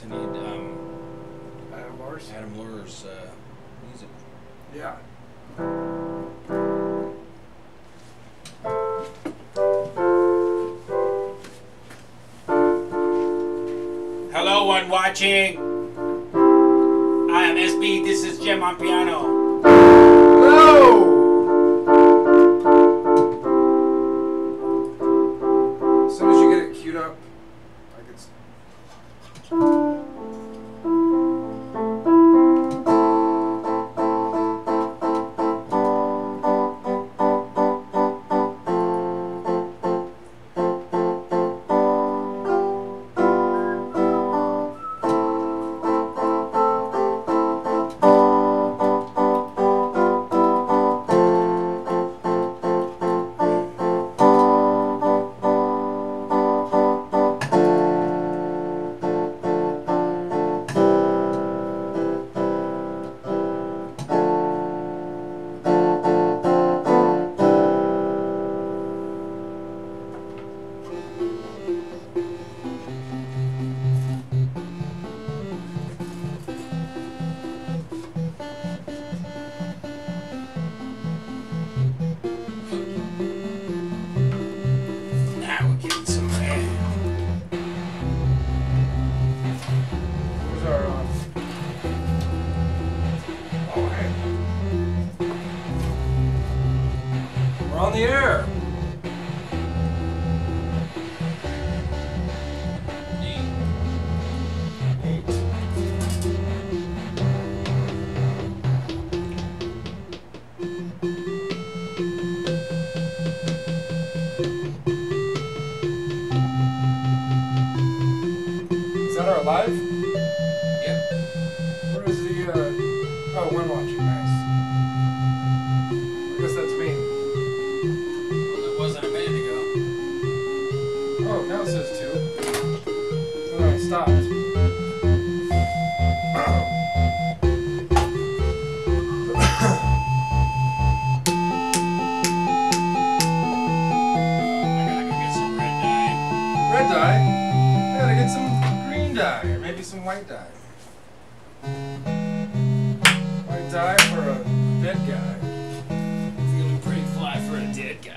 I need Adam Lur's music. Yeah. Hello, one watching. I am SB. This is Jim on piano. Hello. As soon as you get it queued up, I can. On the air. Is that our live? Yep. Where is the, oh, one watching, nice. I guess that's me. Well, it wasn't a minute ago. Oh, now it says 2. Oh, no, it stopped. Red dye? I gotta get some green dye, or maybe some white dye. White dye for a dead guy. Feeling pretty fly for a dead guy.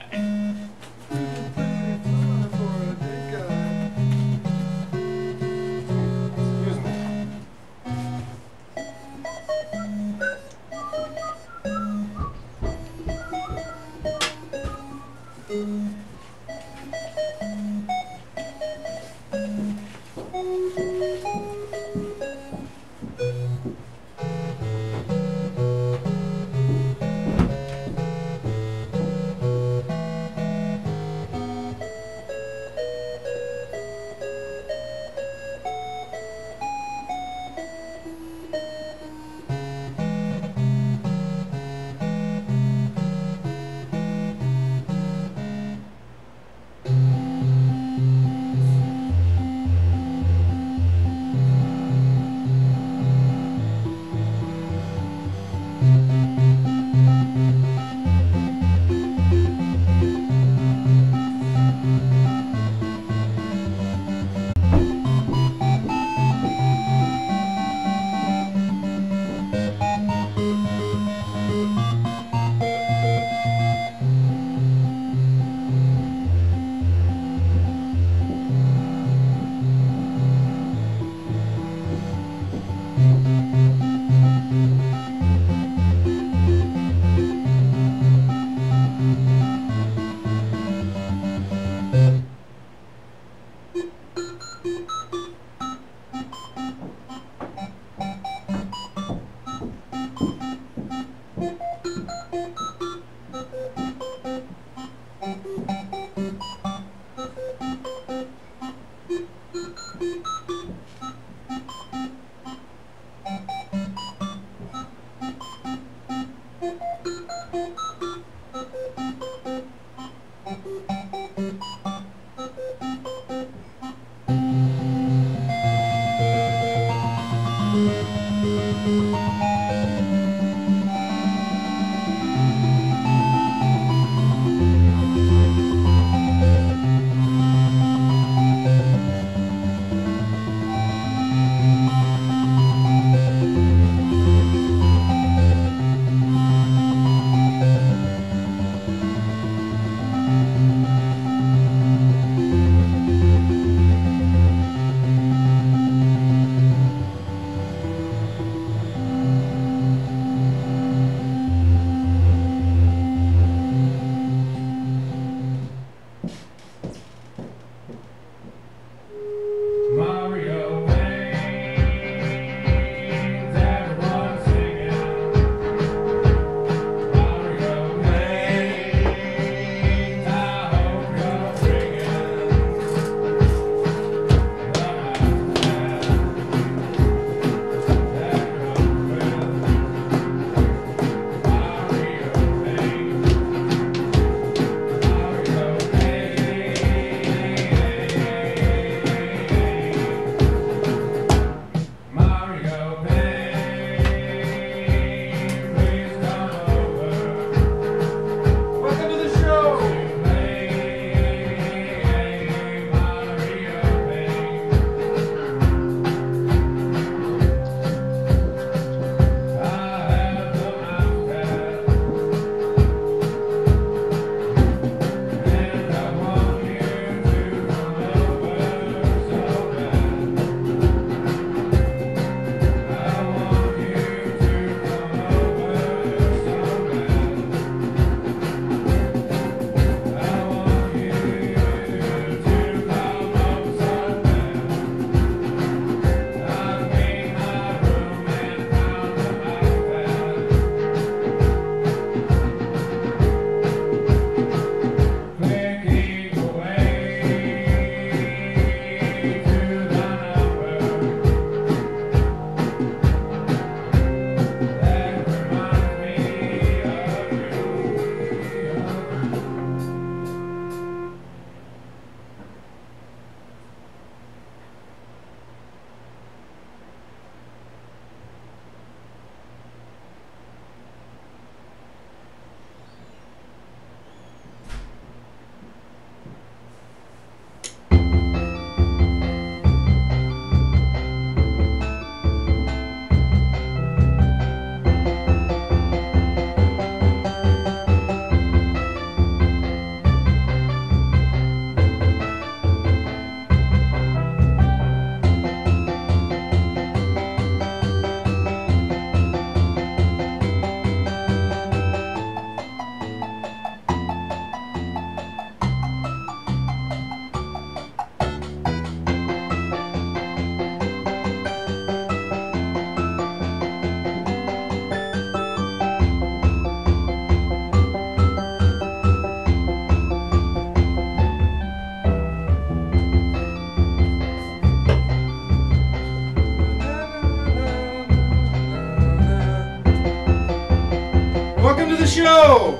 Show!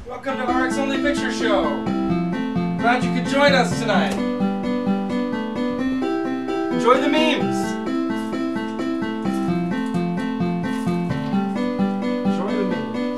Welcome to RX Only Picture Show. Glad you could join us tonight. Enjoy the memes. Enjoy the memes.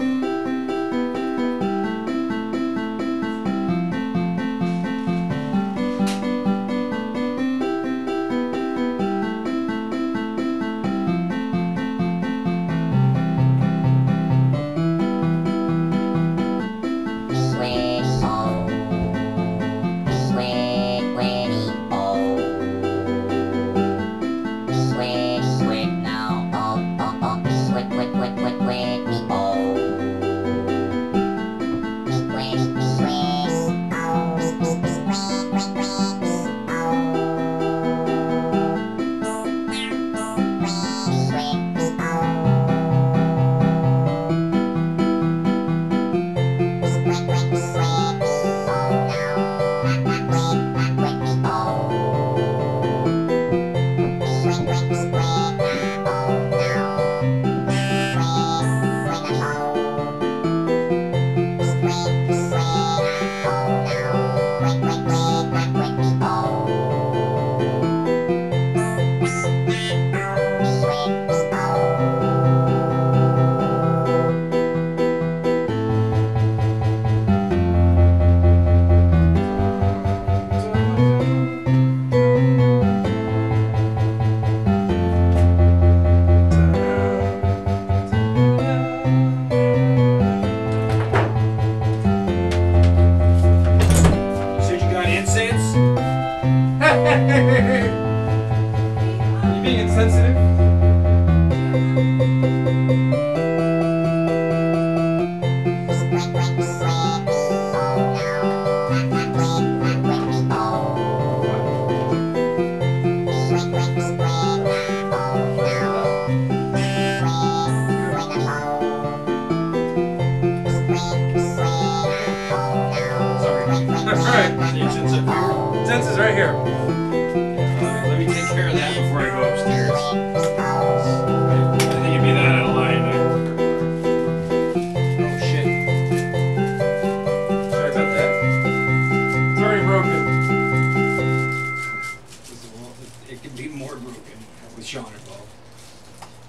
You being insensitive? Alright. Sense is right here. Let me take care of that before I go upstairs. I think it'd be that out of line. Oh shit. Sorry about that. It's already broken. It could be more broken with Sean involved.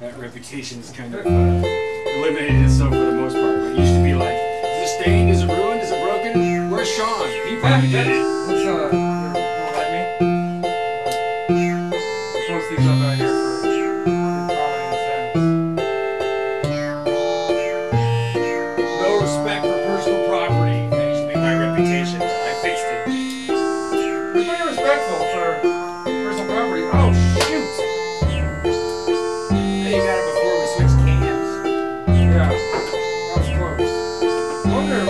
That reputation is kind of eliminated itself for the most part. But it used to be like, is it stained? Is it ruined? Is it broken? Where's Sean? He probably did it. Let's let me. Post these up out here for prominent sense. No respect for personal property. That used to be my reputation. I fixed it. We're pretty respectful for personal property. Oh shoot! Hey, you got it before we switched cams. Yeah, that was close. I wonder.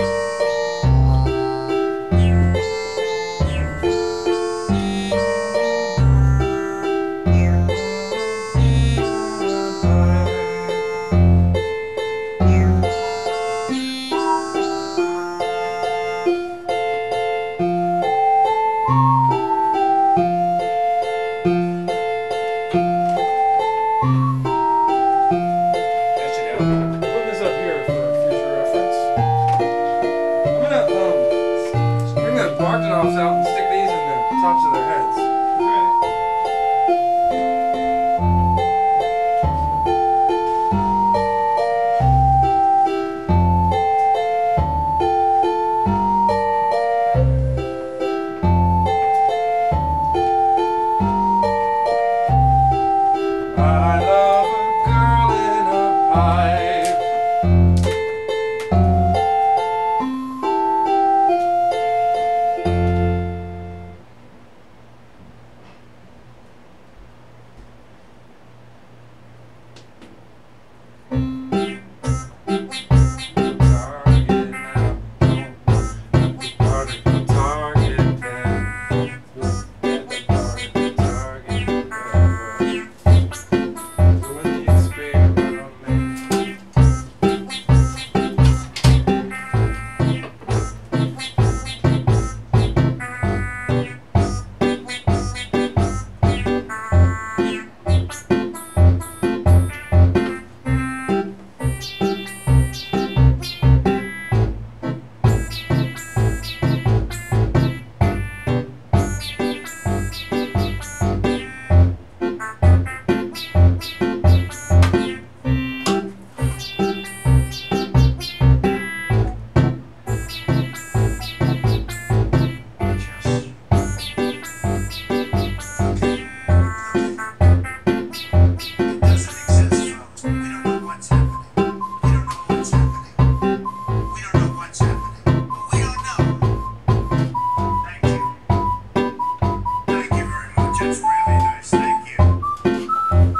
That's really nice, thank you.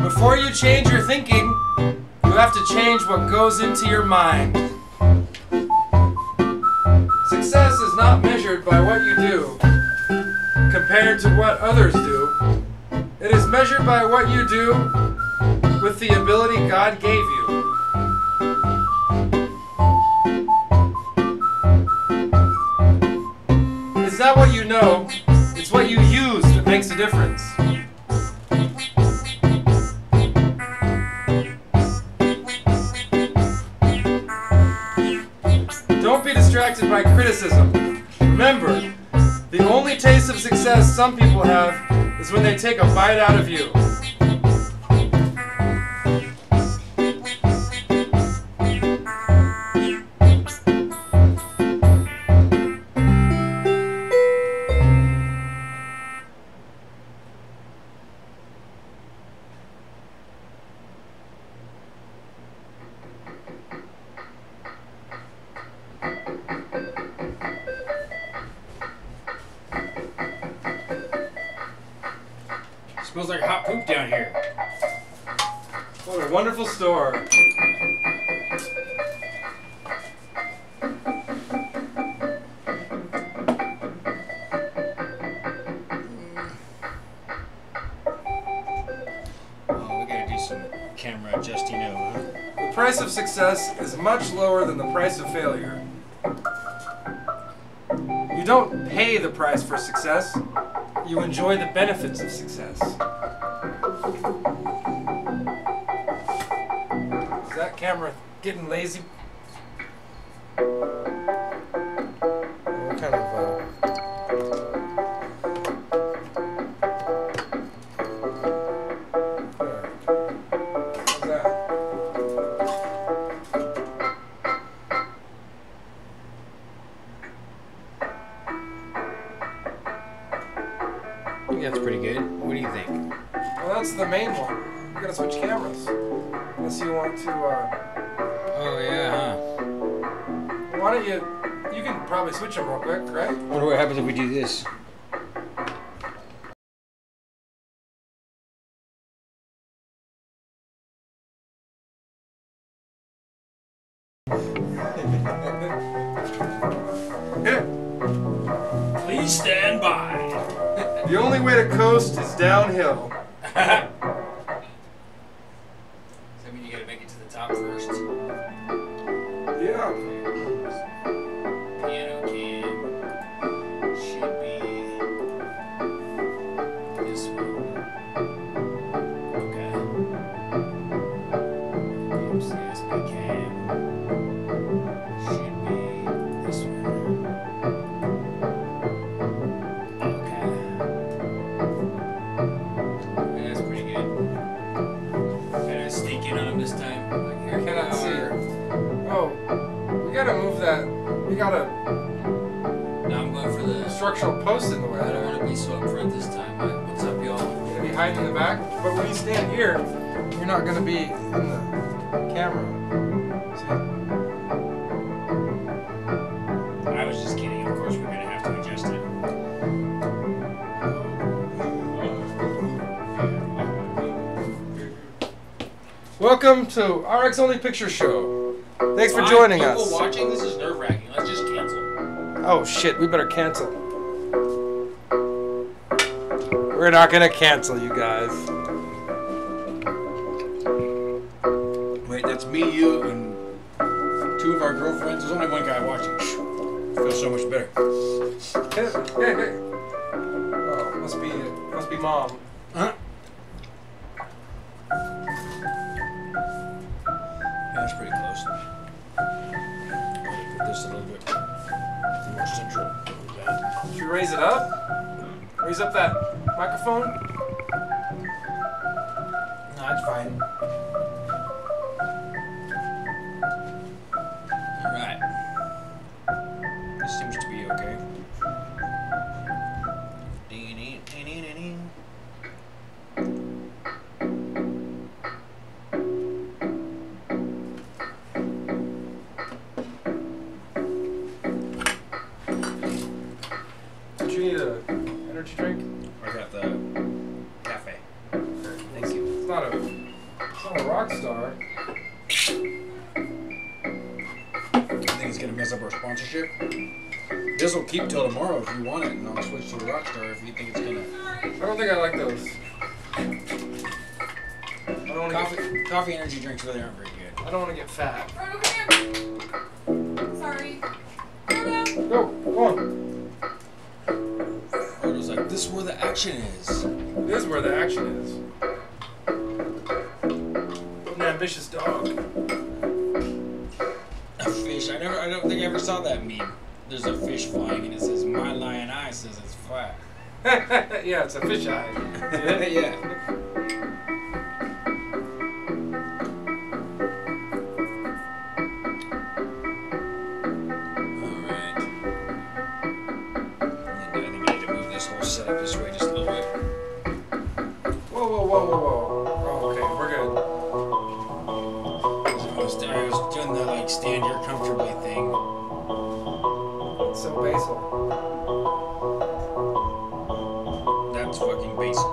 Before you change your thinking, you have to change what goes into your mind. Success is not measured by what you do compared to what others do. It is measured by what you do with the ability God gave you. It's not what you know, it's what you use that makes a difference. Don't be distracted by criticism. Remember, the only taste of success some people have is when they take a bite out of you. Smells like hot poop down here. What a wonderful store. Oh, we gotta do some camera adjusting now, huh? The price of success is much lower than the price of failure. You don't pay the price for success, you enjoy the benefits of success. Is that camera getting lazy? What kind of there. How's that? I think that's pretty good. What do you think? Well, that's the main one. You gotta switch cameras. Unless you want to, Oh, yeah, huh? why don't you can probably switch them real quick, right? I wonder what happens if we do this. Please stand by. The only way to coast is downhill. Does that mean you gotta make it to the top first? Yeah. Piano cam should be this one. Okay. CSP cam should be this one. Okay. Yeah, that's pretty good. Gotta sneak in on him this time. Like, here I we cannot are. see her. Oh, we gotta move that. We gotta Now I'm going for the. structural post in the way. I don't want to be so up front this time. What's up, y'all? You're gonna be hiding in the back, but when you stand here, you're not gonna be in the camera. See? I was just kidding. Of course, we're gonna have to adjust it. Welcome to RX Only Picture Show. Thanks for joining People us. watching, this is nerve-wracking. Let's just cancel. Oh shit, we better cancel. We're not gonna cancel, you guys. Wait, that's me, you, and two of our girlfriends. There's only one guy watching. Feels so much better. Oh, must be mom. Huh? That's pretty close. Put this a little bit more central. Should we raise it up? Raise up that microphone? No, it's fine. Alright, energy drink? I got the cafe. Thank you. It's not a rock star. I think it's gonna mess up our sponsorship. This will keep till tomorrow if you want it, and I'll switch to the Rockstar if you think it's gonna. I don't think I like those. I don't want to Coffee energy drinks really aren't very good. I don't want to get fat. Frodo, come here. Sorry. Frodo. Go on. Frodo's like, this is where the action is. This is where the action is. What an ambitious dog. A fish. I don't think I ever saw that meme. There's a fish flying and it says, my lion eye says it's flat. Yeah, it's a fish eye. Yeah. Alright. I think I need to move this whole setup this way just a little bit. Whoa, whoa, whoa, whoa, whoa. Oh, okay, we're good. I was doing the like stand here comfortably thing. It's so basal. That's fucking basic.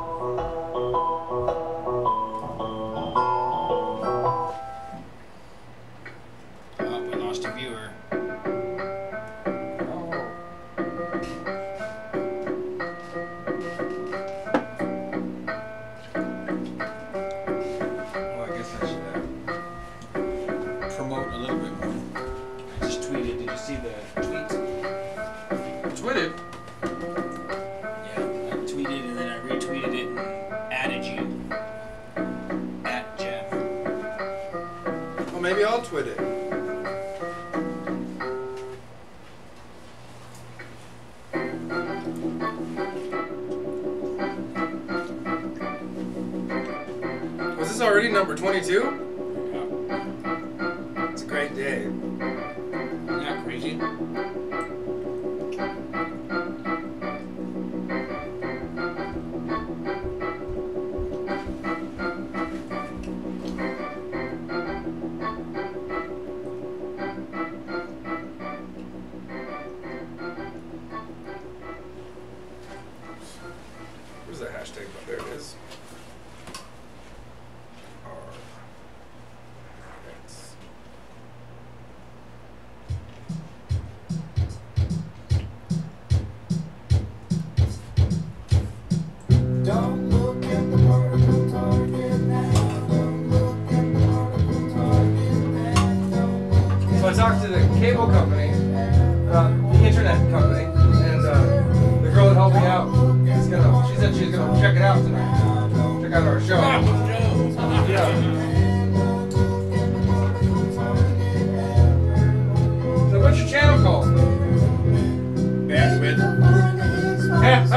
Oh, we lost a viewer. Well, I guess I should promote a little bit more. I just tweeted. Did you see the tweet? Tweeted? Yeah, I tweeted and then I retweeted it and added you. At Jeff. Well, maybe I'll tweet it. Was this already number 22? It's a great day. Isn't that crazy? Where's that hashtag? Oh, there it is. Thanks. Don't look at the particle target now. Don't look at the particle target now. Don't look at So I talked to the cable company, the internet company, and the girl that helped me out, she said she's gonna check it out tonight. Check out our show. Yeah. So what's your channel called? Bandwidth. Yeah, is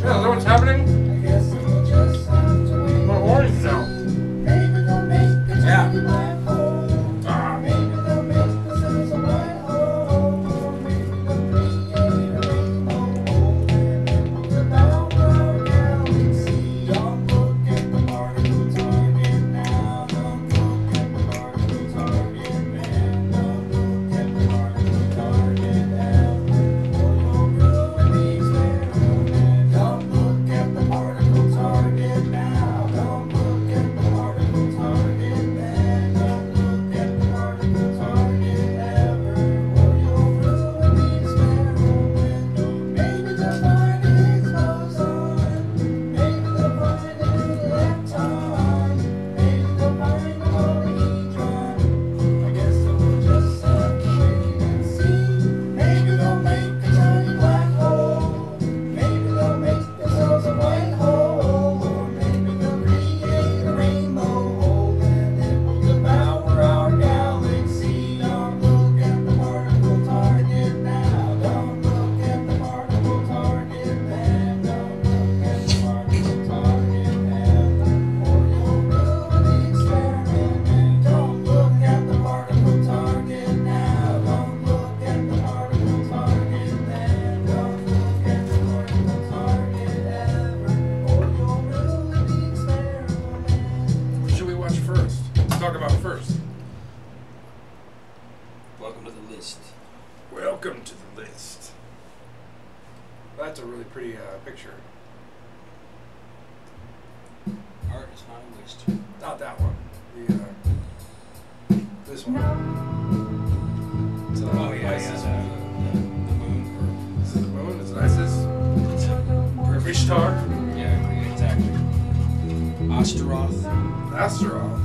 that what's happening? My orange sound. Yeah. What should we watch first? Let's talk about first. Welcome to the picture. Art is not a waste. Not that one. This one. So, Oh yeah, Isis. the moon. This is the moon. It's an Isis. It's a perfect Ishtar. Yeah, exactly. Astaroth. Astaroth.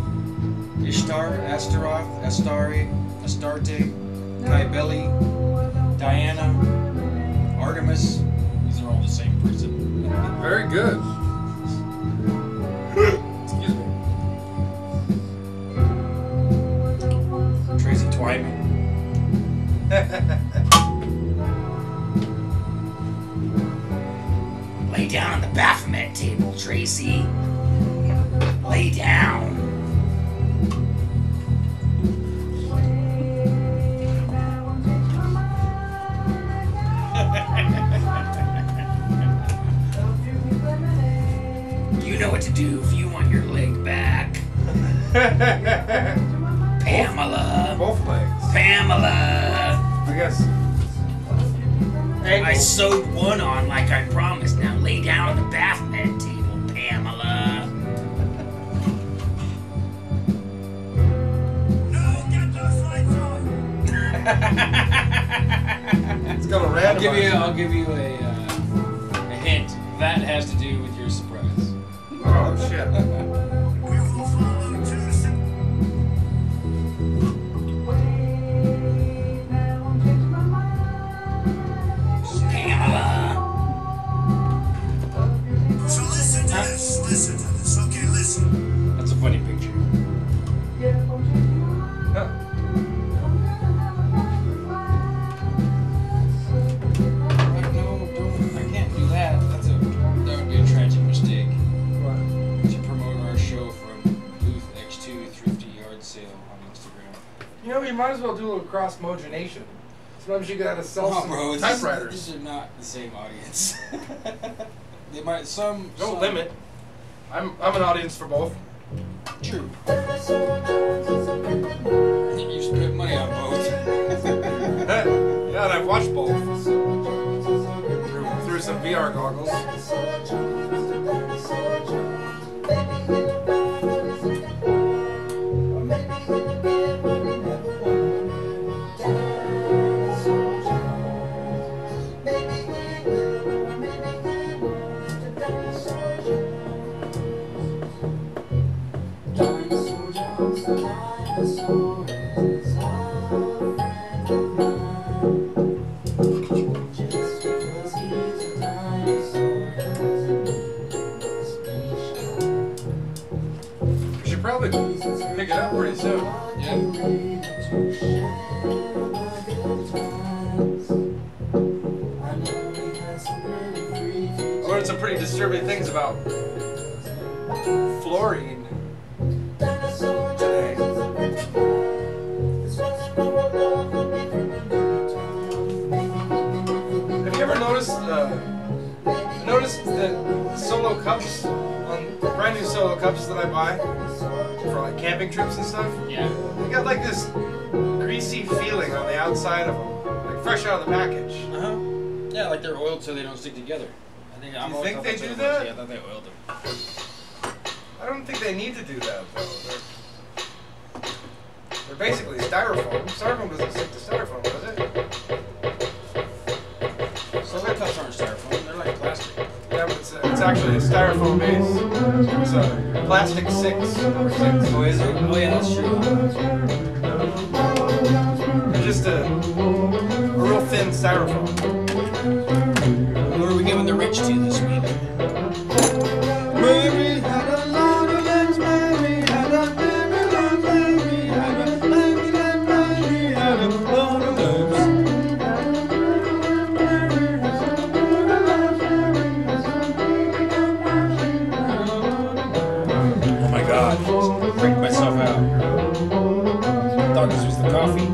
Ishtar, Astaroth, Astari, Astarte, Cybele, Diana, Artemis. These are all the same person. Very good. Excuse me. Tracy Twyman. Lay down on the Baphomet table, Tracy. Lay down. You know what to do if you want your leg back. Pamela. Both legs. Pamela. I guess. I sewed one on like I promised. Now lay down on the Baphomet table, Pamela. No, get those lights on. It's got a random. I'll give you a hint. That has to do with your surprise. Oh shit. Listen to this, okay, listen. That's a funny picture. Huh. No, don't. I can't do that. That would be a tragic mistake. What? To promote our show from Booth X2 Thrifty Yard Sale on Instagram. You know, you might as well do a little cross-mogination. Sometimes you gotta sell Oh, some bro, typewriters. these are not the same audience. They might some. Don't limit. I'm an audience for both. True. You spent money on both. Yeah, and I've watched both through some VR goggles. We should probably pick it up pretty soon. Yeah. I learned some pretty disturbing things about fluorine today. Have you ever noticed the solo cups, on brand new solo cups that I buy for like camping trips and stuff? Yeah. They got like this greasy feeling on the outside of them, like fresh out of the package. Uh-huh. Yeah, like they're oiled so they don't stick together. I think You think they do that? Yeah, I thought they oiled them. I don't think they need to do that though. They're basically styrofoam. Styrofoam doesn't stick to styrofoam, does it? Solo cups aren't styrofoam, they're like plastic. Yeah, but it's actually a styrofoam base. It's a plastic 6, number 6. Oh, is it? Oh, yeah, that's true. They're just a real thin styrofoam. Who are we giving the rich to this week? Mary had a lot of legs, Mary had a Mary had a Mary had a lot of legs. Oh my god, I freaked myself out. I thought this was the coffee.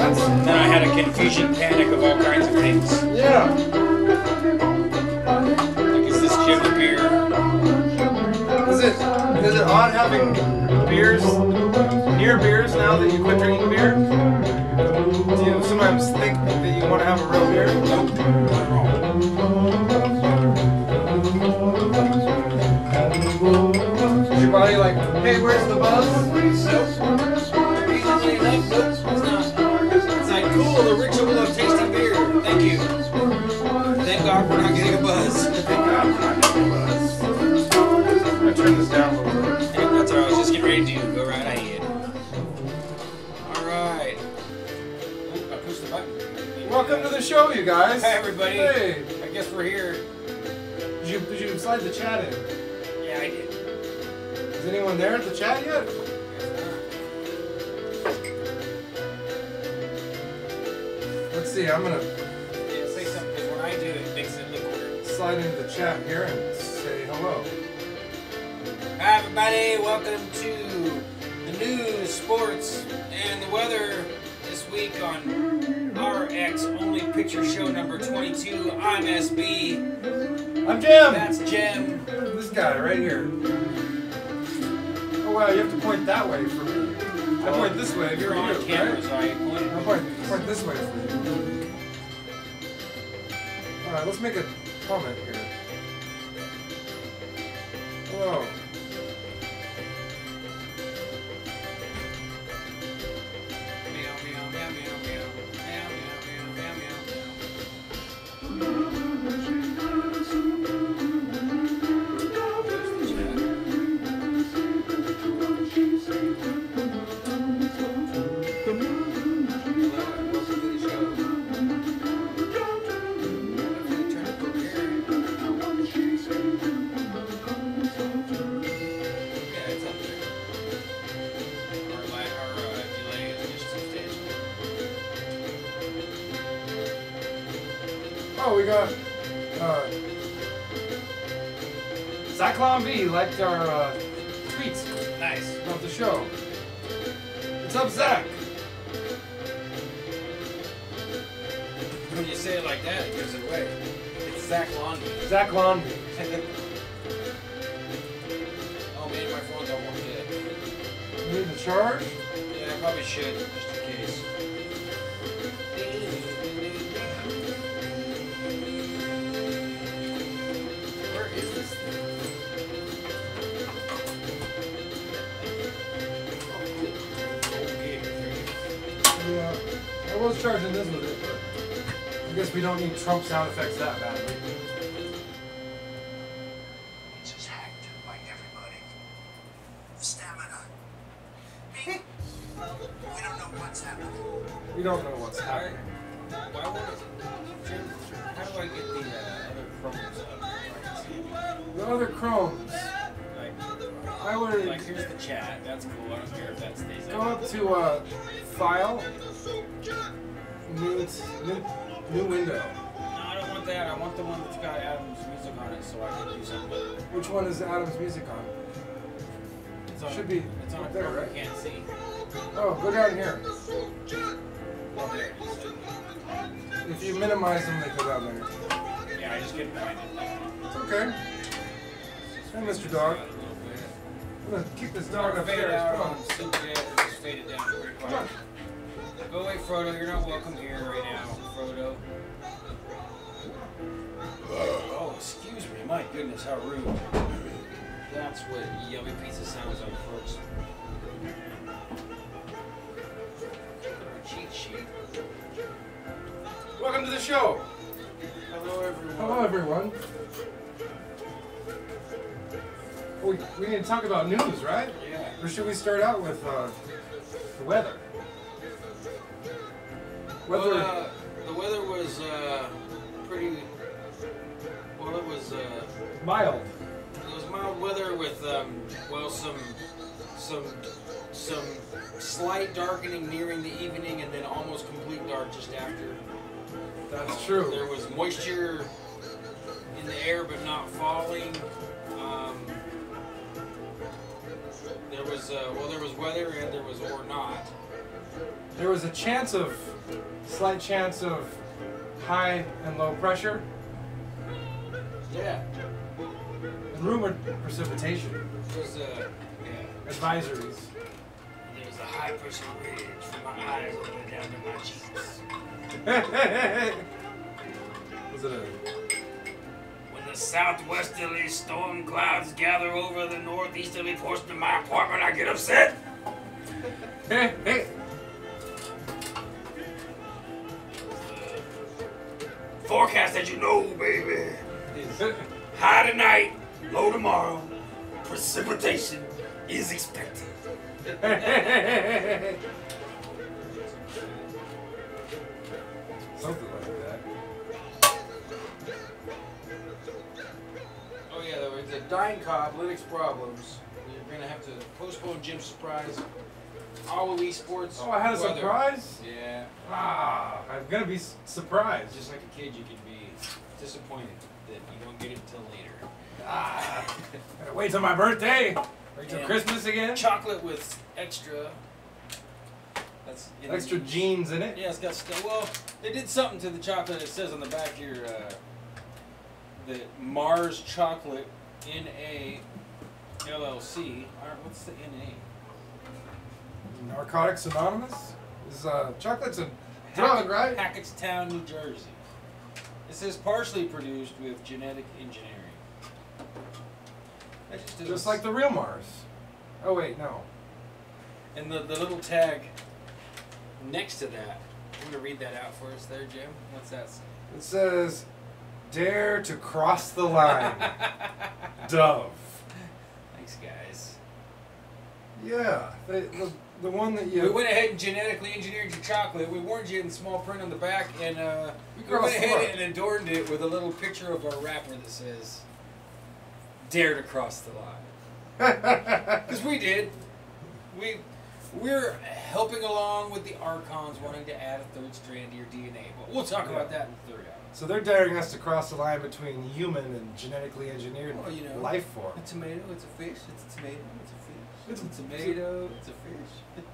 And then I had a confusion panic of all kinds of things. Yeah. Like, is this Jimmy beer? Is it odd having beers, near beers now that you quit drinking beer? Do you sometimes think that you want to have a real beer? Nope, not at all. Is your body like, hey, where's the buzz? It's like, cool, the ritual of tasting beer. Thank you. Thank God we're not getting a buzz. Thank God we're not getting a buzz. I'm gonna turn this down a little bit. Hey, that's all right. I was just getting ready to go right ahead. All right. Oop, I pushed the button. Welcome to the show, you guys. Hi, everybody. Hey. I guess we're here. Did you slide the chat in? Yeah, I did. Is anyone there at the chat yet? Let's see, I'm gonna Yeah, say something, because when I do it makes it look weird. slide into the chat here and say hello. Hi, everybody. Welcome to the news, sports, and the weather this week on RX Only Picture Show number 22. I'm SB. I'm Jim! That's Jim. This guy right here. Oh wow, you have to point that way for me. I point this way You're for on you, camera, right? so I pointed. I point this way for you. Alright, let's make a comment here. Hello. Meow, meow, meow, meow, meow. Meow, meow, meow, meow, Oh, we got Zyklon V liked our tweets Nice. about the show. What's up, Zach? When you say it like that, it gives it away. It's Zach Longy. Zyklon V. Oh man, my phone's almost dead. You need the charge? Yeah, I probably should, just in case. Where is this thing? Yeah. I was charging this with it, but I guess we don't need Trump sound effects that badly. It's just hacked by everybody. Stamina. We don't know what's happening. We don't know what's happening. Why would it? Jim, how do I get the other programs up? The other Chromes. Like, I would like, here's the chat. That's cool. I don't care if that stays go up. up to File, new window. No, I don't want that. I want the one that's got Adam's music on it so I can do something with it. Which one is Adam's music on? It's on, Should be it's on up a there, program right? you can't see. Oh, go down here. Well, there it is. If you minimize them, they go down there. Yeah, I just get behind it. It's okay. Hey, Mr. Dog. A little bit. I'm gonna kick this It's dog not fade upstairs. out Come on on. Super Jet, or just fade it down pretty Come on. quiet. Go away, Frodo. You're not welcome here right now, Frodo. Oh, excuse me. My goodness, how rude. That's what yummy pizza sounds like, folks. Cheat sheet. Welcome to the show. Hello, everyone. Hello, everyone. We need to talk about news, right? Yeah. Or should we start out with the weather? Weather. Well, the weather was pretty. Well, it was Mild. mild weather with well some slight darkening nearing the evening and then almost complete dark just after. That's true. There was moisture in the air but not falling. There was there was weather and there was or not. There was a slight chance of high and low pressure Yeah. and rumored precipitation It was yeah. advisories. There was a high pressure ridge from my eyes all the way down to my cheeks. Was it a the southwesterly storm clouds gather over the northeasterly portion of my apartment, I get upset. Hey, hey. Forecast that you know, baby. High tonight, low tomorrow. Precipitation is expected. Something like that. Oh yeah, there was a dying cop, Linux problems. We're gonna have to postpone Jim's surprise. All Elite Sports. Oh, I had a weather. surprise? Yeah. Ah, I'm gonna be surprised. Just like a kid, you can be disappointed that you don't get it until later. Ah, gotta wait till my birthday. Wait till Yeah. Christmas again. Chocolate with extra. That's Extra genes in it. Yeah, it's got stuff. Well, they did something to the chocolate. It says on the back here, the Mars Chocolate NA LLC. What's the NA? Narcotics Anonymous? Is chocolate's a drug, right? Hackettstown, New Jersey. It says partially produced with genetic engineering. That just doesn't Just like the real Mars. Oh wait, no. And the little tag next to that. You want to read that out for us there, Jim? What's that say? It says, "Dare to cross the line, Dove." Thanks, guys. Yeah, the one that you. We went ahead and genetically engineered your chocolate. We warned you in small print on the back, and we went crossed the ahead line. and adorned it with a little picture of our wrapper that says, "Dare to cross the line." Because we did. We're helping along with the Archons wanting to add a third strand to your DNA. But we'll talk about that in the third hour. So they're daring us to cross the line between human and genetically engineered Well, you know, life form. A tomato, it's a fish. It's a tomato, it's a fish. It's It's a tomato, it's a fish.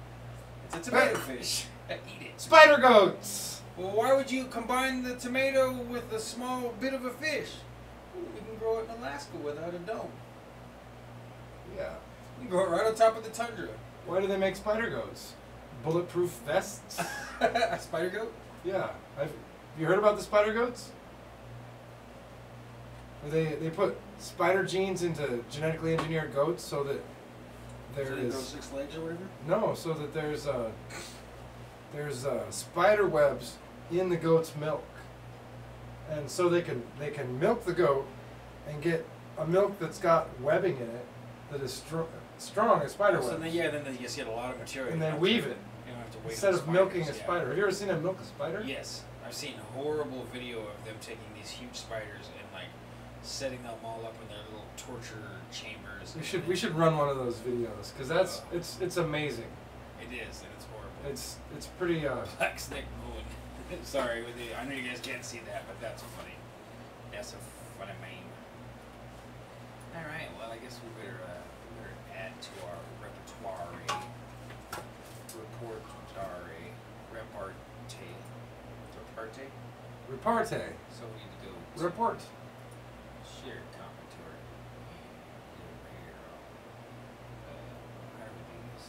It's a tomato fish. Eat it. Spider goats. Well, why would you combine the tomato with a small bit of a fish? We can grow it in Alaska without a dome. Yeah. We can grow it right on top of the tundra. Why do they make spider goats? Bulletproof vests? Spider goat? Yeah. Have you heard about the spider goats? They put spider genes into genetically engineered goats so that So there they grow is 6 legs or whatever? no, so that there's spider webs in the goat's milk, and so they can milk the goat and get a milk that's got webbing in it that is strong as spider webs. So then, yeah, then you just get a lot of material. And You they don't weave have it to- You don't have to wait instead for of milking a spiders, yeah. spider. Have you ever seen a milk a spider? Yes, I've seen horrible video of them taking these huge spiders and like setting them all up in their little torture chambers. We should run one of those videos because that's it's amazing. It is, and it's horrible. It's pretty. Black Snake Moon. Sorry, I know you guys can't see that, but that's funny. That's a funny meme. All right, well, I guess we better add to our repertoire. Repartee. So we need to go to Report. shared commentary. Over here. How do we do this?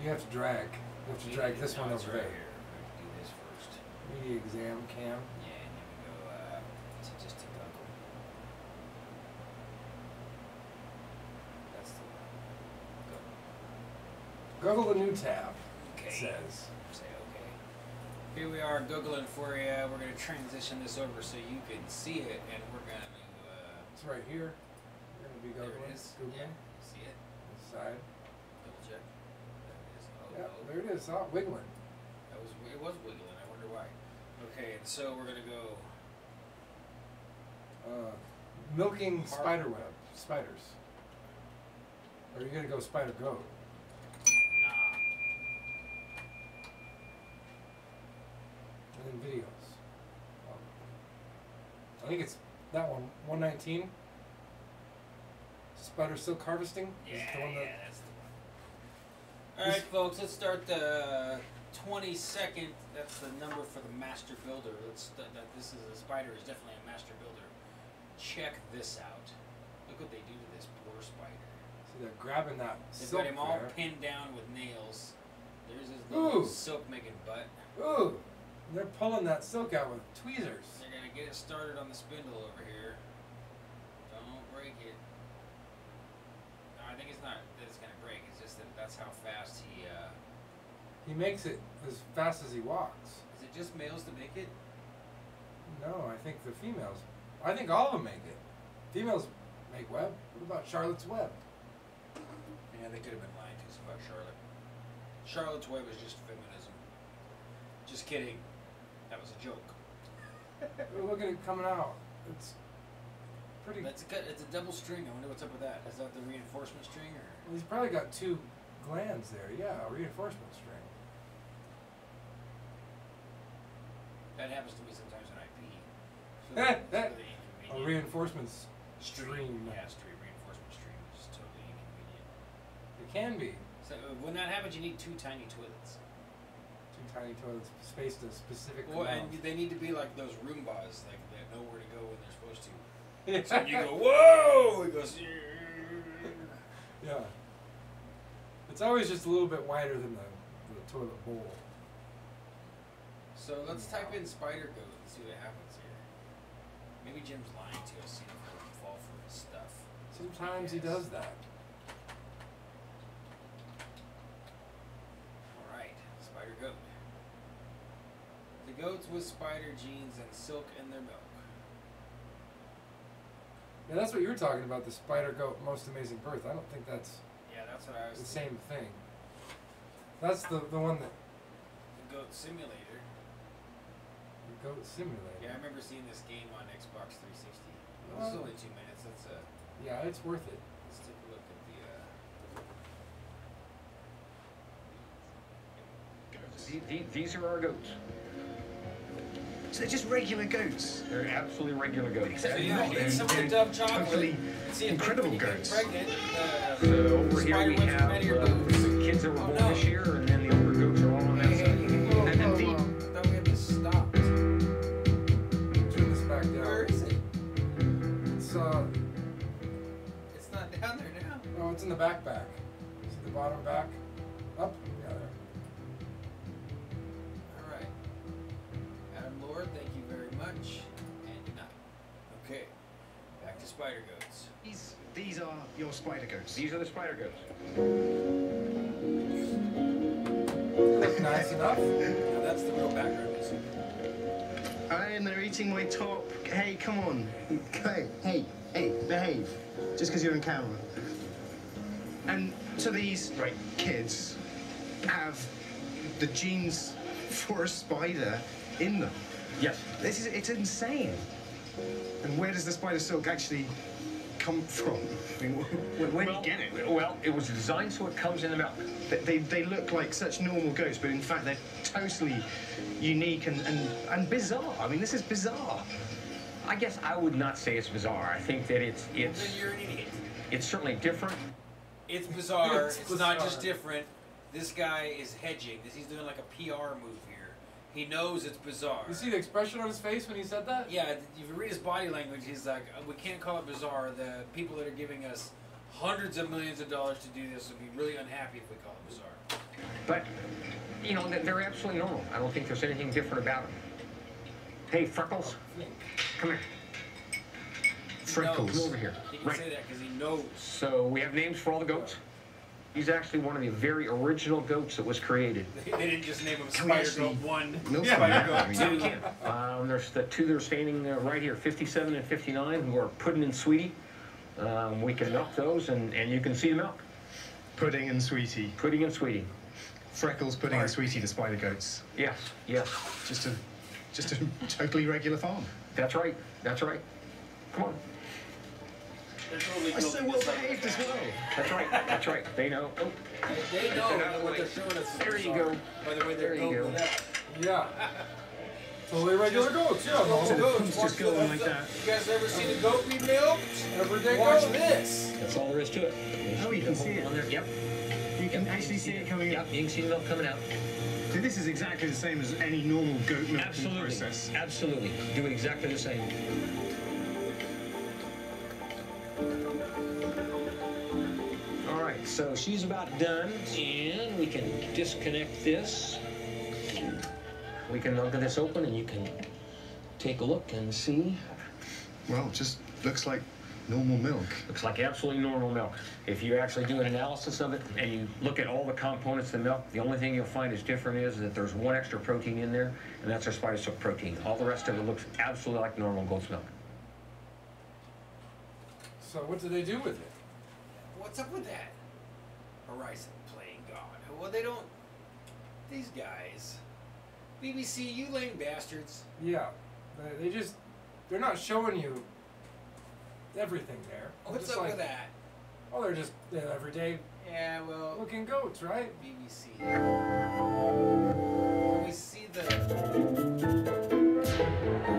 You have to drag. You have to drag this one No, it's over right there. here. We have to do this first. Media exam cam. Yeah, and then we go to just to Google. That's the one. Go. Google the new tab. Okay. It says. Say okay. Here we are Googling for you. We're going to transition this over so you can see it, and we're going to It's right here. We're gonna be there Googling. it is. Googling. Yeah, see it? This side. Double check. There it is. Oh, Yeah, oh. there it is. Oh, wiggling. It was wiggling. I wonder why. Okay, and so we're going to go. Milking spider web. Spiders. Or are you gonna go spider goat? Nah. And then videos. I think it's that one. 119. Spider silk harvesting. Is it the one that- That's the one. Alright, folks, let's start the 22nd. That's the number for the master builder. This is a spider is definitely a master builder. Check this out. Look what they do to this poor spider. See, they're grabbing that They've silk got him all there. pinned down with nails. There's his little Ooh. silk making butt. Ooh, they're pulling that silk out with tweezers. They're gonna get it started on the spindle over here. Don't break it. No, I think it's not that it's gonna break. It's just that that's how fast he. He makes it as fast as he walks. Is it just males that make it? No, I think the females. I think all of them make it. Females make web. What about Charlotte's Web? Yeah, they could have been lying to us about Charlotte. Charlotte's Web is just feminism. Just kidding. That was a joke. Look at it coming out. It's pretty. It's a double string. I wonder what's up with that. Is that the reinforcement string or? He's probably got 2 glands there. Yeah, a reinforcement string. That happens to me sometimes when I pee. So That- it's really A inconvenient. reinforcement Stream. Yeah, stream reinforcement stream is totally inconvenient. It can be. So when that happens, you need 2 tiny toilets. 2 tiny toilets spaced a specific Well, and amount. they need to be like those Roombas, like they know where to go when they're supposed to. So you go, whoa! It goes. Yeah. It's always just a little bit wider than the toilet bowl. So let's type in spider goat and see what happens here. Maybe Jim's lying to us, you know, for him to fall for his stuff. Sometimes he does that. Alright, spider goat. The goats with spider genes and silk in their milk. Yeah, that's what you were talking about, the spider goat most amazing birth. I don't think that's Yeah, that's what I was the thinking. same thing. That's the one that The goat simulator. the goat simulator. Yeah, I remember seeing this game on Xbox 360. This is only 2 minutes. Yeah, it's worth it. Let's take a look at the. These are our goats. So they're just regular goats. They're absolutely regular goats. So you They're- eat some of the they're dove chocolate. totally and see if incredible when you get goats. Pregnant, So over here spider we webs have come out of your the boobs. kids that were Oh, born no. this year, and then the older goats are all on that Hey, side. hey, hey, And then I thought we had this stopped. Turn this back Where down. is it? It's It's not down there now. oh, it's in the back. See the bottom back? Up? Yeah, there. All right. Adam Lord, thank you very much, and good night. Okay, back to spider goats. These are your spider goats. These are the spider goats. Look nice enough. Now that's the real background music. And they're eating my top. Hey, come on. Hey, behave. Just because you're on camera. And so these Right. kids have the genes for a spider in them. Yes. It's insane. And where does the spider silk actually come from? I mean, where do you get it? Well, it was designed so it comes in the milk. They look like such normal goats, but in fact they're totally unique and bizarre. I mean, this is bizarre. I guess I would not say it's bizarre. I think that Then you're an idiot. it's certainly different. It's bizarre. It's It's not bizarre. just different. This guy is hedging. He's doing like a PR move here. He knows it's bizarre. You see the expression on his face when he said that? Yeah, if you read his body language, he's like, we can't call it bizarre. The people that are giving us hundreds of millions of dollars to do this would be really unhappy if we call it bizarre. But, you know, they're absolutely normal. I don't think there's anything different about them. Hey, Freckles, come here. Freckles. Come over here. He can Right. say that because he knows. So we have names for all the goats. He's actually one of the very original goats that was created. They didn't just name him Can we Spider actually Goat 1, milk Spider them? Goat I mean, 2. You can. There's the 2 that are standing right here, 57 and 59, who are Puddin' and Sweetie. We can milk those, and you can see the milk. Pudding and Sweetie. Pudding and Sweetie. Freckles, Pudding and Sweetie, the spider goats. Yes, yes. Just a totally regular farm. That's right. That's right. Come on. They're totally I'm so building well this up. behaved as well. That's right. That's right. They know. Oh, They know that what they're showing us is There you bizarre go. by the way they're There you building go. it up. Yeah. Totally regular goats, yeah. Normal normal goats. pump's just Watch going the- like that. You guys ever seen a goat be milked? Everyday Watch goat. this. that's all there is to it. Oh, you can see it. On there. Yep. You can actually see it coming Yep. up. You can see the milk coming out. So this is exactly the same as any normal goat milking Absolutely. process. Absolutely. Do exactly the same. All right, so she's about done, and we can disconnect this. We can lug this open, and you can take a look and see. Well, just looks like normal milk. Looks like absolutely normal milk. If you actually do an analysis of it and you look at all the components of the milk, the only thing you'll find is different is that there's one extra protein in there, and that's our spider silk protein. All the rest of it looks absolutely like normal goat's milk. So what do they do with it? What's up with that? Horizon playing God. Well, they don't. These guys. BBC, you lame bastards. Yeah, they're not showing you everything there. What's Just up like, with that? Oh, they're everyday Yeah, well, looking goats, right? BBC. Can we see the...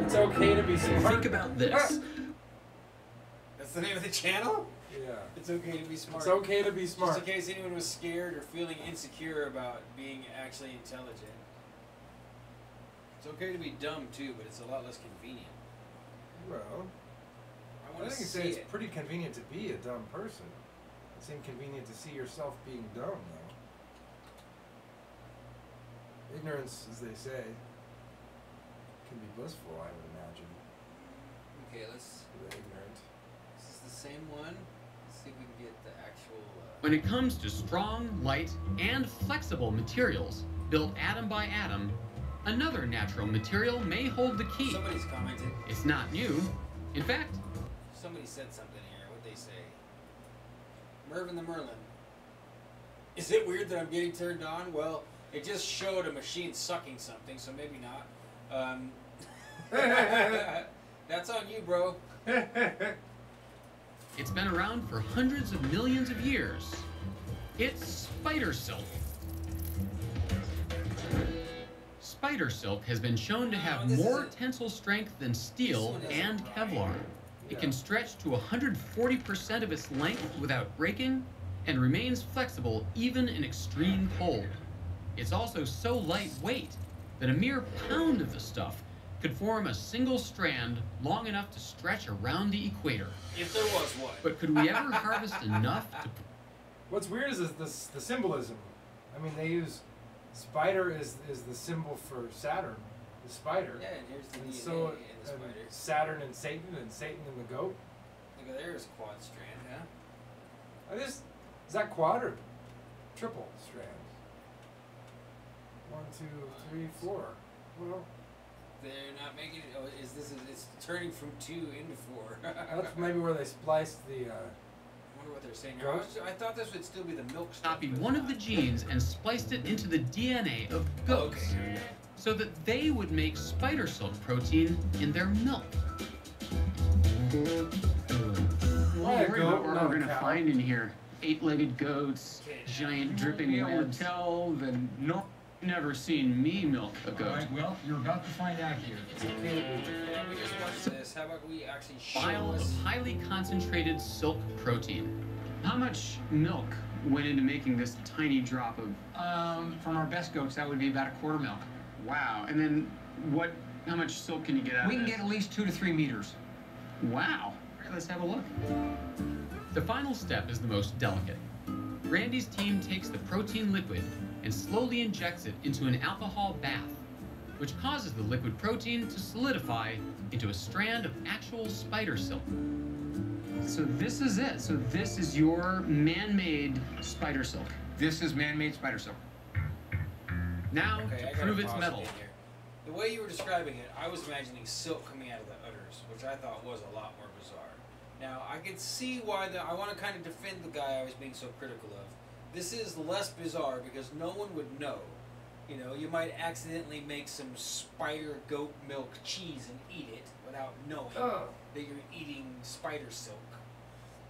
It's okay to be smart. Think about this. That's the name of the channel? Yeah. It's okay to be smart. It's okay to be smart. Just in case anyone was scared or feeling insecure about being actually intelligent. It's okay to be dumb too, but it's a lot less convenient. Well, I I want to think see it's it. pretty convenient to be a dumb person. It's inconvenient to see yourself being dumb, though. Ignorance, as they say, can be blissful, I would imagine, Okay, let's... for the ignorant. Is this the same one? Let's see if we can get the actual... When it comes to strong, light, and flexible materials built atom by atom, another natural material may hold the key. Somebody's commented. It's not new. In fact, Somebody said something here. What'd they say? Mervin the Merlin. Is it weird that I'm getting turned on? Well, it just showed a machine sucking something, so maybe not. That's on you, bro. it's been around for hundreds of millions of years. It's spider silk. Spider silk has been shown to have this more is a- tensile strength than steel one isn't and right. Kevlar. It can stretch to 140% of its length without breaking and remains flexible even in extreme cold. It's also so lightweight that a mere pound of the stuff could form a single strand long enough to stretch around the equator. If there was one. But could we ever harvest enough to... What's weird is the symbolism. I mean, they use spider is the symbol for Saturn, the spider. Yeah, and here's the And DNA so in the spider. Saturn and Satan and the goat. Look at there's quad strand, huh? Is that quad or triple strands? 1, 2, 3, 4. Well, They're not making it. Oh, it's turning from 2 into 4. that's maybe where they spliced the. I wonder what they're saying here. Goats? I thought this would still be the milk stuff. copy but it's one of not. the genes and spliced it into the DNA of goats Okay. so that they would make spider silk protein in their milk. Why a Worry goat, about what not we're a going to cow? find in here. 8-legged goats, giant dripping Be able to webs. tell the no. Never seen me milk a All goat. right, well, you're about to find out here. Yeah, we just watched this. How about we actually show Vial of us? highly concentrated silk protein. How much milk went into making this tiny drop of... From our best goats, that would be about a quarter milk. Wow. And then how much silk can you get out We of can this? get at least 2 to 3 meters. Wow. Let's have a look. The final step is the most delicate. Randy's team takes the protein liquid and slowly injects it into an alcohol bath, which causes the liquid protein to solidify into a strand of actual spider silk. So this is it. So this is your man-made spider silk. This is man-made spider silk. Now, Okay, I to gotta prove its pause mettle, again here. The way you were describing it, I was imagining silk coming out of the udders, which I thought was a lot more bizarre. Now, I can see why I want to kind of defend the guy I was being so critical of. This is less bizarre because no one would know. You know, you might accidentally make some spider goat milk cheese and eat it without knowing Oh. that you're eating spider silk.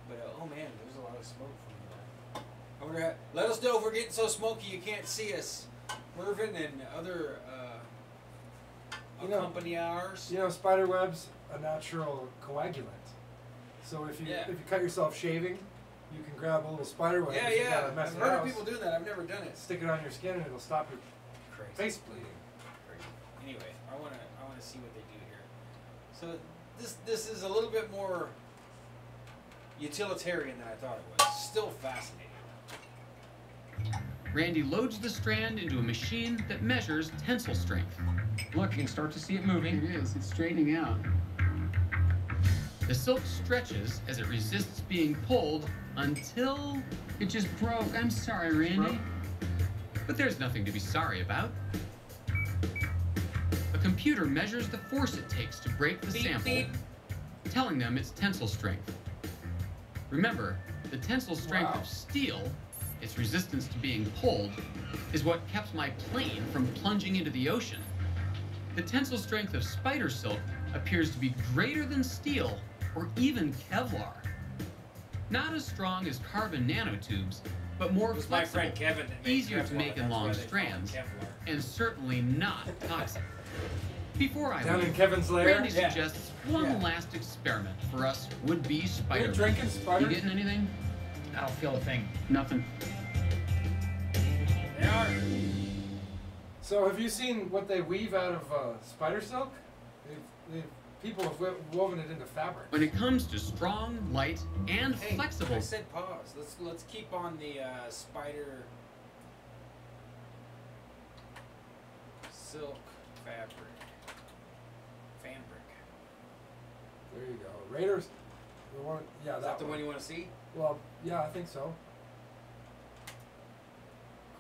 But, oh man, there's a lot of smoke from that. I wonder how, let us know if we're getting so smoky you can't see us. Mervin and other You know- company hours. You know, spider web's a natural coagulant. So if you cut yourself shaving, you can grab a little spider web. Yeah, if you got yeah. a messy I've heard of house, people doing that. I've never done it. stick it on your skin and it'll stop your Crazy. face bleeding. Crazy. Anyway, I wanna see what they do here. So this is a little bit more utilitarian than I thought it was. Still fascinating. Randy loads the strand into a machine that measures tensile strength. Look, you can start to see it moving. It is. It's straightening out. The silk stretches as it resists being pulled until it just broke. I'm sorry, Randy. But there's nothing to be sorry about. A computer measures the force it takes to break the sample, telling them its tensile strength. Remember, the tensile strength of steel, its resistance to being pulled, is what kept my plane from plunging into the ocean. The tensile strength of spider silk appears to be greater than steel or even Kevlar. Not as strong as carbon nanotubes, but more flexible, my friend Kevin that made easier to Kevlar, make in that's long why they call it strands, Kevlar. and certainly not toxic. Before I Down in leave, Kevin's lair? Randy Yeah. suggests one last experiment for us would-be spider. drinking, Spider? You getting anything? I don't feel a thing. Nothing. They are. So have you seen what they weave out of spider silk? People have woven it into fabric. When it comes to strong, light, and Hey, flexible, I said pause. Let's keep on the spider silk fabric. There you go. Raiders. The one, yeah, Is that the one you want to see? Well, yeah, I think so.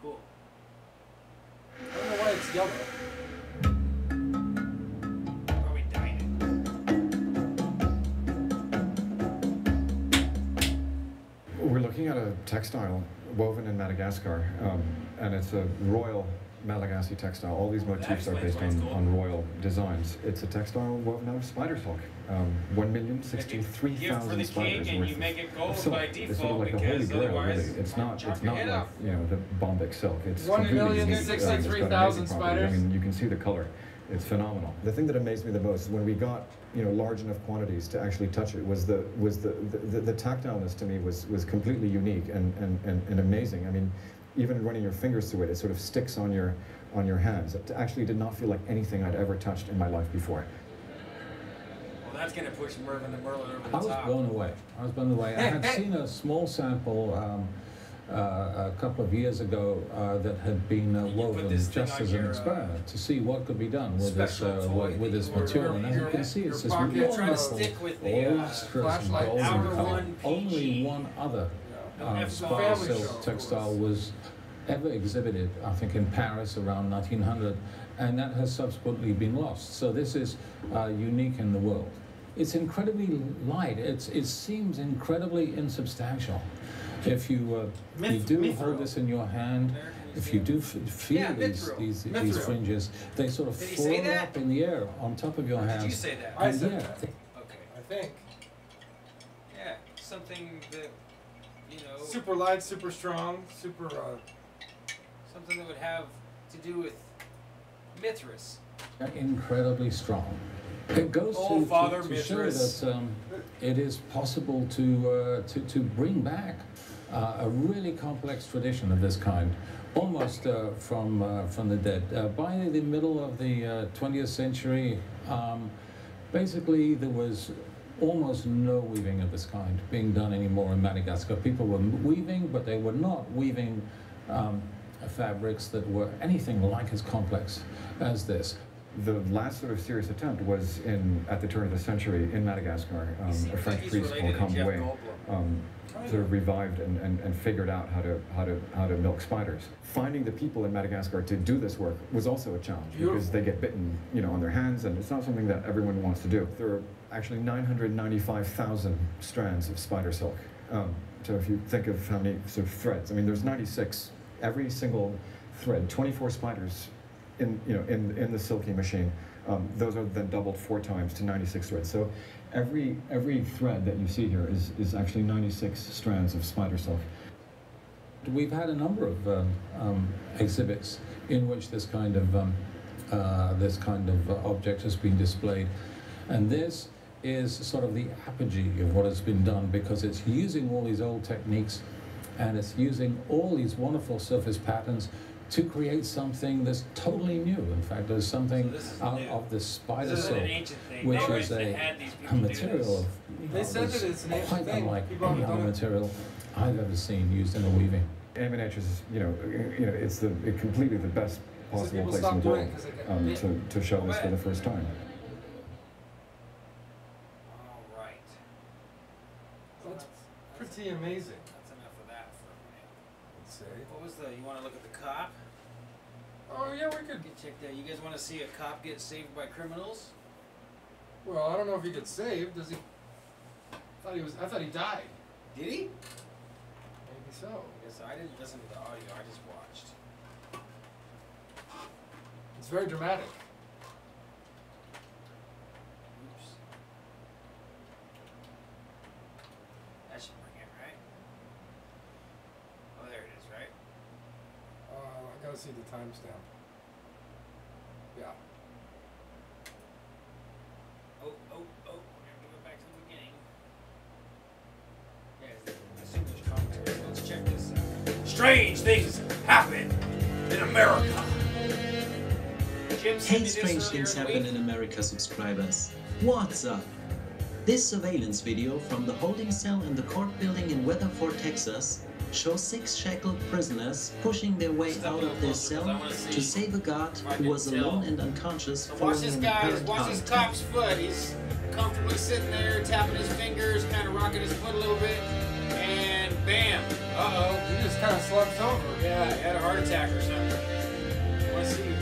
Cool. I don't know why it's yellow. Are we dining? We're looking at a textile woven in Madagascar, and it's a royal Malagasy textile. All these motifs are based on royal designs. It's a textile woven out of spider silk. 1,063,000 spiders and worth you make it gold of silk. by It's default sort of like the holy because grail, really. otherwise It's not chop like your head off. the Bombic silk. It's 1,063,000 completely unique. It's got amazing properties. spiders. I mean, you can see the color. It's phenomenal. The thing that amazed me the most is when we got large enough quantities to actually touch it was the tactileness to me was completely unique and amazing. I mean, even running your fingers through it, it sort of sticks on your hands. It actually did not feel like anything I'd ever touched in my life before. Well, that's going to push Mervyn the Merlin over the I was top. blown away. I was blown away. I had seen a small sample a couple of years ago that had been woven just as an experiment to see what could be done with this material. And as you can see, it's this wonderful, lustrous golden color. Only one other spider silk textile was ever exhibited, I think, in Paris around 1900, and that has subsequently been lost. So this is unique in the world. It's incredibly light. It seems incredibly insubstantial. If you do hold this in your hand, if you do feel these fringes, they sort of float up in the air on top of your hands. Did you say that? I said that. Okay. I think. Yeah, something that, Super light, super strong, super. Something that would have to do with Mithras. Incredibly strong. It goes to show that it is possible to bring back a really complex tradition of this kind, almost from the dead. By the middle of the 20th century, basically there was almost no weaving of this kind being done anymore in Madagascar. People were weaving, but they were not weaving fabrics that were anything like as complex as this. The last sort of serious attempt was at the turn of the century in Madagascar. A French priest called Cambouet sort of revived and figured out how to milk spiders. Finding the people in Madagascar to do this work was also a challenge because they get bitten, on their hands, and it's not something that everyone wants to do. There are actually 995,000 strands of spider silk. So if you think of how many sort of threads, I mean, there's 96. Every single thread, 24 spiders in the silky machine. Those are then doubled 4 times to 96 threads. So every thread that you see here is actually 96 strands of spider silk. We've had a number of exhibits in which this kind of object has been displayed, and this is sort of the apogee of what has been done, because it's using all these old techniques and it's using all these wonderful surface patterns to create something that's totally new. In fact, there's something out of the spider silk, which is a material of They said that it's an ancient quite thing. unlike People any haven't other done it. material I've ever seen used in a weaving. Animatrix is, it's completely the best possible place in the world to show this for the first time. All right. That's pretty amazing. That's enough of that for a minute. Let's see. What was the? You want to look at the cop? Oh yeah, we could. Check that. You guys want to see a cop get saved by criminals? Well, I don't know if he gets saved. Does he? I thought he died. Did he? Maybe so. Yes, I didn't listen to the audio. I just watched. It's very dramatic. Oops. That should bring it, right? Oh, there it is, right? I gotta see the timestamp. Yeah. Oh, we have to go back to the beginning. Yeah, I assume there's commentary. So let's check this out. Strange things happen in America. Hey, strange things happen in America, subscribers. What's up? This surveillance video from the holding cell in the court building in Weatherford, Texas shows 6 shackled prisoners pushing their way out of their cell to save a guard who was alone and unconscious Watch following this an guy, apparent watch heart this attack. cop's foot. He's comfortably sitting there, tapping his fingers, kind of rocking his foot a little bit, and bam! Uh-oh. He just kind of slumps over. Yeah, he had a heart attack or something. Let's see.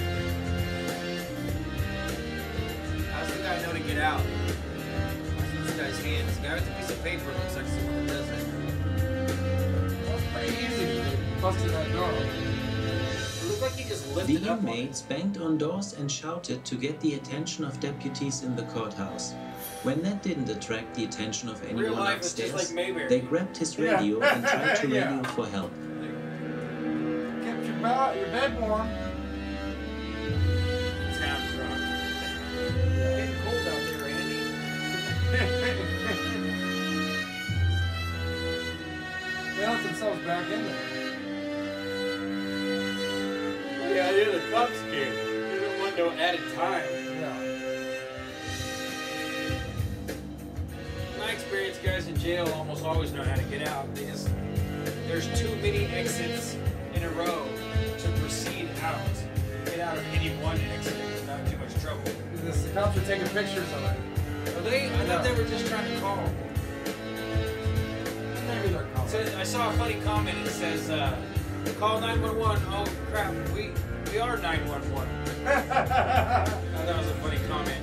How's the guy know to get out? Watch this guy's hands. The guy with the piece of paper looks like someone that does it. That's pretty easy. Busted that door. It looked like he just The lifted up. inmates banged on doors and shouted to get the attention of deputies in the courthouse. When that didn't attract the attention of Real anyone life is just upstairs, like Mayberry. they grabbed his radio and tried to Yeah. radio for help. Kept your bed warm. Sounds wrong. Getting cold out there, Andy. They let themselves back in there. Yeah, I hear the cops came. They didn't want no added time. Yeah. In my experience, guys in jail almost always know how to get out. There's too many exits in a row to proceed out. Get out of any one exit without too much trouble. The cops are taking pictures of it. Are they? I thought they were just trying to call. Maybe they're calling. So I saw a funny comment. It says, call 911. Oh crap, we are 911. I thought that was a funny comment.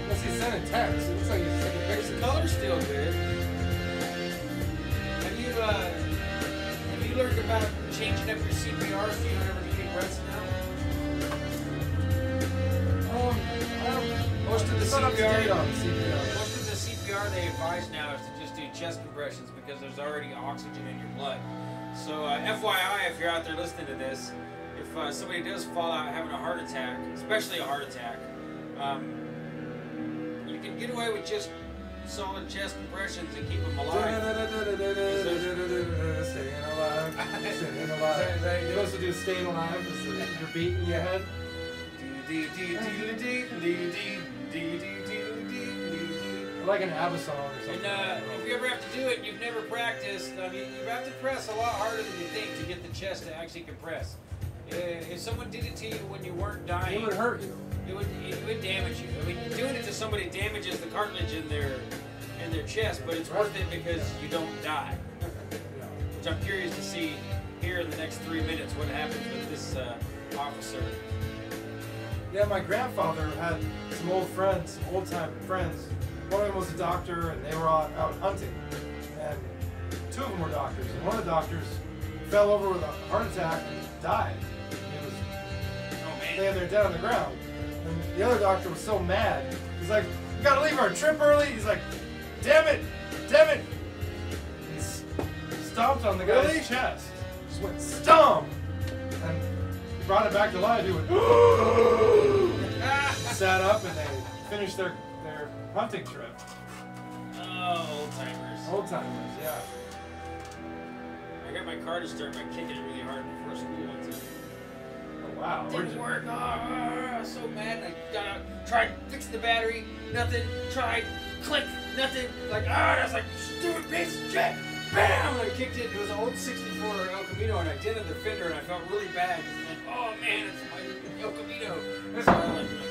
Unless he sent a text. It looks like he's taking pictures. The color's still good. Have you learned about changing up your CPR so you don't ever get any breaths now? Most of the CPR they advise now is to just do chest compressions because there's already oxygen in your blood. So FYI, if you're out there listening to this, if somebody does fall out having a heart attack, especially a heart attack, you can get away with just solid chest compressions and keep them alive. Staying alive. Staying alive. You're supposed to do staying alive. Is your beat in your head. Like an ABBA song or something. And if you ever have to do it and you've never practiced, you have to press a lot harder than you think to get the chest to actually compress. If someone did it to you when you weren't dying, It would hurt you. It would damage you. I mean, doing it to somebody damages the cartilage in their chest, but it's worth it because you don't die. Which I'm curious to see here in the next 3 minutes what happens with this officer. Yeah, my grandfather had some old friends, some old-time friends. One of them was a doctor, and they were out hunting. And 2 of them were doctors, and one of the doctors fell over with a heart attack and died. They had their dead on the ground. And the other doctor was so mad. He's like, "We gotta leave our trip early." He's like, "Damn it! Damn it!" He stomped on the guy's chest. Just went stomp! And he brought it back to life. He went, sat up, and they finished their hunting trip. Oh, old timers. Old timers, yeah. I got my car to start by kicking it really hard before school one time. Oh, wow. Didn't work. I was so mad. I got out, tried fixing the battery, nothing. Tried, click, nothing. Like, that's like stupid piece of shit. bam! And I kicked it. It was an old 64 El Camino, and I dented the fender, and I felt really bad. And like, oh man, it's my El Camino. So I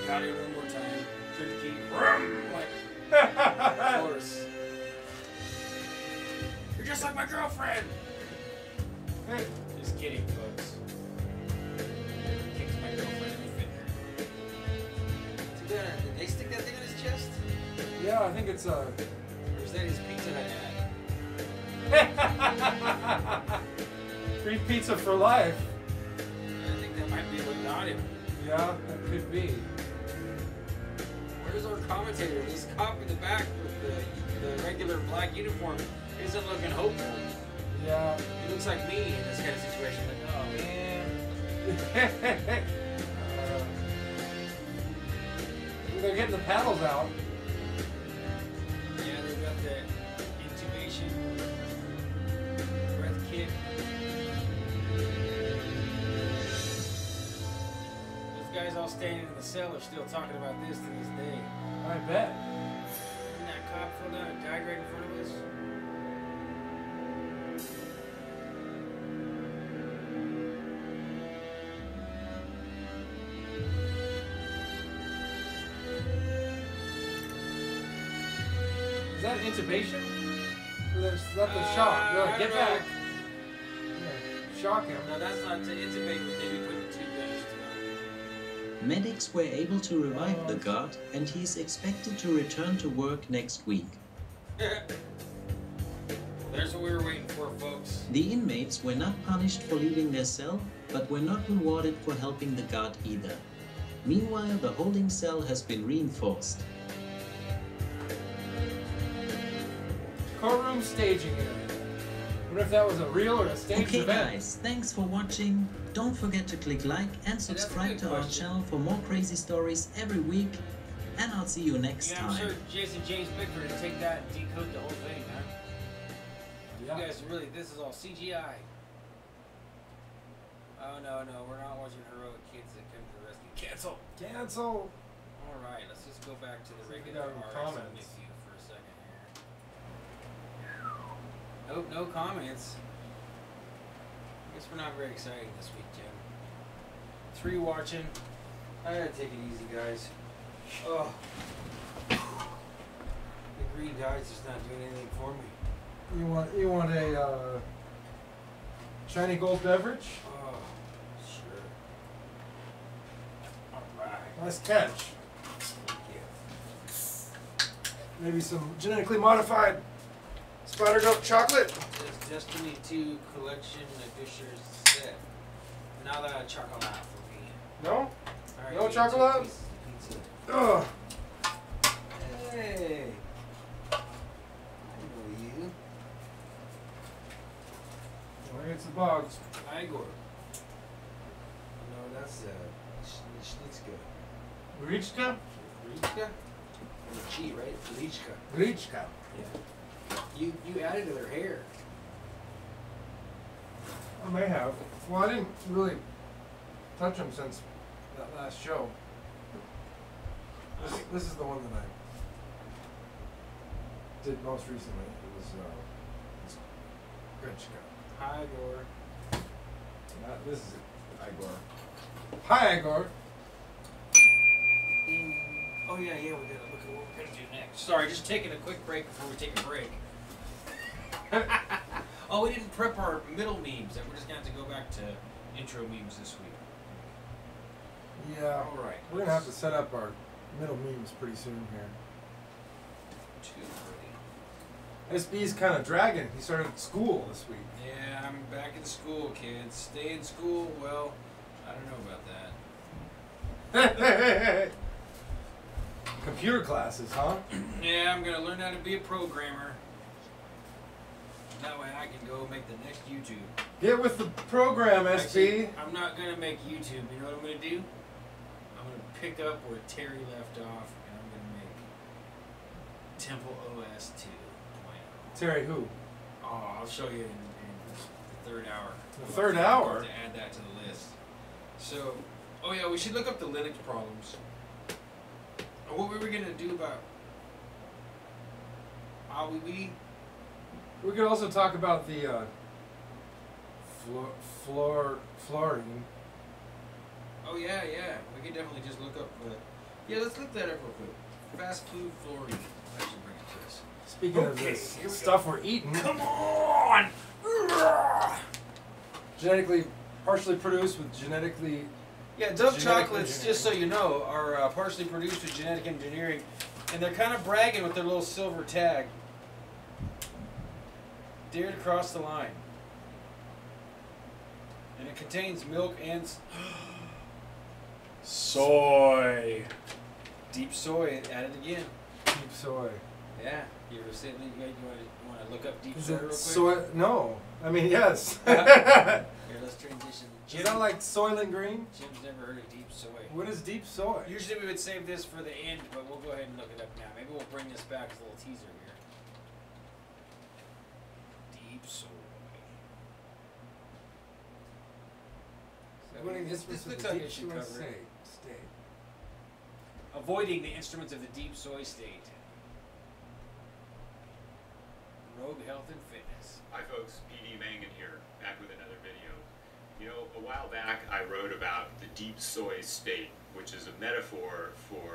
got it one more time. Turned the key. Vroom, like, of course. You're just like my girlfriend. Just kidding, folks. Kicks my girlfriend in the fender. Did they stick that thing in his chest? Yeah, I think it's Or is that his pizza Hut ad? free pizza for life. I think that might be what got him. Yeah, that could be. Where's our commentator? This cop in the back with the regular black uniform isn't looking hopeful. Yeah. He looks like me in this kind of situation. Like, oh man. They're getting the paddles out. Yeah, they've got the intubation breath kit. Those guys all standing in the cell are still talking about this to this day. I bet. Didn't that cop fall down and died right in front of us? Is that intubation? Or is that the shock? They're like, get back. Yeah, shock him. No, that's not to intubate, but maybe put two guns to Medics were able to revive the guard, and he is expected to return to work next week. There's what we were waiting for, folks. The inmates were not punished for leaving their cell, but were not rewarded for helping the guard either. Meanwhile, the holding cell has been reinforced. Courtroom staging area. What if that was a real or a staged Okay event? guys, thanks for watching. Don't forget to click like and subscribe to our channel for more crazy stories every week. And I'll see you next Yeah, I'm time. sure Jason James Bickford would take that and decode the whole thing, huh? Yeah. You guys really, this is all CGI. Oh no, we're not watching heroic kids that come to the rescue. Cancel! Cancel. Alright, let's just go back to the See if we regular got any RS comments. view for a second here. Nope, no comments. I guess we're not very exciting this week, Jim. 3 watching. I gotta take it easy, guys. Oh. The green dye's just not doing anything for me. You want a shiny gold beverage? Oh, sure. Alright. Nice catch. Thank you. Maybe some genetically modified spider goat chocolate. This Destiny 2 collection edition set. Nada chocolate for me. No? Alright, No give me chocolate? 2 pieces of pizza. Ugh. Hey. I know you. Well, it's the bugs. Igor. No, that's Schnitzka. Grichka? Grichka? With a G, right? Grichka. Grichka. Yeah. You added to their hair. I may have. Well, I didn't really touch them since that last show. This is the one that I did most recently. It was Grichka. Hi, Igor. This is Igor. Hi, Igor. Oh yeah, we gotta look at what we're gonna do next. Sorry, just taking a quick break before we take a break. Oh, we didn't prep our middle memes, and we're just gonna have to go back to intro memes this week. Yeah. All right. We're gonna have to set up our middle memes pretty soon here. Too pretty. SB's kind of dragging. He started school this week. Yeah, I'm back in school, kids. Stay in school. Well, I don't know about that. Computer classes, huh? Yeah, I'm gonna learn how to be a programmer. That way I can go make the next YouTube. Get with the program, SB. Actually, I'm not gonna make YouTube. You know what I'm gonna do? I'm gonna pick up where Terry left off, and I'm gonna make Temple OS 2. Terry who? Oh, I'll show you in the third hour. The third hour? To add that to the list. So, oh yeah, we should look up the Linux problems. And what we were gonna do about AWB. We could also talk about the fluorine. Oh yeah, yeah. We could definitely just look up. Yeah, let's look that up real quick. Fast food fluorine. I should bring it to us. Speaking of this stuff we're eating. Come on! Genetically, partially produced with genetically. Yeah, Dove chocolates, just so you know, are partially produced with genetic engineering, and they're kind of bragging with their little silver tag. Dared to cross the line. And it contains milk and soy. Deep soy, added again. Deep soy. Yeah. You ever seen you want to look up deep Is soy it real quick? soy? No. I mean, yes. Here, let's transition. Is that like Soylent Green? Jim's never heard of deep soy. What is deep soy? Usually we would save this for the end, but we'll go ahead and look it up now. Maybe we'll bring this back as a little teaser here. Deep soy. So this looks like it should cover it. State. Avoiding the instruments of the deep soy state. Rogue Health and Fitness. Hi folks, PD Mangan here, back with another video. You know, a while back I wrote about the deep soy state, which is a metaphor for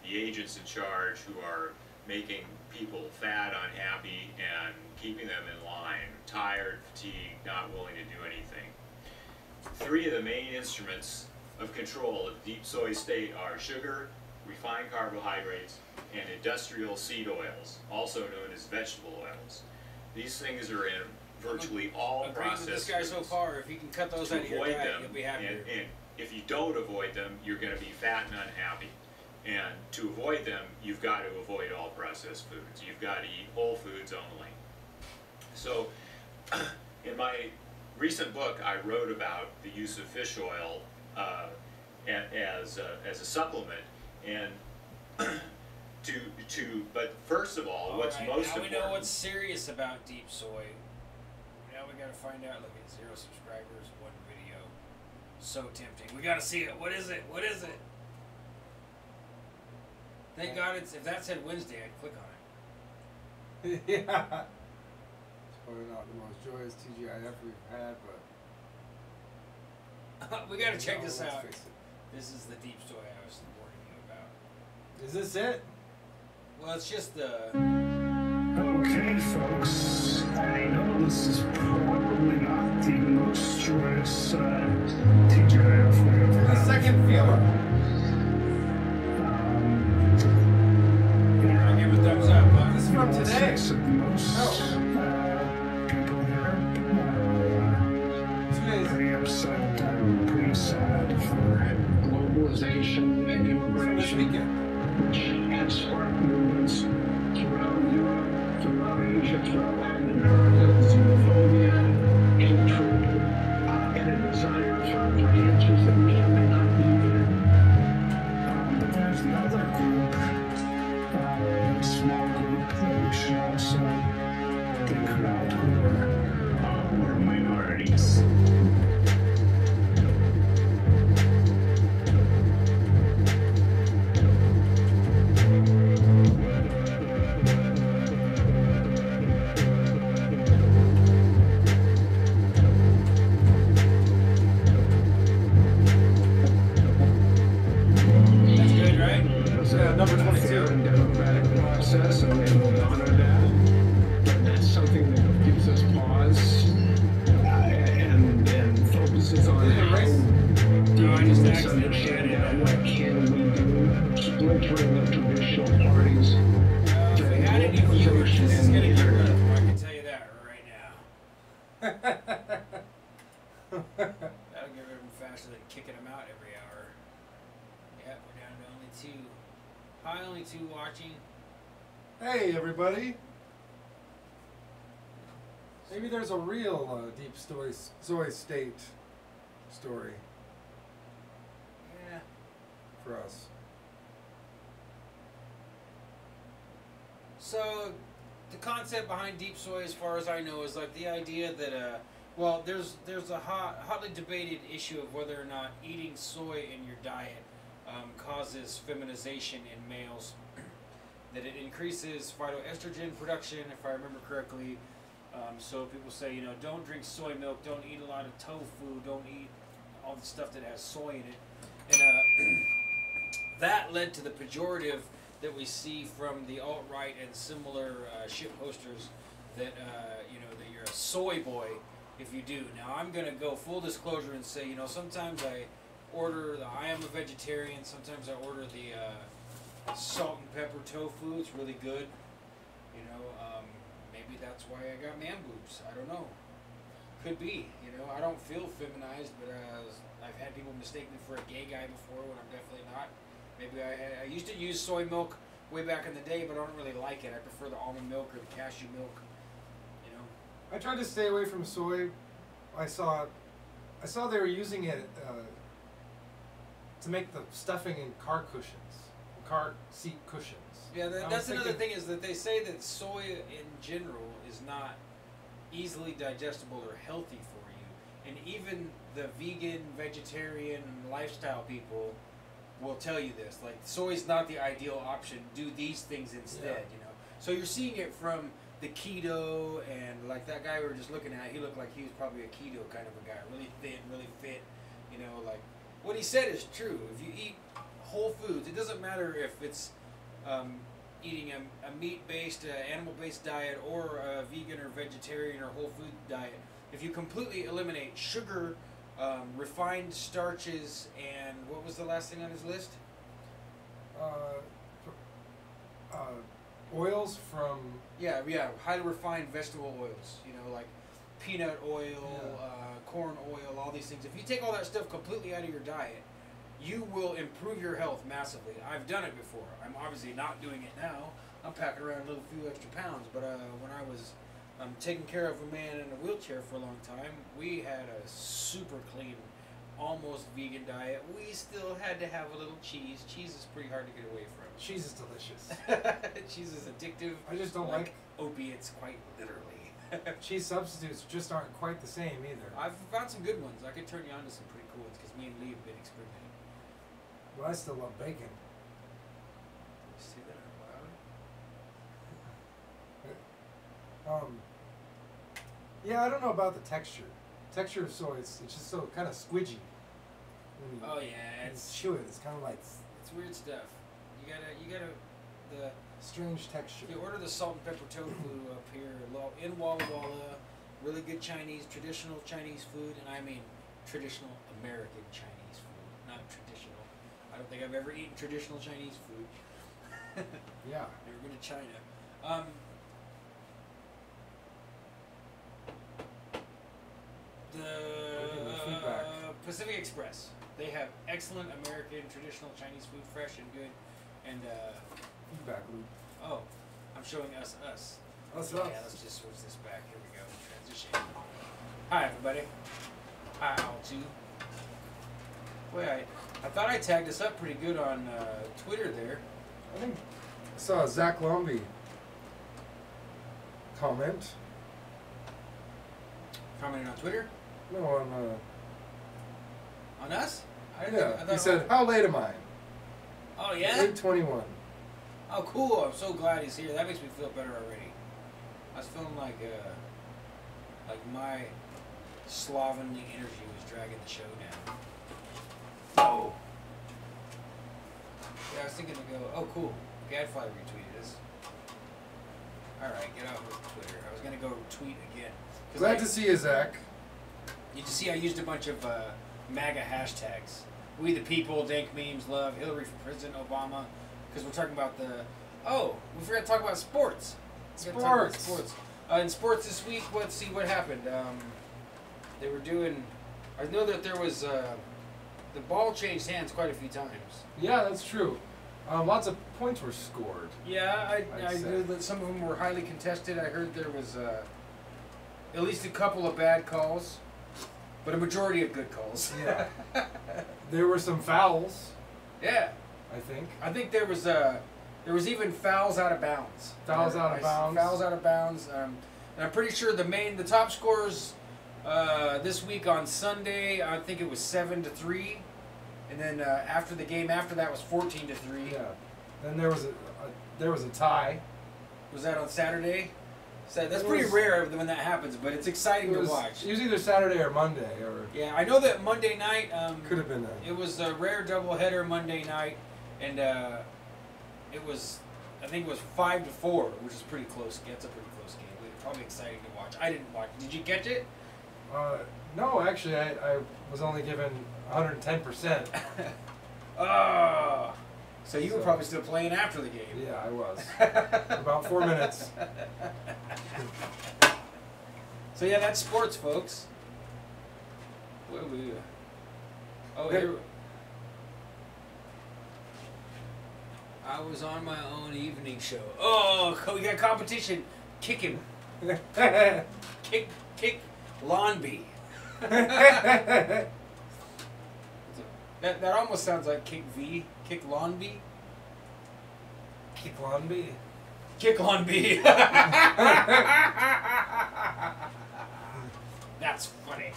the agents in charge who are making people fat, unhappy, and keeping them in line, tired, fatigued, not willing to do anything. Three of the main instruments of control of the deep soy state are sugar, refined carbohydrates, and industrial seed oils, also known as vegetable oils. These things are in virtually all processed with this guy so far. If you can cut those out of your diet, you'll be happier. And if you don't avoid them, you're going to be fat and unhappy. And to avoid them, you've got to avoid all processed foods. You've got to eat whole foods only. So, in my recent book, I wrote about the use of fish oil as a supplement, and but first of all, what's most important. Now we know what's serious about deep soy. Now we gotta find out. Look at 0 subscribers, 1 video. So tempting. We gotta see it. What is it? What is it? Thank God it's. If that said Wednesday, I'd click on it. Yeah. It's probably not the most joyous TGIF we've had, but. We gotta check this out. This is the deep soy I was warning you about. Is this it? Well, it's just the. Okay, folks. I know this is probably not the most joyous TGIF we ever had. The second viewer. I'll give a thumbs up. This is from today. People here pretty upset and pretty sad for globalization and immigration, which has sparked movements throughout Europe, throughout Asia, throughout Latin America, xenophobia, hatred, and a desire for answers that may or may not be there. But there's another group, a small group that we should also think about who are minorities. Number 22. And democratic process, and we'll honor that. But that's something that gives us pause and focuses on how do we understand what can we do, splintering the traditional parties. If we had any viewers, this is going to get rid of them. I can tell you that right now. That'll get rid of them faster than kicking them out every hour. Yep, we're down to only 2. Hi, only 2 watching. Hey, everybody. Maybe there's a real deep soy state story. Yeah. For us. So, the concept behind deep soy, as far as I know, is like the idea that, well, there's a hotly debated issue of whether or not eating soy in your diet causes feminization in males, that it increases phytoestrogen production, if I remember correctly, So people say, you know, don't drink soy milk, don't eat a lot of tofu, don't eat all the stuff that has soy in it. And that led to the pejorative that we see from the alt-right and similar shit posters that, you know, that you're a soy boy if you do. Now, I'm going to go full disclosure and say, you know, sometimes I order I am a vegetarian, sometimes I order the salt and pepper tofu. It's really good. You know, maybe that's why I got man boobs. I don't know. Could be. You know, I don't feel feminized, but I've had people mistake me for a gay guy before when I'm definitely not. Maybe I used to use soy milk way back in the day, but I don't really like it. I prefer the almond milk or the cashew milk. You know. I tried to stay away from soy. I saw they were using it to make the stuffing in car cushions, car seat cushions. Yeah, that's another thing is that they say that soy in general is not easily digestible or healthy for you. And even the vegan, vegetarian lifestyle people will tell you this. Like, soy is not the ideal option. Do these things instead, you know. So you're seeing it from the keto, and like that guy we were just looking at, he looked like he was probably a keto kind of a guy. Really thin, really fit, you know, like, what he said is true. If you eat whole foods, it doesn't matter if it's eating a meat-based, animal-based diet, or a vegan or vegetarian or whole food diet. If you completely eliminate sugar, refined starches, and what was the last thing on his list? Oils from... Yeah, highly refined vegetable oils. You know, like peanut oil, corn oil, all these things. If you take all that stuff completely out of your diet, you will improve your health massively. I've done it before. I'm obviously not doing it now. I'm packing around a little few extra pounds, but when I was taking care of a man in a wheelchair for a long time, we had a super clean, almost vegan diet. We still had to have a little cheese. Cheese is pretty hard to get away from. Cheese is delicious. Cheese is addictive. I just don't like opiates, quite literally. Cheese substitutes just aren't quite the same either. I've found some good ones. I could turn you on to some pretty cool ones because me and Lee have been experimenting. Well, I still love bacon. Say that out loud. Yeah, I don't know about the texture. Texture of soy, it's just so kind of squidgy. Oh yeah, it's chew it. It's kind of like it's weird stuff. You gotta the strange texture. You order the salt and pepper tofu up here in Walla Walla. Really good Chinese, traditional Chinese food, and I mean traditional American Chinese food, not traditional. I don't think I've ever eaten traditional Chinese food. Yeah. Never been to China. The Pacific Express. They have excellent American traditional Chinese food, fresh and good. And feedback loop. Oh, I'm showing us. Yeah, let's just switch this back. Here we go. Transition. Hi everybody. Hi Al2. Boy, I thought I tagged us up pretty good on Twitter there. I think I saw a Zach Lomby comment. Commenting on Twitter? No, on us? He said, "How late am I?" Oh yeah. 8:21. Oh cool! I'm so glad he's here. That makes me feel better already. I was feeling like my slovenly energy was dragging the show down. Oh. Yeah, I was thinking to go. Oh cool. Gadfly retweeted us. All right, get out with Twitter. I was gonna go tweet again. Glad to see you, Zach. You can see I used a bunch of MAGA hashtags. We the people, dank memes, love, Hillary for president, Obama. Because we're talking about the... Oh, we forgot to talk about sports. Sports. In sports this week, let's see what happened. They were doing... I know that there was... the ball changed hands quite a few times. Yeah, that's true. Lots of points were scored. Yeah, I knew that some of them were highly contested. I heard there was at least a couple of bad calls, but a majority of good calls. Yeah. There were some fouls. Yeah. I think there was even fouls out of bounds. Fouls out of bounds. And I'm pretty sure the top scorers this week on Sunday, I think it was 7-3, and then after the game after that was 14-3. Yeah. Then there was a tie. Was that on Saturday? So that's pretty rare when that happens, but it's exciting to watch. It was either Saturday or Monday, or yeah, I know that Monday night. Could have been that. It was a rare doubleheader Monday night, and it was, I think it was 5-4, which is pretty close. It's a pretty close game. Probably exciting to watch. I didn't watch. Did you catch it? No, actually, I was only given 110%. Oh. So you were probably still playing after the game. Yeah, I was. About 4 minutes. So yeah, that's sports, folks. What do we do? Oh, here. I was on my own evening show. Oh, we got competition. Kick him. Kick Lawnby. That almost sounds like Kick V. Kick Lawnby. Kick Lawnby. Kick Lawnby. That's funny.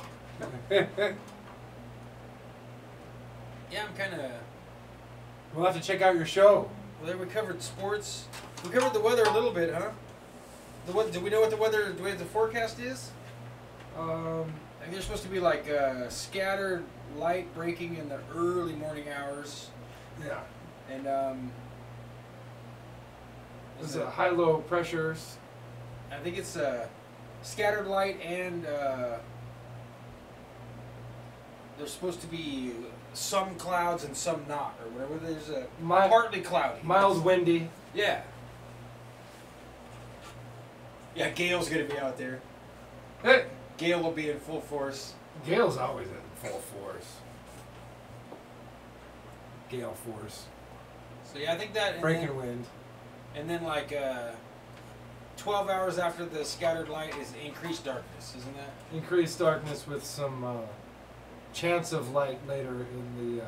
Yeah, I'm kind of. We'll have to check out your show. Well, there we covered sports. We covered the weather a little bit, huh? The weather. Do we know what the weather? Do we have the forecast is? I think there's supposed to be like scattered light breaking in the early morning hours. Yeah. And there's high-low pressures. I think it's scattered light, and there's supposed to be some clouds and some not, or whatever. There's a partly cloudy. Mild windy. Yeah. Yeah, Gale's gonna be out there. Hey. Gale will be in full force. Gale's always in full force. Gale force. So yeah, I think that. Breaking wind. And then like 12 hours after the scattered light is increased darkness, isn't that? Increased darkness with some chance of light later in the.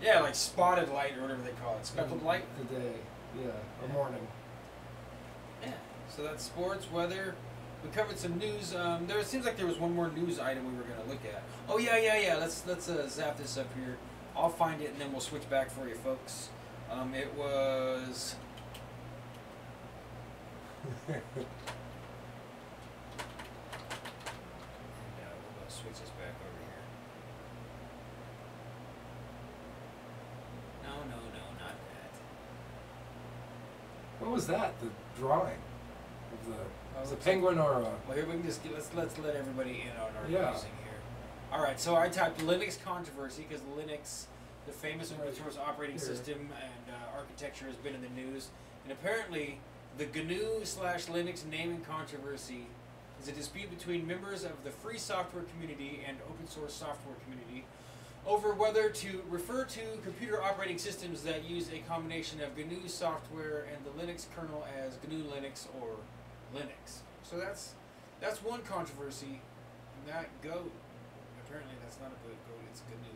Yeah, like spotted light or whatever they call it. Speckled light? The day. Yeah, or morning. Yeah. So that's sports, weather. We covered some news. There seems like there was one more news item we were going to look at. Oh yeah. Let's zap this up here. I'll find it and then we'll switch back for you folks. It was. Yeah, we'll switch this back over here. No, not that. What was that? The drawing of the. Was it a penguin or a? Well, here we can just let's let everybody in on our using here. All right, so I typed Linux controversy because Linux, the famous open source operating system and architecture, has been in the news, and apparently the GNU/Linux naming controversy is a dispute between members of the free software community and open source software community over whether to refer to computer operating systems that use a combination of GNU software and the Linux kernel as GNU Linux or Linux. So that's one controversy. And that goat, apparently that's not a goat, it's GNU.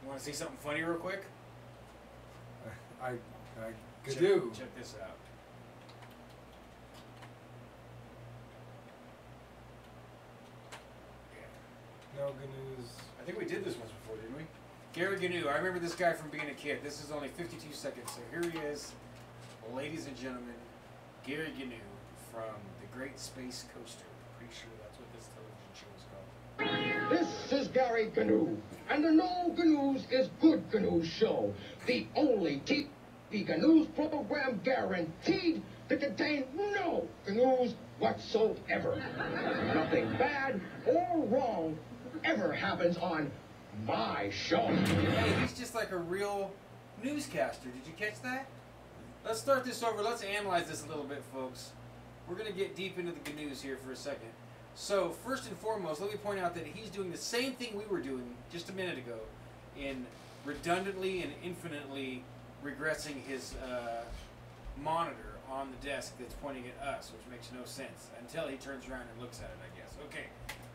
You want to see something funny real quick? I do. Check this out. No GNU's. I think we did this once before, didn't we? Gary GNU. I remember this guy from being a kid. This is only 52 seconds. So here he is, ladies and gentlemen, Gary GNU from the Great Space Coaster. Pretty sure that's what this television show is called. This is Gary GNU, and the No GNUs is Good GNU show, the only TV GNUs program guaranteed to contain no GNUs whatsoever. Nothing bad or wrong ever happens on my show. Hey, he's just like a real newscaster. Did you catch that? Let's start this over. Let's analyze this a little bit, folks. We're going to get deep into the GNUs here for a second. So, first and foremost, let me point out that he's doing the same thing we were doing just a minute ago in redundantly and infinitely regressing his monitor on the desk that's pointing at us, which makes no sense until he turns around and looks at it, I guess. Okay.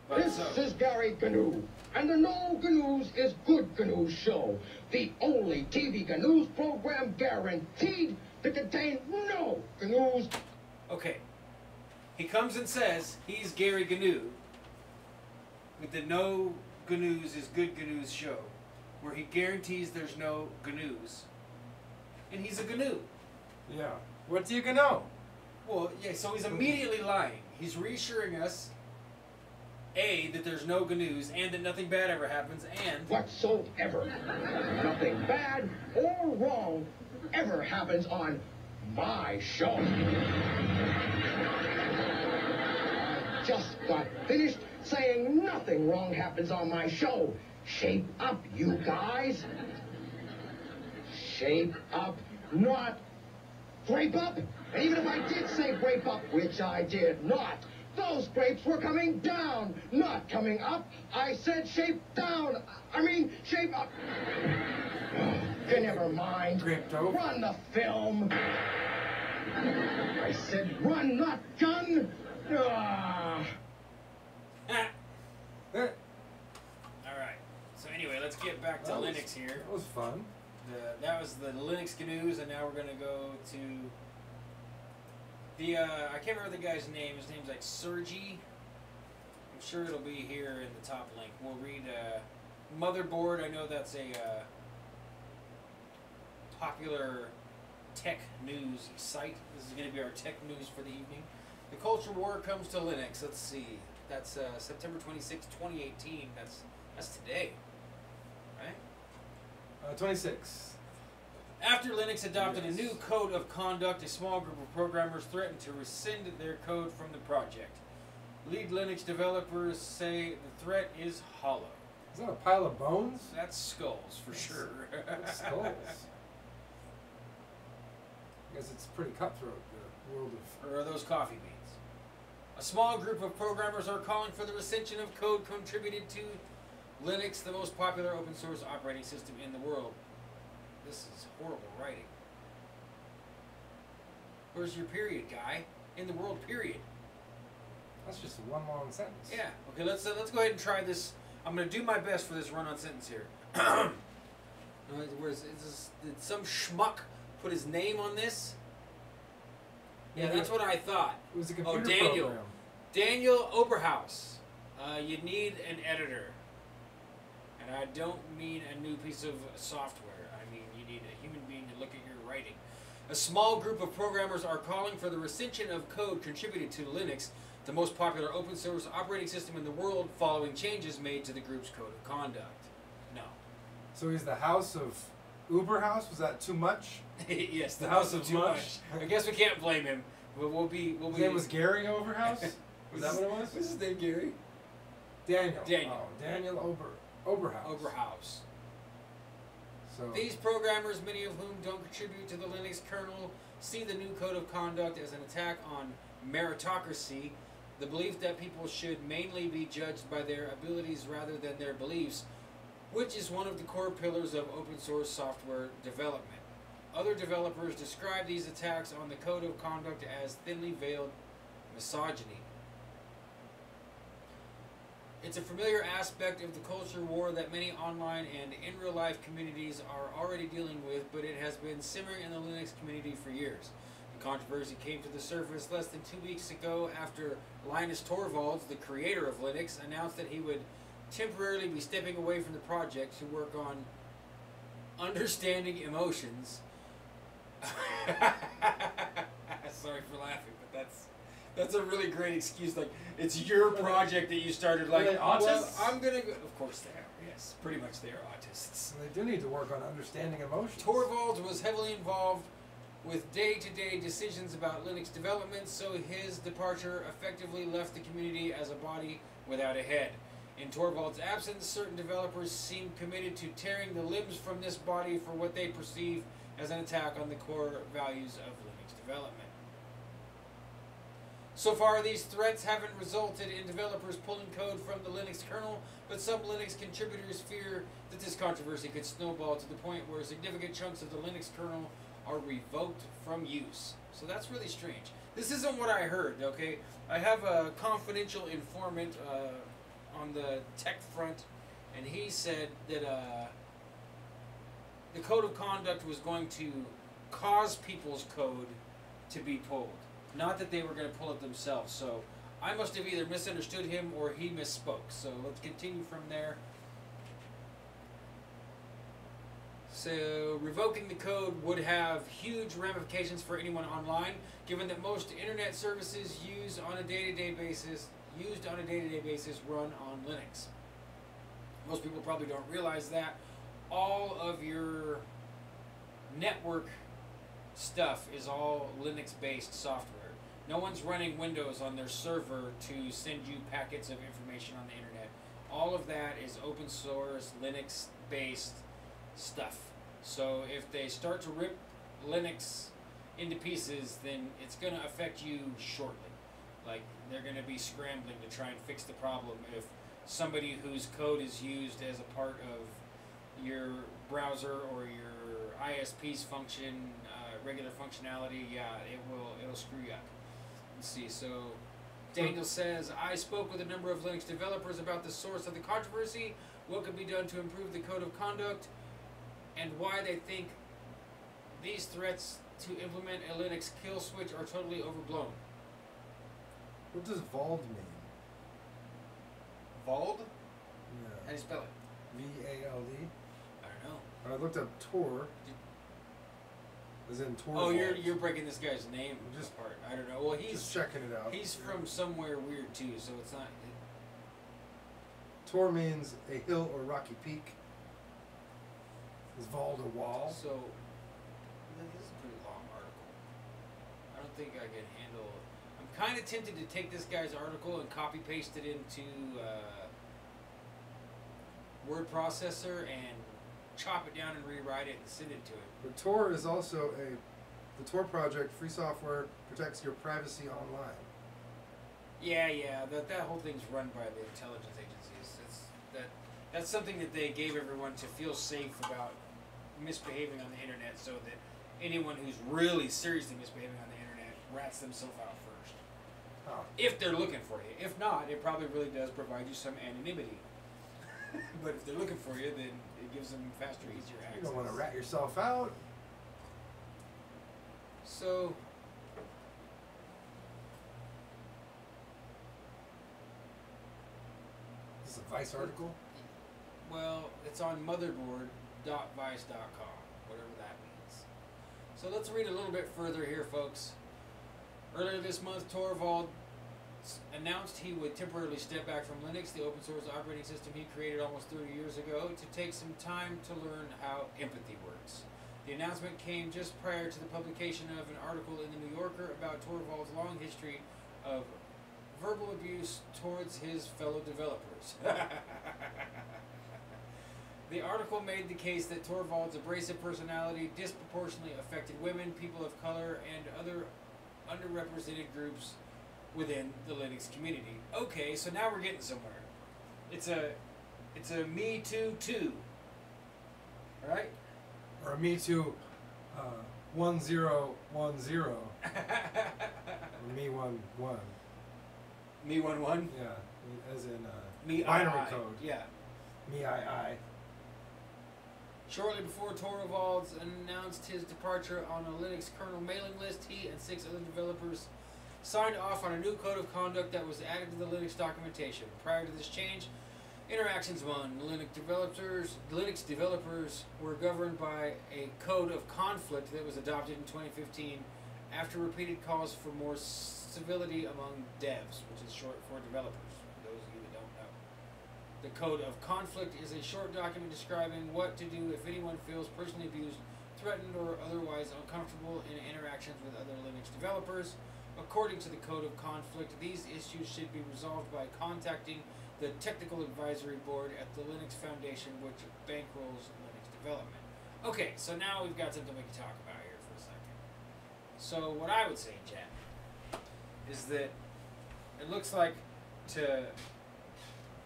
This is Gary GNU, and the No GNUs is Good GNU show, the only TV GNUs program guaranteed to contain no GNUs. Okay. He comes and says he's Gary GNU with the No GNUs is Good GNUs show, where he guarantees there's no GNUs, and he's a GNU. Yeah. What do you know? Well, yeah, so he's immediately lying. He's reassuring us, A, that there's no GNUs, and that nothing bad ever happens, and... Whatsoever. Nothing bad or wrong ever happens on my show. I just got finished saying nothing wrong happens on my show. Shape up, you guys. Shape up, not grape up. And even if I did say grape up, which I did not, those grapes were coming down, not coming up. I said shape down. I mean, shape up. Never mind. Run the film. I said run, not gun. Ah. Alright, so anyway, let's get back to Linux here. That was fun. That was the Linux GNUs, and now we're going to go to the, I can't remember the guy's name. His name's like Sergi. I'm sure it'll be here in the top link. We'll read Motherboard. I know that's a popular tech news site. This is going to be our tech news for the evening. The culture war comes to Linux. Let's see. That's September 26, 2018. That's today, right? 26. After Linux adopted a new code of conduct, a small group of programmers threatened to rescind their code from the project. Lead Linux developers say the threat is hollow. Is that a pile of bones? That's skulls, for sure. That's skulls. I guess it's pretty cutthroat, the world of... Or are those coffee beans? A small group of programmers are calling for the rescission of code contributed to Linux, the most popular open source operating system in the world. This is horrible writing. Where's your period, guy? In the world, period. That's just one long sentence. Yeah. Okay, let's go ahead and try this. I'm going to do my best for this run-on sentence here. Did some schmuck put his name on this? Yeah, that's what I thought. It was a computer Daniel. program. Daniel Oberhaus. You need an editor. And I don't mean a new piece of software. I mean, you need a human being to look at your writing. A small group of programmers are calling for the rescission of code contributed to Linux, the most popular open source operating system in the world, following changes made to the group's code of conduct. No. So he's the house of Uberhaus? Was that too much? Yes, the house of too much. I guess we can't blame him. We'll be. His name was Gary Overhouse? Was that what it was? What's his name, Gary? Daniel. Daniel. Oh, Daniel Oberhaus. Oberhaus. So These programmers, many of whom don't contribute to the Linux kernel, see the new code of conduct as an attack on meritocracy, the belief that people should mainly be judged by their abilities rather than their beliefs, which is one of the core pillars of open source software development. Other developers describe these attacks on the code of conduct as thinly veiled misogyny. It's a familiar aspect of the culture war that many online and in real life communities are already dealing with, but it has been simmering in the Linux community for years. The controversy came to the surface less than 2 weeks ago after Linus Torvalds, the creator of Linux, announced that he would temporarily be stepping away from the project to work on understanding emotions. Sorry for laughing, but that's a really great excuse. Like, it's your project that you started. Like, are they autists? well, I'm gonna go. Of course they are. Yes, pretty much they are autists. they do need to work on understanding emotions. Torvalds was heavily involved with day-to-day decisions about Linux development, so his departure effectively left the community as a body without a head. In Torvalds' absence, certain developers seem committed to tearing the limbs from this body for what they perceive as an attack on the core values of Linux development. So far, these threats haven't resulted in developers pulling code from the Linux kernel, but some Linux contributors fear that this controversy could snowball to the point where significant chunks of the Linux kernel are revoked from use. So that's really strange. This isn't what I heard, okay? I have a confidential informant on the tech front, and he said that the code of conduct was going to cause people's code to be pulled. Not that they were going to pull it themselves. So I must have either misunderstood him or he misspoke. So let's continue from there. So revoking the code would have huge ramifications for anyone online, given that most internet services used on a day-to-day basis run on Linux. Most people probably don't realize that all of your network stuff is all Linux-based software. No one's running Windows on their server to send you packets of information on the internet. All of that is open source, Linux-based stuff. So if they start to rip Linux into pieces, then it's going to affect you shortly. Like, they're going to be scrambling to try and fix the problem. If somebody whose code is used as a part of your browser or your ISP's function, regular functionality, yeah, it'll screw you up. Let's see, so Daniel says, I spoke with a number of Linux developers about the source of the controversy, what could be done to improve the code of conduct, and why they think these threats to implement a Linux kill switch are totally overblown. What does VALD mean? VALD? Yeah. How do you spell it? V-A-L-D? I don't know. I looked up Tor. As in Tor. Oh, you're breaking this guy's name just apart. I don't know. Well, he's just checking it out. He's from somewhere weird too, so it's not. Tor means a hill or rocky peak. Is VALD a wall? So this is a pretty long article. I don't think I can handle. I'm kind of tempted to take this guy's article and copy paste it into word processor and chop it down and rewrite it and send it to it. But Tor is also the Tor project, free software, protects your privacy online. Yeah, that whole thing's run by the intelligence agencies. That's something that they gave everyone to feel safe about misbehaving on the internet, so that anyone who's really seriously misbehaving on the internet rats themselves out first. Oh. If they're looking for you. If not, it probably really does provide you some anonymity. But if they're looking for you, then it gives them faster, easier access. You don't want to rat yourself out. So, this is a Vice article? Well, it's on motherboard.vice.com, whatever that means. So let's read a little bit further here, folks. Earlier this month, Torvald announced he would temporarily step back from Linux, the open source operating system he created almost 30 years ago, to take some time to learn how empathy works. The announcement came just prior to the publication of an article in the New Yorker about Torvald's long history of verbal abuse towards his fellow developers. The article made the case that Torvald's abrasive personality disproportionately affected women, people of color, and other underrepresented groups within the Linux community. Okay, so now we're getting somewhere. It's a Me Too 2. Right? Or a Me Too 1010. Or Me 11. Me 11? Yeah, as in Me binary I. code. Yeah. Me I. Shortly before Torvalds announced his departure on a Linux kernel mailing list, he and 6 other developers signed off on a new code of conduct that was added to the Linux documentation. Prior to this change, interactions among Linux developers were governed by a code of conflict that was adopted in 2015 after repeated calls for more civility among devs, which is short for developers, for those of you that don't know. The code of conflict is a short document describing what to do if anyone feels personally abused, threatened, or otherwise uncomfortable in interactions with other Linux developers. According to the code of conflict, these issues should be resolved by contacting the Technical Advisory Board at the Linux Foundation, which bankrolls Linux development. Okay, so now we've got something we can talk about here for a second. So what I would say, Jack, is that it looks like to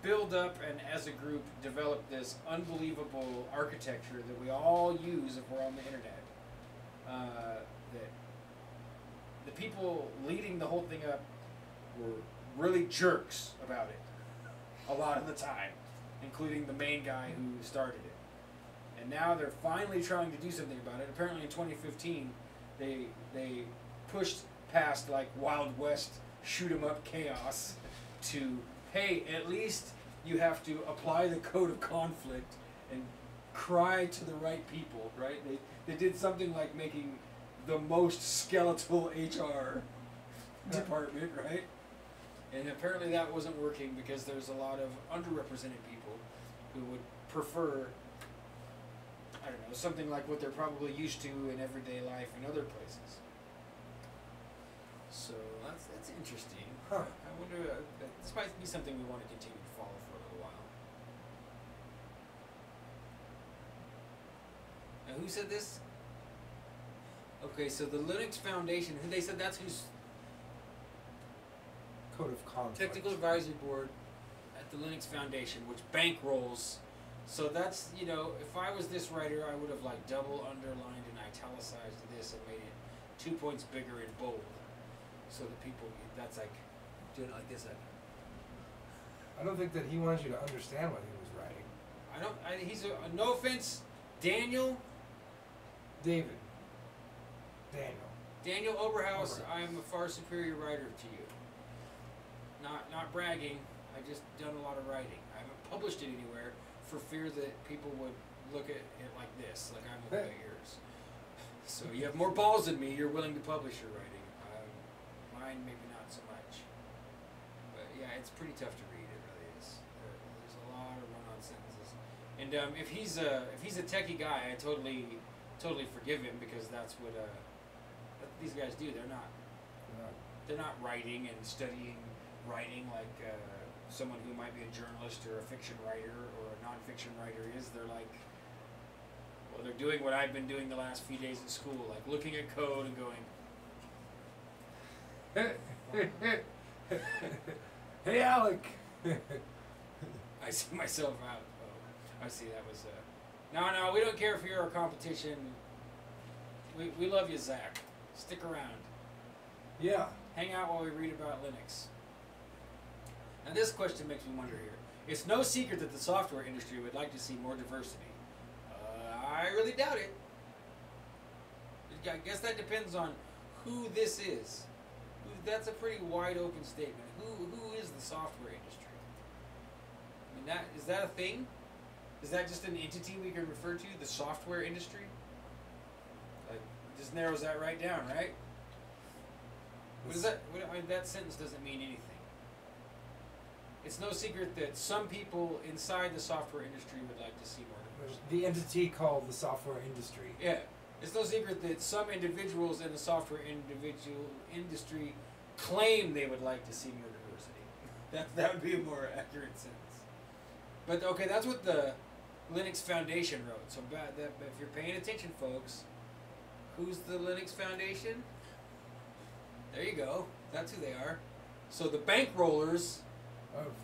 build up and as a group develop this unbelievable architecture that we all use if we're on the internet, that the people leading the whole thing up were really jerks about it a lot of the time, including the main guy who started it. And now they're finally trying to do something about it. Apparently in 2015 they pushed past like Wild West shoot 'em up chaos to, hey, at least you have to apply the code of conflict and cry to the right people, right? They did something like making the most skeletal HR department, right? And apparently that wasn't working because there's a lot of underrepresented people who would prefer, I don't know, something like what they're probably used to in everyday life in other places. So that's interesting. Huh. I wonder, this might be something we want to continue to follow for a little while. Now, who said this? Okay, so the Linux Foundation, they said that's who's Code of conduct. Technical Advisory Board at the Linux Foundation, which bankrolls. So that's, you know, if I was this writer, I would have like double underlined and italicized this and made it 2 points bigger in bold. So that people, that's like, doing it like this. Like, I don't think that he wanted you to understand what he was writing. he's no offense, Daniel. Daniel. Daniel Oberhaus, I'm a far superior writer to you. Not bragging, I've just done a lot of writing. I haven't published it anywhere for fear that people would look at it like this, like I'm looking at yours. So you have more balls than me, you're willing to publish your writing. Mine, maybe not so much. But yeah, it's pretty tough to read, it really is. There's a lot of run-on sentences. And if he's a techie guy, I totally forgive him because that's what these guys do. They're not writing and studying writing like someone who might be a journalist or a fiction writer or a non-fiction writer is. They're like, well, they're doing what I've been doing the last few days at school, like looking at code and going, hey, Alec. I see myself out. Oh, I see that was no, we don't care if you're our competition. We love you, Zach. Stick around. Yeah. Hang out while we read about Linux. Now this question makes me wonder here. It's no secret that the software industry would like to see more diversity. I really doubt it. I guess that depends on who this is. That's a pretty wide open statement. Who is the software industry? I mean, is that a thing? Is that just an entity we can refer to? The software industry? Like, just narrows that right down, right? What is that? I mean, that sentence doesn't mean anything. It's no secret that some people inside the software industry would like to see more diversity. The entity called the software industry. Yeah. It's no secret that some individuals in the software industry claim they would like to see more diversity. That would be a more accurate sentence. But okay, that's what the Linux Foundation wrote. So if you're paying attention, folks, who's the Linux Foundation? There you go. That's who they are. So the bankrollers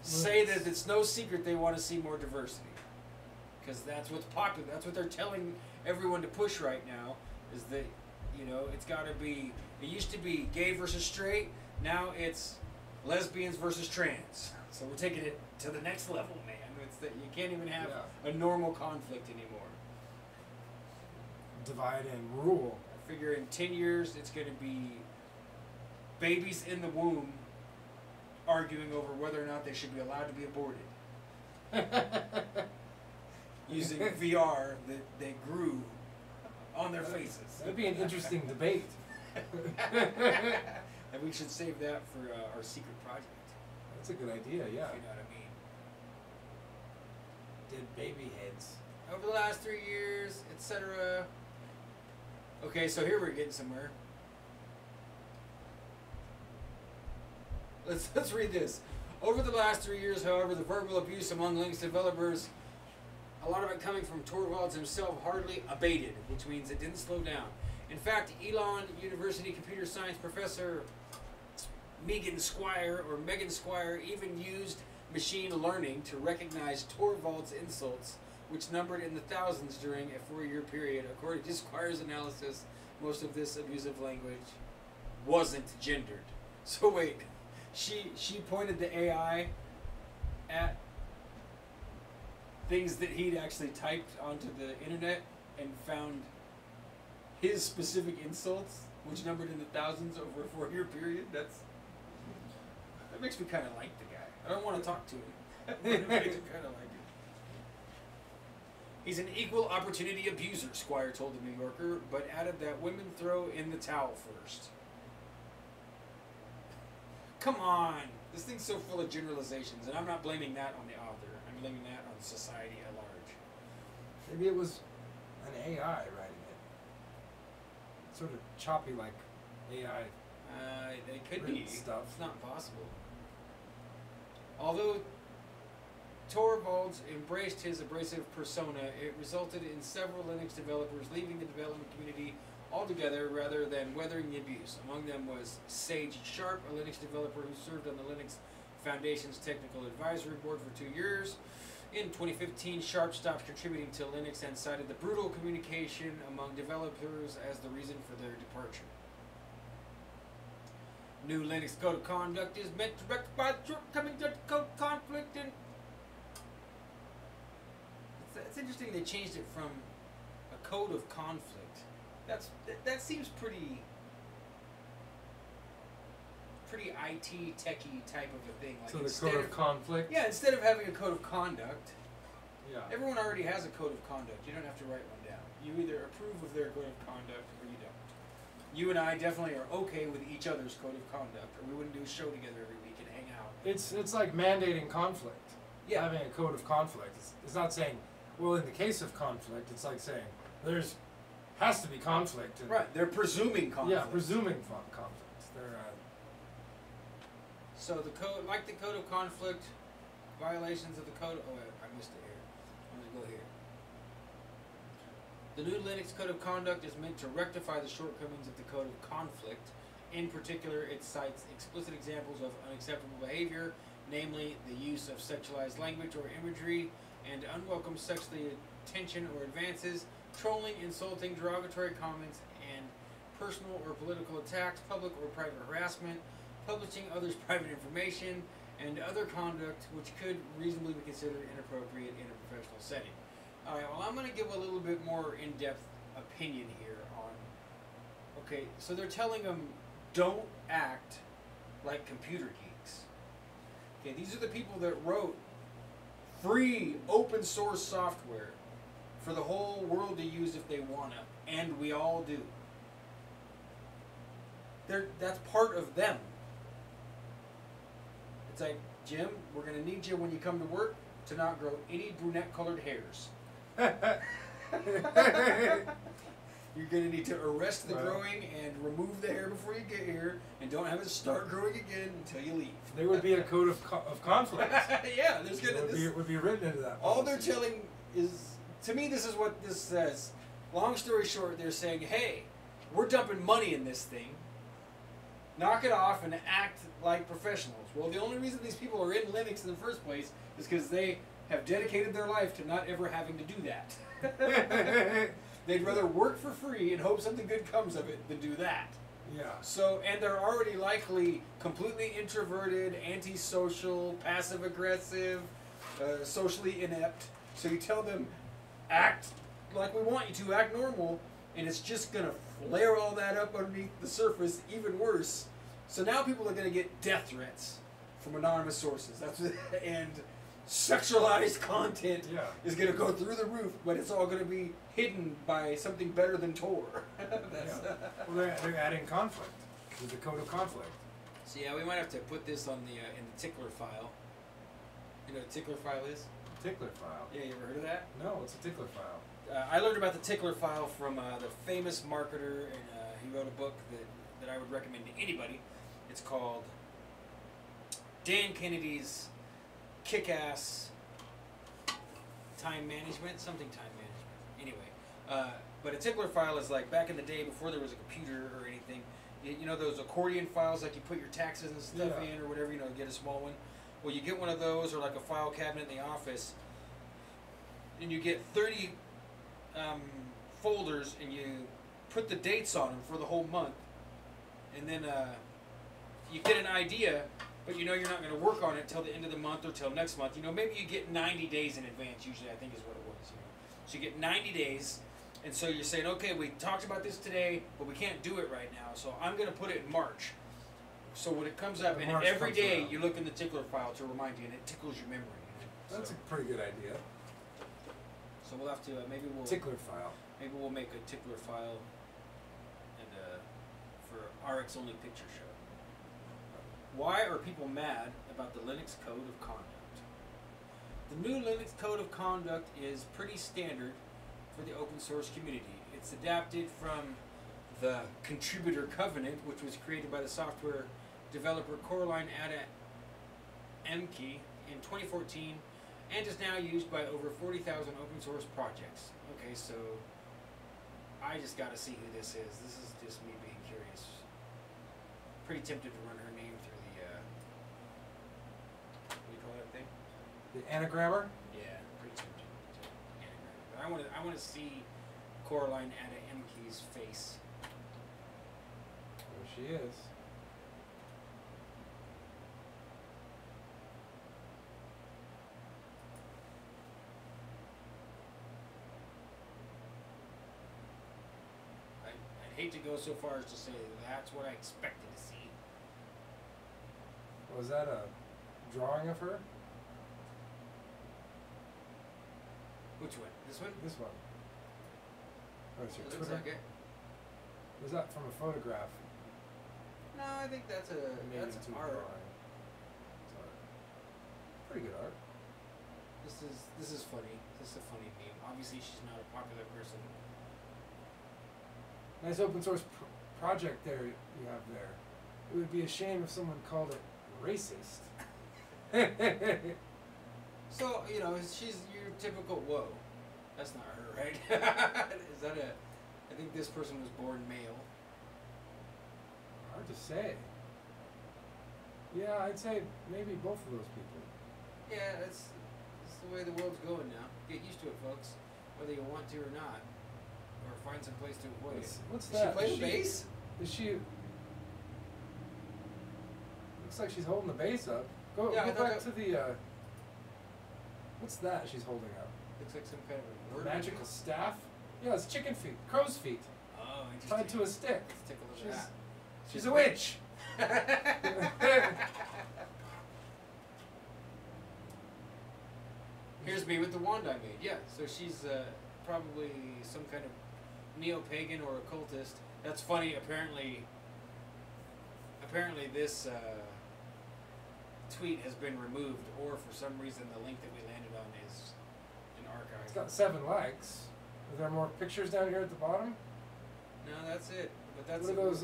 say that it's no secret they want to see more diversity. Because that's what's popular. That's what they're telling everyone to push right now, is that, you know, it's got to be, it used to be gay versus straight, now it's lesbians versus trans. So we're taking it to the next level, man. It's that you can't even have a normal conflict anymore. Divide and rule. I figure in 10 years it's going to be babies in the womb arguing over whether or not they should be allowed to be aborted. Using VR that they grew on their faces. That'd be an interesting debate. And we should save that for our secret project. That's a good idea, yeah. If you know what I mean. Dead baby heads. Over the last 3 years, etc. Okay, so here we're getting somewhere. Let's read this. Over the last 3 years, however, the verbal abuse among Linux developers, a lot of it coming from Torvalds himself, hardly abated, which means it didn't slow down. In fact, Elon University computer science professor Megan Squire even used machine learning to recognize Torvalds insults, which numbered in the thousands during a 4-year period. According to Squire's analysis, most of this abusive language wasn't gendered. So wait, she pointed the AI at things that he'd actually typed onto the internet and found his specific insults, which numbered in the thousands over a 4-year period. That makes me kind of like the guy. I don't want to talk to him. But it makes me kind of like He's an equal opportunity abuser, Squire told the New Yorker, but added that women throw in the towel first. Come on! This thing's so full of generalizations, and I'm not blaming that on the author. I'm blaming that on society at large. Maybe it was an AI writing it. Sort of choppy like AI. It could be. Stuff. It's not possible. Although Torvalds embraced his abrasive persona, it resulted in several Linux developers leaving the development community altogether rather than weathering the abuse. Among them was Sage Sharp, a Linux developer who served on the Linux Foundation's Technical Advisory Board for 2 years. In 2015, Sharp stopped contributing to Linux and cited the brutal communication among developers as the reason for their departure. New Linux Code of Conduct is meant to rectify the shortcomings of code conflict and... It's interesting they changed it from a code of conflict. That seems pretty IT techie type of a thing. Like so the code of conflict? Yeah, instead of having a code of conduct, yeah. Everyone already has a code of conduct. You don't have to write one down. You either approve of their code of conduct or you don't. You and I definitely are okay with each other's code of conduct, or we wouldn't do a show together every week and hang out. It's like mandating conflict. Yeah. Having a code of conflict. It's not saying, well, in the case of conflict, it's like saying has to be conflict. And, right. They're presuming conflict. Yeah, presuming conflict. They're. So the code, like the code of conflict, violations of the code. Oh, wait, I missed it here. I'm gonna go here. The new Linux Code of Conduct is meant to rectify the shortcomings of the Code of Conflict. In particular, it cites explicit examples of unacceptable behavior, namely the use of sexualized language or imagery, and unwelcome sexual attention or advances, trolling, insulting, derogatory comments, and personal or political attacks, public or private harassment, publishing others' private information, and other conduct which could reasonably be considered inappropriate in a professional setting. Alright, well, I'm going to give a little bit more in-depth opinion here on... Okay, so they're telling them, don't act like computer geeks. Okay, these are the people that wrote free open source software for the whole world to use if they want to, and we all do. That's part of them. It's like, Jim, we're going to need you when you come to work to not grow any brunette-colored hairs. You're going to need to arrest the growing and remove the hair before you get here, and don't have it start growing again until you leave. There would be a code of conflict. Yeah, there's going to... It would be written into that All policy. they're telling is... To me, this is what this says. Long story short, they're saying, hey, we're dumping money in this thing. Knock it off and act like professionals. Well, the only reason these people are in Linux in the first place is because they have dedicated their life to not ever having to do that. They'd rather work for free and hope something good comes of it than do that. Yeah. So, and they're already likely completely introverted, antisocial, passive-aggressive, socially inept. So you tell them, act like we want you to, act normal, and it's just going to flare all that up underneath the surface even worse. So now people are going to get death threats from anonymous sources. And sexualized content is going to go through the roof, but it's all going to be hidden by something better than Tor. Well, they're adding conflict. There's a code of conflict. So yeah, we might have to put this on the in the tickler file. You know what a tickler file is? Tickler file? Yeah, you ever heard of that? No, what's a tickler file? I learned about the tickler file from the famous marketer, and he wrote a book that I would recommend to anybody. It's called Dan Kennedy's Kick-Ass Time Management, something time management. Anyway, but a tickler file is like back in the day before there was a computer or anything. You know those accordion files, like you put your taxes and stuff in or whatever, you know, get a small one. Well, you get one of those or like a file cabinet in the office, and you get 30 folders, and you put the dates on them for the whole month, and then you get an idea, but you know you're not going to work on it till the end of the month or till next month. You know, maybe you get 90 days in advance, usually I think is what it was. You know? So you get 90 days, and so you're saying, okay, we talked about this today, but we can't do it right now, so I'm going to put it in March. So when it comes up, and every day you look in the tickler file to remind you, and it tickles your memory. You know? That's a pretty good idea. So we'll have to maybe we'll tickler file. Maybe we'll make a tickler file and for RX only picture show. Why are people mad about the Linux Code of Conduct? The new Linux Code of Conduct is pretty standard for the open source community. It's adapted from the Contributor Covenant, which was created by the software developer Coraline Ada Emke in 2014 and is now used by over 40,000 open source projects. Okay, so I just got to see who this is. This is just me being curious. Pretty tempted to run her name through the, what do you call that thing? The anagrammer? Yeah, pretty tempted to anagram. But I want to see Coraline Ada Emke's face. There she is. I'd hate to go so far as to say that's what I expected to see. Was that a drawing of her? Which one? This one? This one. Oh, it's your It looks Twitter? like it. Was that from a photograph? No, I think that's Maybe that's into a art. drawing. It's art. Pretty good art. This is funny. This is a funny meme. Obviously, she's not a popular person. Nice open source project there you have there. It would be a shame if someone called it racist. So, you know, she's your typical, whoa, that's not her, right? Is that I think this person was born male. Hard to say. Yeah, I'd say maybe both of those people. Yeah, that's the way the world's going now. Get used to it, folks, whether you want to or not. Or find some place to avoid it. What's Does that? she play the bass? Is she... Looks like she's holding the bass up. Go Yeah, back to the... What's that she's holding up? Looks like some kind of a word. Magical staff? Yeah, it's chicken feet. Crow's feet. Oh, interesting. Tied to a stick. Let's take a look at that. She's a witch! Here's me with the wand I made. Yeah, so she's probably some kind of neo-pagan or occultist. That's funny. Apparently this tweet has been removed, or for some reason the link that we landed on is an archive. It's got 7 likes. Are there more pictures down here at the bottom? No, that's it. But that's What are those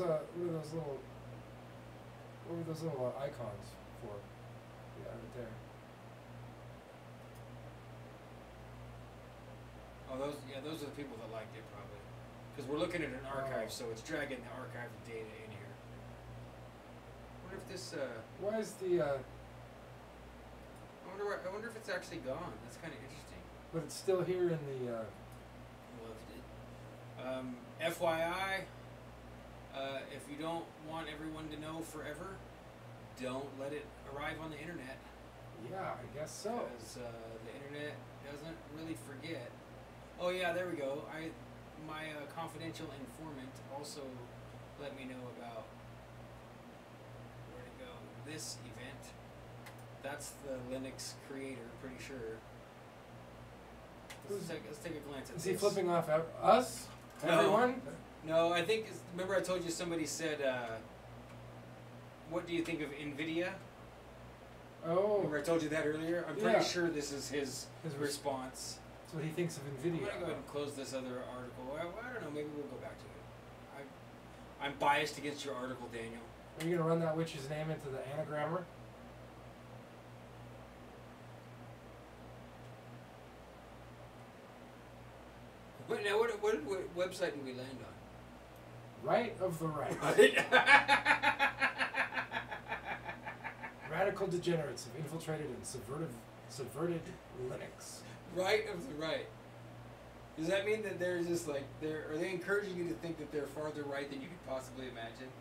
little icons for? Yeah, right there. Oh, those are the people that liked it probably, because we're looking at an archive, so it's dragging the archive data in here. I wonder if this. Why is the? I wonder if it's actually gone. That's kind of interesting. But it's still here in the. FYI, if you don't want everyone to know forever, don't let it arrive on the internet. Yeah, I guess so. Because the internet doesn't really forget. Oh yeah, there we go. My confidential informant also let me know about where to go. This event. That's the Linux creator, pretty sure. Let's take a glance at this. Is he flipping off us? Everyone? No, I think. Remember, I told you somebody said, "What do you think of NVIDIA?" Oh. Remember, I told you that earlier. I'm pretty sure this is his response. That's what he thinks of NVIDIA. I'm gonna go ahead and close this other article. I don't know. Maybe we'll go back to it. I'm biased against your article, Daniel. Are you gonna run that witch's name into the anagrammer? Now, what website did we land on? Right of the right. Radical degenerates have infiltrated and subverted Linux. Right of the right. Does that mean that they're just like are they encouraging you to think that they're farther right than you could possibly imagine?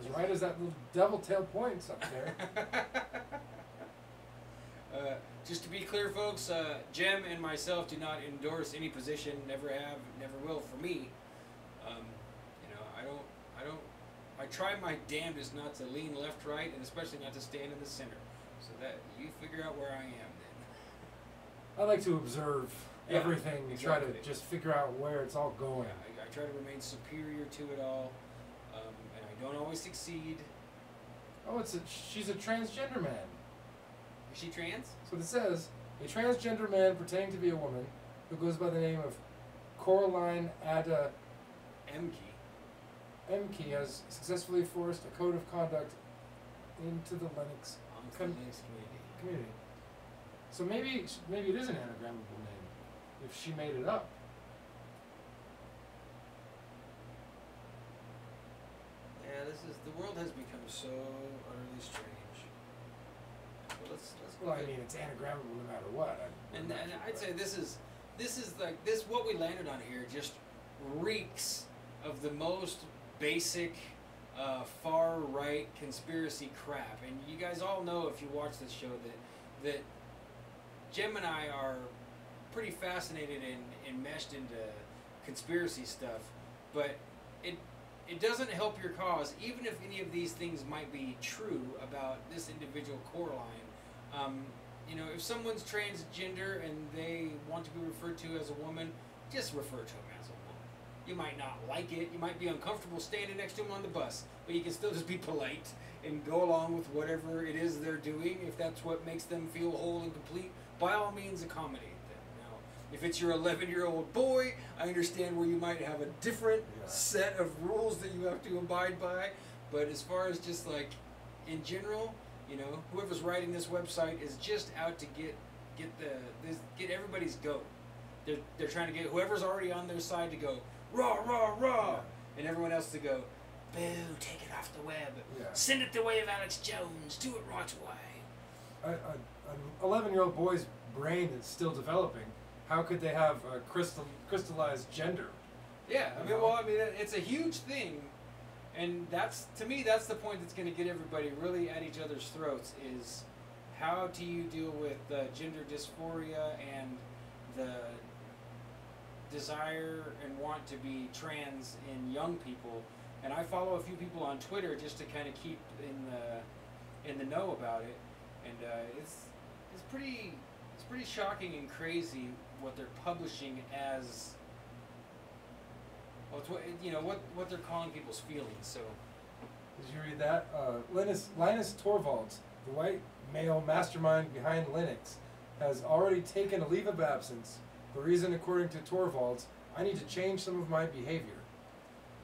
As right as that little devil-tail points up there. Just to be clear, folks, Jem and myself do not endorse any position. Never have, never will. For me, I try my damnedest not to lean left, right, and especially not to stand in the center. So that you figure out where I am. Then I like to observe everything and try to just figure out where it's all going. Yeah, I try to remain superior to it all, and I don't always succeed. Oh, she's a transgender man. Is she trans? So it says, a transgender man pretending to be a woman who goes by the name of Coraline Ada Emke has successfully forced a code of conduct into the Linux community. So maybe it is an anagrammable name if she made it up. Yeah, the world has become so utterly strange. But let's go Well, I ahead. mean, it's anagrammable no matter what. And I'd say this is like this. What we landed on here just reeks of the most basic far right conspiracy crap. And you guys all know if you watch this show that Jim and I are pretty fascinated and enmeshed into conspiracy stuff, but it doesn't help your cause, even if any of these things might be true about this individual Coraline. You know, if someone's transgender and they want to be referred to as a woman, just refer to them as a woman. You might not like it, you might be uncomfortable standing next to them on the bus, but you can still just be polite and go along with whatever it is they're doing. If that's what makes them feel whole and complete, by all means accommodate them. Now, if it's your 11-year-old boy, I understand where you might have a different set of rules that you have to abide by, but as far as just like in general, you know, whoever's writing this website is just out to get everybody's goat. They're trying to get whoever's already on their side to go rah rah rah, and everyone else to go boo, take it off the web, send it the way of Alex Jones, do it right away. An 11-year-old boy's brain is still developing. How could they have a crystallized gender? Yeah, I mean, it's a huge thing. And to me, that's the point that's going to get everybody really at each other's throats is how do you deal with gender dysphoria and the desire and want to be trans in young people. And I follow a few people on Twitter just to kind of keep in the know about it. And it's pretty shocking and crazy what they're publishing as. Well, it's what they're calling people's feelings. So, did you read that? Linus Torvalds, the white male mastermind behind Linux, has already taken a leave of absence. The reason, according to Torvalds, I need to change some of my behavior.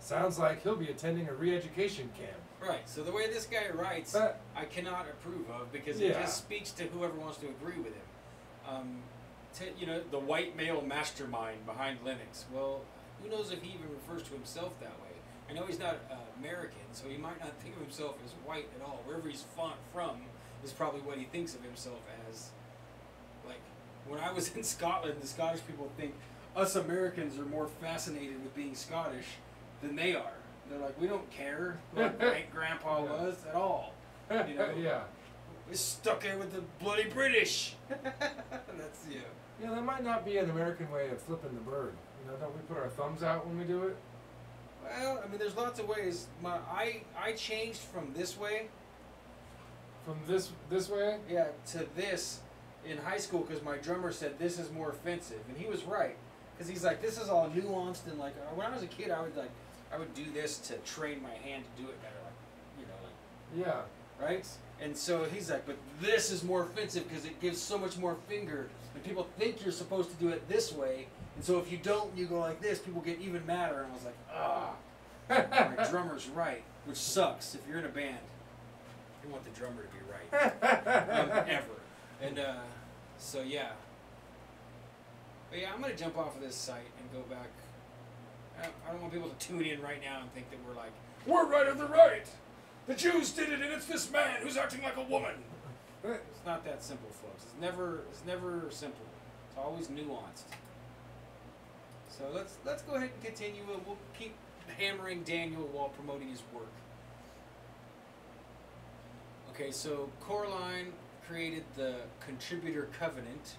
Sounds like he'll be attending a re-education camp. Right. So the way this guy writes, I cannot approve of because it just speaks to whoever wants to agree with him. The white male mastermind behind Linux. Well, who knows if he even refers to himself that way? I know he's not American, so he might not think of himself as white at all. Wherever he's from is probably what he thinks of himself as. Like, when I was in Scotland, the Scottish people think us Americans are more fascinated with being Scottish than they are. They're like, we don't care what great-grandpa was at all. You know? We're stuck here with the bloody British. That's, Yeah, that might not be an American way of flipping the bird. You know, don't we put our thumbs out when we do it? Well, I mean, there's lots of ways. I changed from this way. From this way? Yeah, to this in high school because my drummer said this is more offensive, and he was right. Because he's like, this is all nuanced and like when I was a kid, I would do this to train my hand to do it better, right? And so he's like, but this is more offensive because it gives so much more finger, and people think you're supposed to do it this way. And so if you don't, you go like this, people get even madder. And I was like, my drummer's right, which sucks. If you're in a band, you want the drummer to be right. Ever. And so, yeah. But yeah, I'm going to jump off of this site and go back. I don't want people to tune in right now and think that we're like, we're right or the right. The Jews did it, and it's this man who's acting like a woman. It's not that simple, folks. It's never simple. It's always nuanced. So let's go ahead and continue. We'll keep hammering Daniel while promoting his work. Okay, so Coraline created the Contributor Covenant,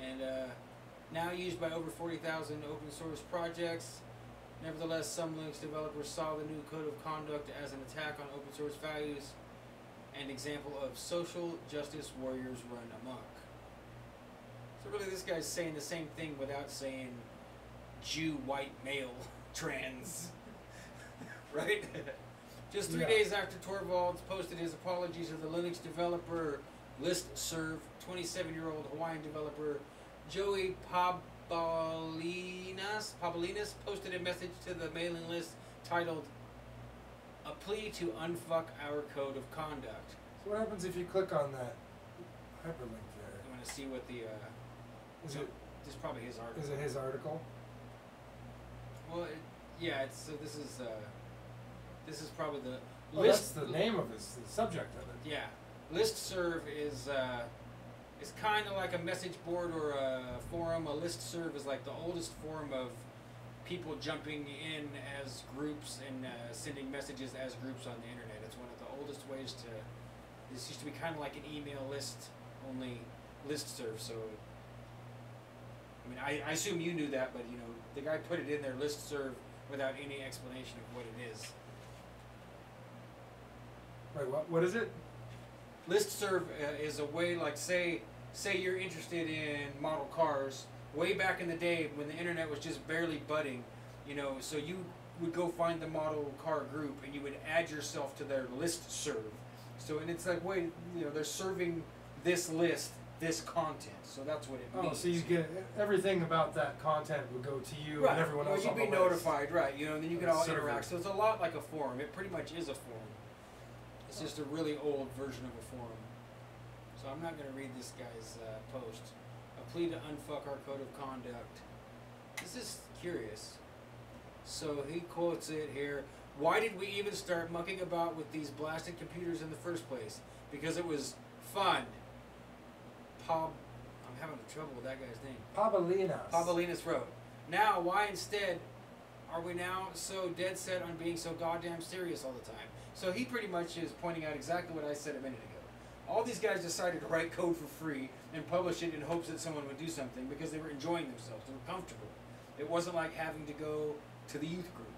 and now used by over 40,000 open source projects. Nevertheless, some Linux developers saw the new code of conduct as an attack on open source values and example of social justice warriors run amok. So really, this guy's saying the same thing without saying Jew, white, male, trans. Right? Just 3 days after Torvalds posted his apologies to the Linux developer listserv, 27-year-old Hawaiian developer Joey Pabalinas posted a message to the mailing list titled "A Plea to Unfuck Our Code of Conduct." So what happens if you click on that hyperlink there? You want to see what the is it? This is probably his article. Is it his article? Well, yeah. It's so this is probably the list. That's the name of the subject of it. Yeah, listserv is kind of like a message board or a forum. A listserv is like the oldest form of people jumping in as groups and sending messages as groups on the internet. It's one of the oldest ways to. This used to be kind of like an email list, only listserv. So, I mean, I assume you knew that, but you know, the guy put it in there, listserv, without any explanation of what it is. Wait, what is it? Listserv is a way, like, say you're interested in model cars. Way back in the day when the internet was just barely budding, you know, so you would go find the model car group and you would add yourself to their listserv. So, and it's like, wait, you know, they're serving this list, this content. So that's what it means. Oh, so you get everything about that content would go to you right. and everyone else. You'd be notified, right? You know, and then you can all server. interact. So it's a lot like a forum. It pretty much is a forum. It's just a really old version of a forum. So I'm not going to read this guy's post. A plea to unfuck our code of conduct. This is curious. So he quotes it here. Why did we even start mucking about with these blasted computers in the first place? Because it was fun. I'm having trouble with that guy's name. Pabalinas wrote. Now, why instead are we now so dead set on being so goddamn serious all the time? So he pretty much is pointing out exactly what I said a minute ago. All these guys decided to write code for free and publish it in hopes that someone would do something because they were enjoying themselves. They were comfortable. It wasn't like having to go to the youth group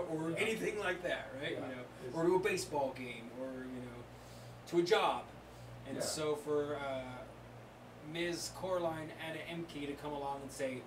or anything like that, right? Yeah. You know, or to a baseball game, or you know, to a job. And so for Ms. Coraline Anna Emke to come along and say,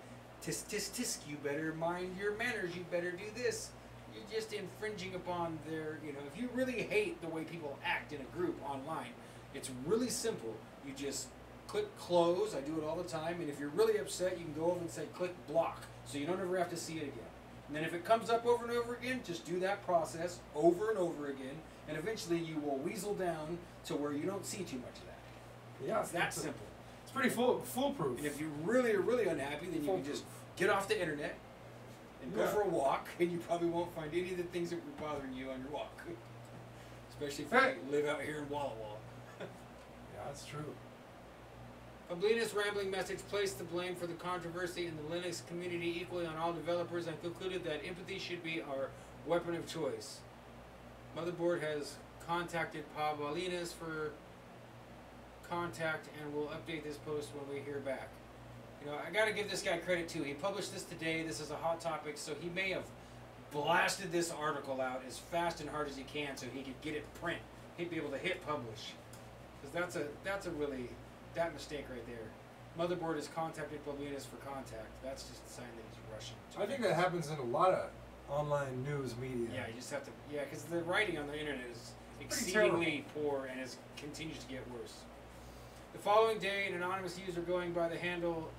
"Tisk tisk tisk, you better mind your manners. You better do this." You're just infringing upon their. You know, if you really hate the way people act in a group online, it's really simple. You just click close. I do it all the time. And if you're really upset, you can go over and say click block, so you don't ever have to see it again. And then if it comes up over and over again, just do that process over and over again, and eventually you will weasel down to where you don't see too much of that. Yeah, it's that simple. It's pretty foolproof. And if you really are really unhappy, then you can just get off the internet and go for a walk, and you probably won't find any of the things that were bothering you on your walk. Especially if you live out here in Walla Walla. Yeah, that's true. Pabalinas' rambling message placed the blame for the controversy in the Linux community equally on all developers and concluded that empathy should be our weapon of choice. Motherboard has contacted Pabalinas for contact and will update this post when we hear back. You know, I gotta give this guy credit too. He published this today. This is a hot topic, so he may have blasted this article out as fast and hard as he can so he could get it print. He'd be able to hit publish. Because that's a really, that mistake right there. Motherboard has contacted Pabalinas for contact. That's just a sign that he's rushing. I think that happens in a lot of online news media. Yeah, you just have to, because the writing on the internet is exceedingly poor and continues to get worse. The following day, an anonymous user going by the handle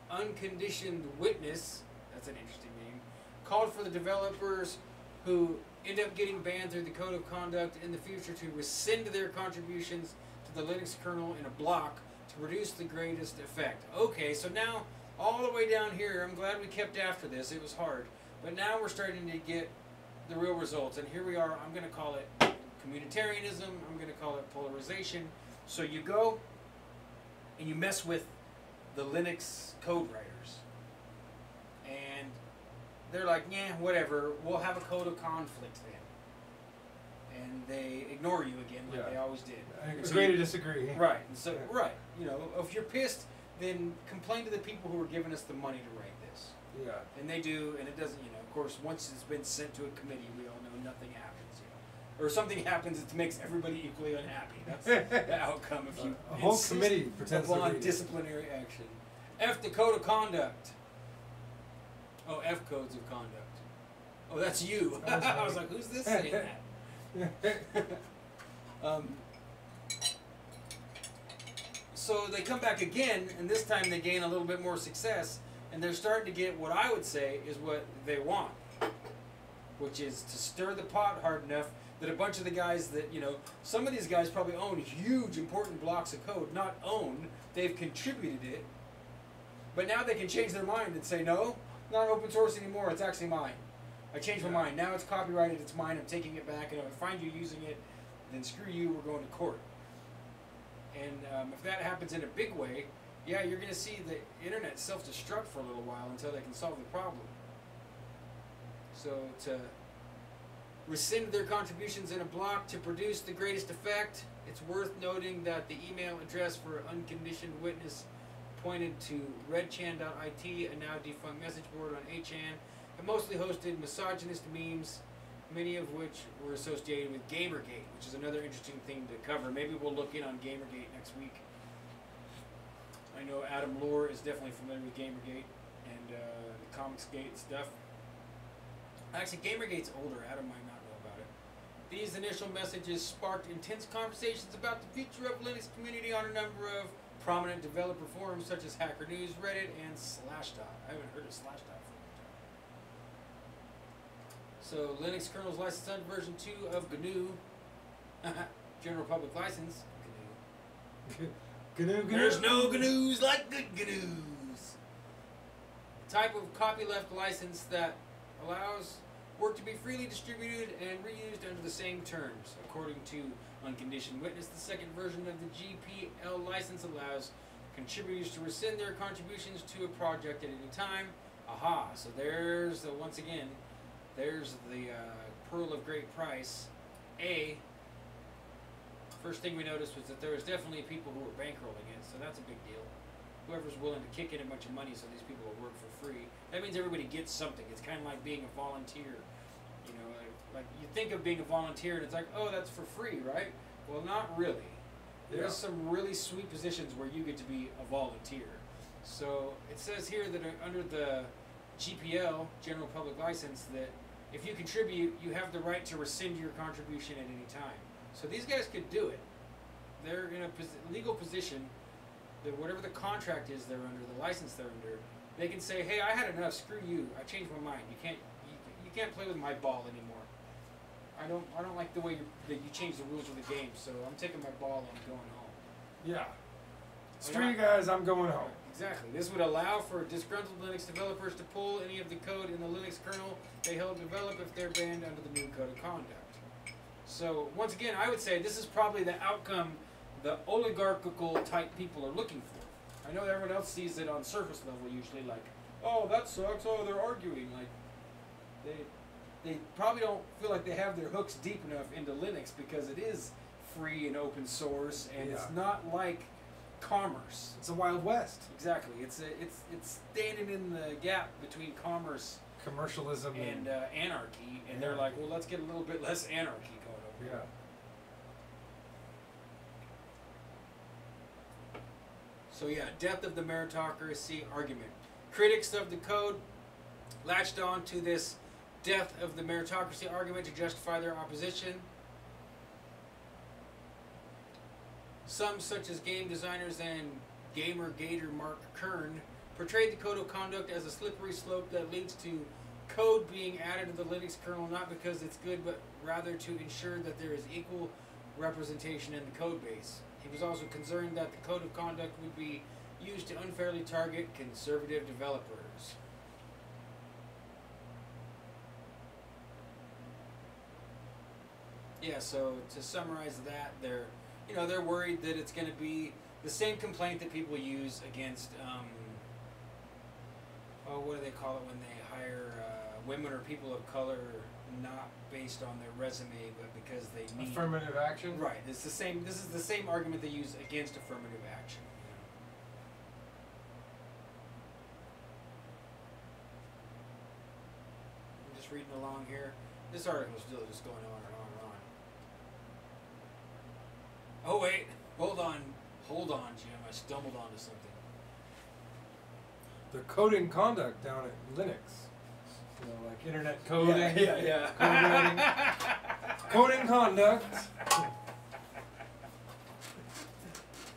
Unconditioned Witness, that's an interesting name, called for the developers who end up getting banned through the code of conduct in the future to rescind their contributions to the Linux kernel in a block to produce the greatest effect. Okay, so now all the way down here, I'm glad we kept after this. It was hard. But now we're starting to get the real results. And here we are. I'm going to call it communitarianism. I'm going to call it polarization. So you go and you mess with the Linux code writers. And they're like, yeah, whatever. We'll have a code of conflict then. And they ignore you again like they always did. Agree to disagree. Right. And so, right. You know, if you're pissed, then complain to the people who are giving us the money to write this. Yeah. And they do, and it doesn't, you know, of course, once it's been sent to a committee, we all know nothing happens, you know. Or something happens that makes everybody equally unhappy. That's the outcome if you a whole committee pretends to upon read it. disciplinary action. F the code of conduct. Oh, F codes of conduct. Oh, that's you. I was like, who's this saying that? So they come back again, and this time they gain a little bit more success, and they're starting to get what I would say is what they want, which is to stir the pot hard enough that a bunch of the guys that, you know, some of these guys probably own huge, important blocks of code. Not own, they've contributed it, but now they can change their mind and say, no, not open source anymore, it's actually mine. I changed my mind. Now it's copyrighted, it's mine, I'm taking it back, and if I find you using it, then screw you, we're going to court. And if that happens in a big way, yeah, you're going to see the internet self-destruct for a little while until they can solve the problem. So to rescind their contributions in a block to produce the greatest effect, it's worth noting that the email address for unconditioned witness pointed to redchan.it, a now defunct message board on 8chan, and mostly hosted misogynist memes, many of which were associated with Gamergate, which is another interesting thing to cover. Maybe we'll look in on Gamergate next week. I know Adam Lohr is definitely familiar with Gamergate and the Comicsgate stuff. Actually, Gamergate's older. Adam might not know about it. These initial messages sparked intense conversations about the future of Linux community on a number of prominent developer forums such as Hacker News, Reddit, and Slashdot. I haven't heard of Slashdot for a long time. So, Linux kernel's licensed under version 2 of GNU, General Public License. GNU. There's no GNUs like good GNUs. Type of copyleft license that allows work to be freely distributed and reused under the same terms. According to Unconditioned Witness, the second version of the GPL license allows contributors to rescind their contributions to a project at any time. Aha, so there's the, once again, there's the pearl of great price. First thing we noticed was that there was definitely people who were bankrolling it, so that's a big deal. Whoever's willing to kick in a bunch of money so these people will work for free, that means everybody gets something. It's kind of like being a volunteer. You know, like you think of being a volunteer and it's like, oh, that's for free, right? Well, not really. There's some really sweet positions where you get to be a volunteer. So it says here that under the GPL, General Public License, that if you contribute, you have the right to rescind your contribution at any time. So these guys could do it. They're in a legal position that whatever the contract is they're under, the license they're under, they can say, hey, I had enough, screw you, I changed my mind. You can't play with my ball anymore. I don't like the way that you change the rules of the game, so I'm taking my ball and I'm going home. Yeah. Screw you guys, I'm going home. Exactly. This would allow for disgruntled Linux developers to pull any of the code in the Linux kernel they help develop if they're banned under the new code of conduct. So, once again, I would say this is probably the outcome the oligarchical type people are looking for. I know everyone else sees it on surface level usually, like, oh, that sucks, oh, they're arguing. Like, they probably don't feel like they have their hooks deep enough into Linux because it is free and open source, and it's not like commerce. It's a Wild West. Exactly. It's standing in the gap between commerce, commercialism, and anarchy, and they're like, well, let's get a little bit less anarchy going over here. So yeah, death of the meritocracy argument. Critics of the code latched on to this death of the meritocracy argument to justify their opposition. Some, such as game designers and gamer gator Mark Kern, portrayed the code of conduct as a slippery slope that leads to code being added to the Linux kernel not because it's good, but rather to ensure that there is equal representation in the code base. He was also concerned that the code of conduct would be used to unfairly target conservative developers. Yeah, so to summarize that, they're worried that it's going to be the same complaint that people use against, what do they call it when they hire women or people of color, not based on their resume, but because they need affirmative action. Right. This is the same argument they use against affirmative action. I'm just reading along here. This article is still just going on and on and on. Oh wait, hold on, Jim. I stumbled onto something. the coding conduct down at Linux. You know, like internet coding. Yeah. Coding conduct.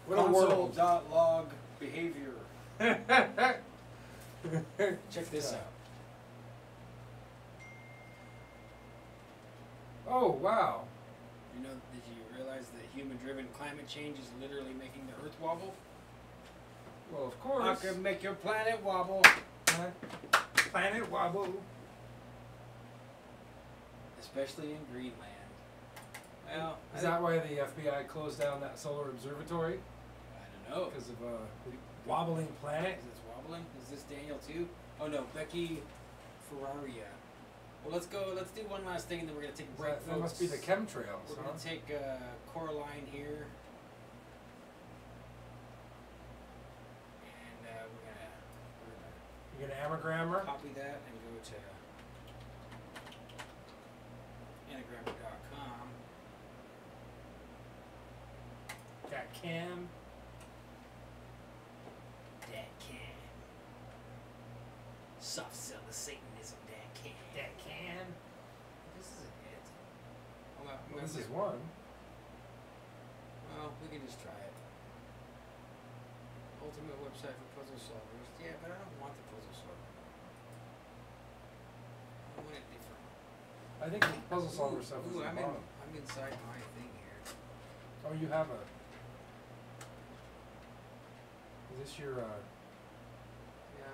What a world. Console.log behavior. Check this out. Oh, wow. You know, did you realize that human-driven climate change is literally making the Earth wobble? Well, of course. I can make your planet wobble. Planet wobble. Especially in Greenland. Well, Is that why the FBI closed down that solar observatory? I don't know. Because of a wobbling planet? Is this wobbling? Is this Daniel too? Oh no, Becky Ferraria. Well, let's go. Let's do one last thing, and then we're gonna take a break. That must be the chemtrails. We're gonna take Coraline here, and we're gonna You're gonna anagram her? copy that and go to anagrammer.com. That can. That can. Soft sell the Satanism, that can. That can. This isn't it. Well, this is one. Well, we can just try it. Ultimate website for puzzle solvers. Yeah, but I don't want the puzzle solver. I want it different. I think the puzzle solver stuff is the I'm bottom. inside my thing here. Oh, you have a. Is this your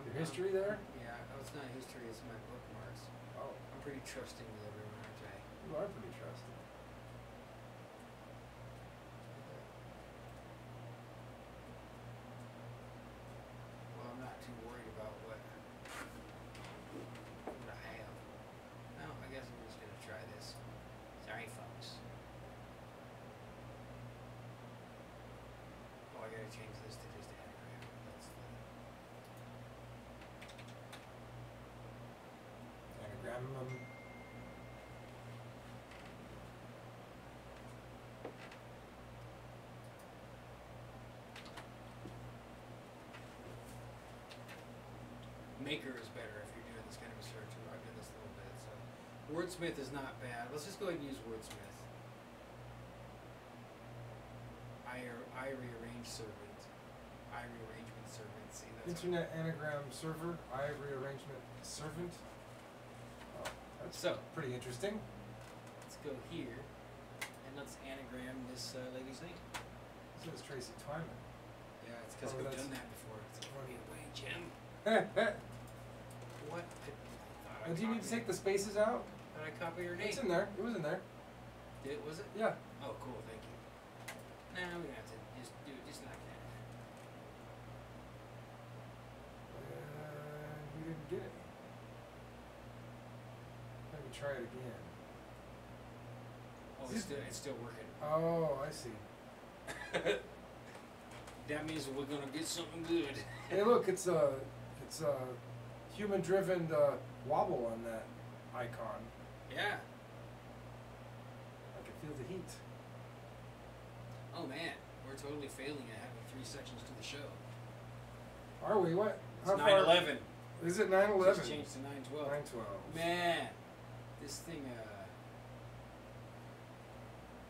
your history there? Yeah, oh, it's not history, it's my bookmarks. Oh. I'm pretty trusting with everyone, aren't I? You are pretty trusting. Well, I'm not too worried about what I have. No, I guess I'm just gonna try this. Sorry, folks. Oh, I gotta change this to just anagram. That's the Anagram. Maker is better if you're doing this kind of a search. I've done this a little bit, so Wordsmith is not bad. Let's just go ahead and use Wordsmith. I rearrange servant. I rearrangement servant. See, that's Internet anagram server. I rearrangement servant. Oh, that's So. pretty interesting. Let's go here and let's anagram this lady's name. This is Tracy Twyman. Yeah, it's because Oh, we've that's- done that before. It's already away, Jim. What? Do you need to take the spaces out? Did I copy her name? It's in there. It was in there. Was it? Yeah. Oh, cool. Thank you. Nah, we don't have to just do it just like that. We didn't get it. Let me try it again. Oh, it's still working. Oh, I see. That means we're gonna get something good. Hey, look, it's a human-driven wobble on that icon. Yeah. I can feel the heat. Oh man, we're totally failing at having 3 sections to the show. Are we? What? It's 9/11. Is it 9/11? Just changed to 9/12. 9/12. Man, this thing.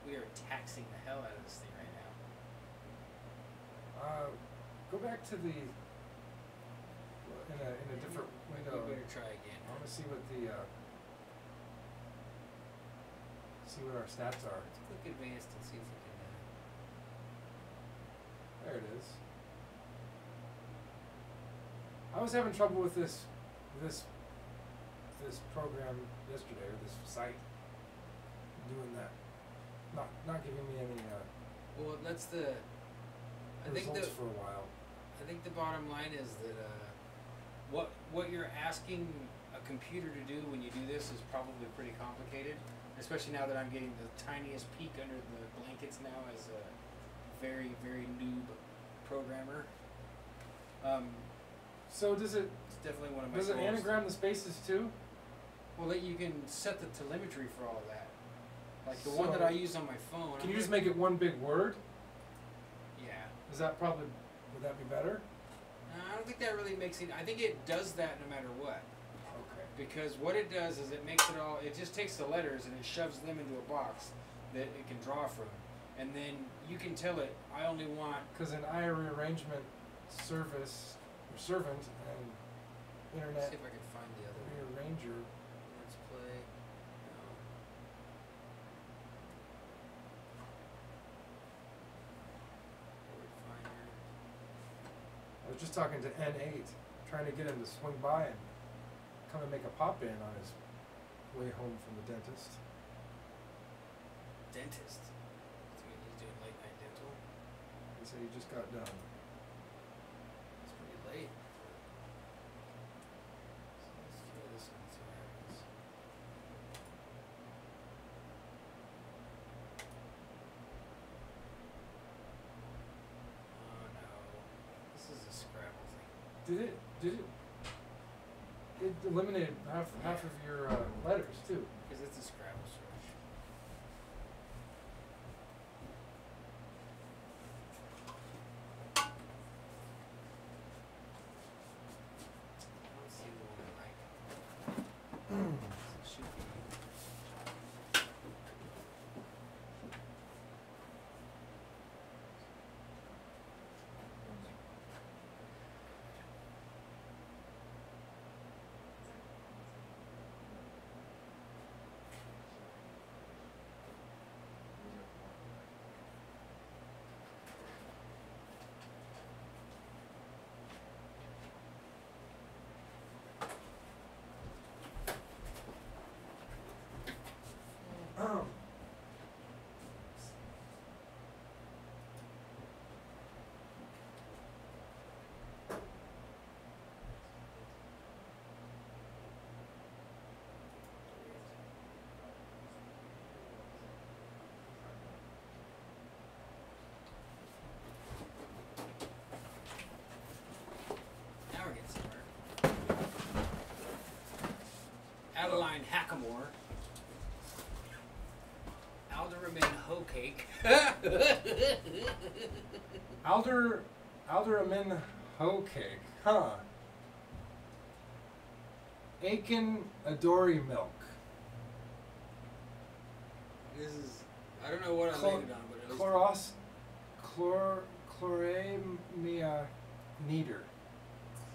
We are taxing the hell out of this thing right now. Go back to the in a different window. We better try again. I want to see what the see what our stats are. Let's click advanced and see if we can. There it is. I was having trouble with this program yesterday, or this site doing that. Not giving me any Well, that's the. results for a while. I think the bottom line is that what you're asking a computer to do when you do this is probably pretty complicated. Especially now that I'm getting the tiniest peek under the blankets now as a very, very noob programmer. So does it? It's definitely one of my. Does it goals. anagram the spaces too? Well, that you can set the telemetry for all of that. Like the one that I use on my phone. Can you just make it one big word? Yeah. Is that would that be better? I don't think that really makes it. I think it does that no matter what. Okay. Because what it does is it makes it all. It just takes the letters and it shoves them into a box that it can draw from, and then you can tell it. I only want. Because an I rearrangement service or servant and internet. Let's see if I can find the other rearranger. Let's play. I was just talking to N8, trying to get him to swing by and come and make a pop in on his way home from the dentist. Dentist. So he's doing late night dental. He said he just got done. It's pretty late. So let's try this one and see what happens. Oh no. This is a Scrabble thing. It eliminated half of your letters too. Because it's a Scrabble search. Let's see the one I like. It should be. Now we're getting somewhere. Adeline Hackamore. Alderman Hoe Cake. Alderman Hoe Cake, huh? Aiken Adori Milk. This is, I don't know what I landed on, but it was Chloramia Nieder.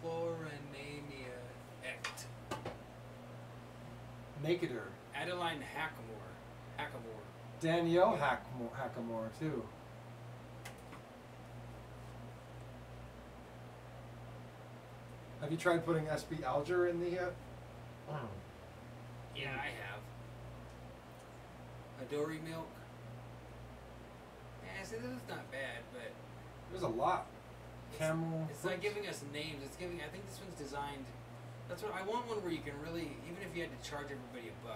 Chloramania Ect. Nakeder. Adeline Hackamore. Danielle Hackamore too. Have you tried putting SB Alger in the? Yeah, I have. Adori Milk. Yeah, see, this is not bad, but There's a lot. Camel. it's not giving us names. It's giving. I think this one's designed. That's what I want. One where you can really, even if you had to charge everybody $1,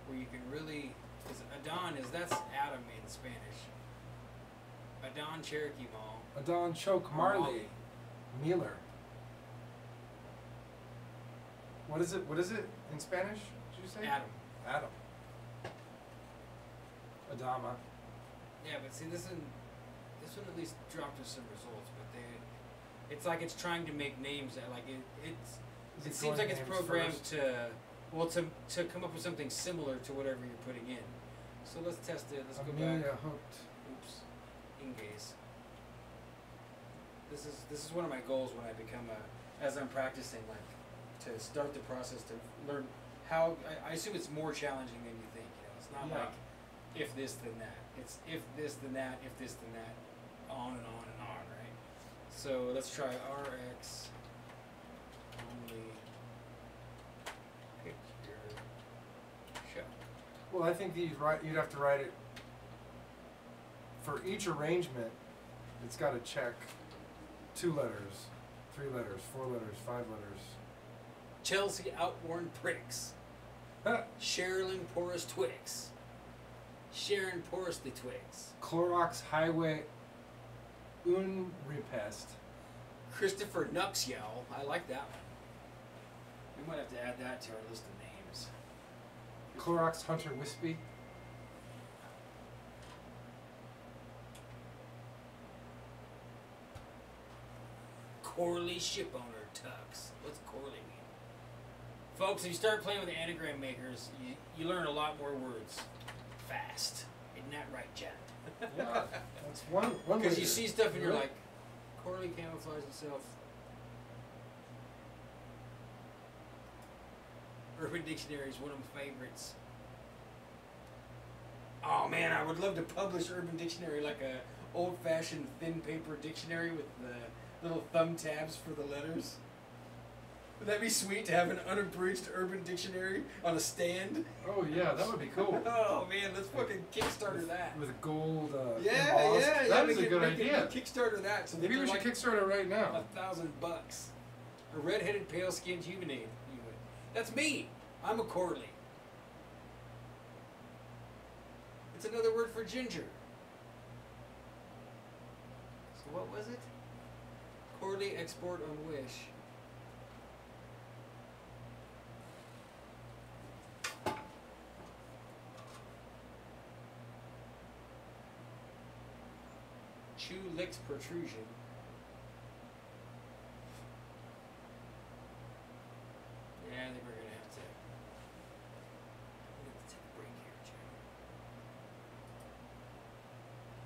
where you can really. Because Adon that's Adam in Spanish. Adon Cherokee Mall. Adon Choke Marley. Mealer. What is it? What is it in Spanish? Did you say? Adam. Adam. Adama. Yeah, but see, this one at least dropped us some results. But it's like it's trying to make names that like it seems like it's programmed to come up with something similar to whatever you're putting in. So let's test it. Let's go back. Hooked. Oops. Ingaze. This is one of my goals when I become as I'm practicing, like to start the process to learn how. I assume it's more challenging than you think. You know, it's not like if this then that. It's if this then that, if this then that, on and on and on, right? So let's try RX only picture show. Well, I think that you'd have to write it for each arrangement. It's got to check 2 letters, 3 letters, 4 letters, 5 letters. Chelsea Outworn Pricks. Sherilyn Porous Twix. Sharon Porous the Twix. Clorox Highway Unrepest. Christopher Nuxiel. I like that one. We might have to add that to our list of names. Clorox Hunter Wispy. Corley shipowner tux. What's Corley mean? Folks, if you start playing with the anagram makers, you learn a lot more words fast. Isn't that right, Jack? Yeah, that's one. Because you see stuff and you're like, Corley camouflages himself. Urban Dictionary is one of my favorites. Oh man, I would love to publish Urban Dictionary like a old-fashioned thin paper dictionary with the little thumb tabs for the letters. Would that be sweet to have an unabridged Urban Dictionary on a stand? Oh yeah, that would be cool. Oh man, let's fucking Kickstarter that. With gold. Yeah. That is a good idea. Kickstarter that. So Maybe we should Kickstarter it right now. $1,000. A red-headed, pale-skinned humanade. That's me. I'm a Corley. It's another word for ginger. So what was it? Corley export on Wish. Chew licks protrusion. Yeah, I think we're gonna have to take a break here, Jim.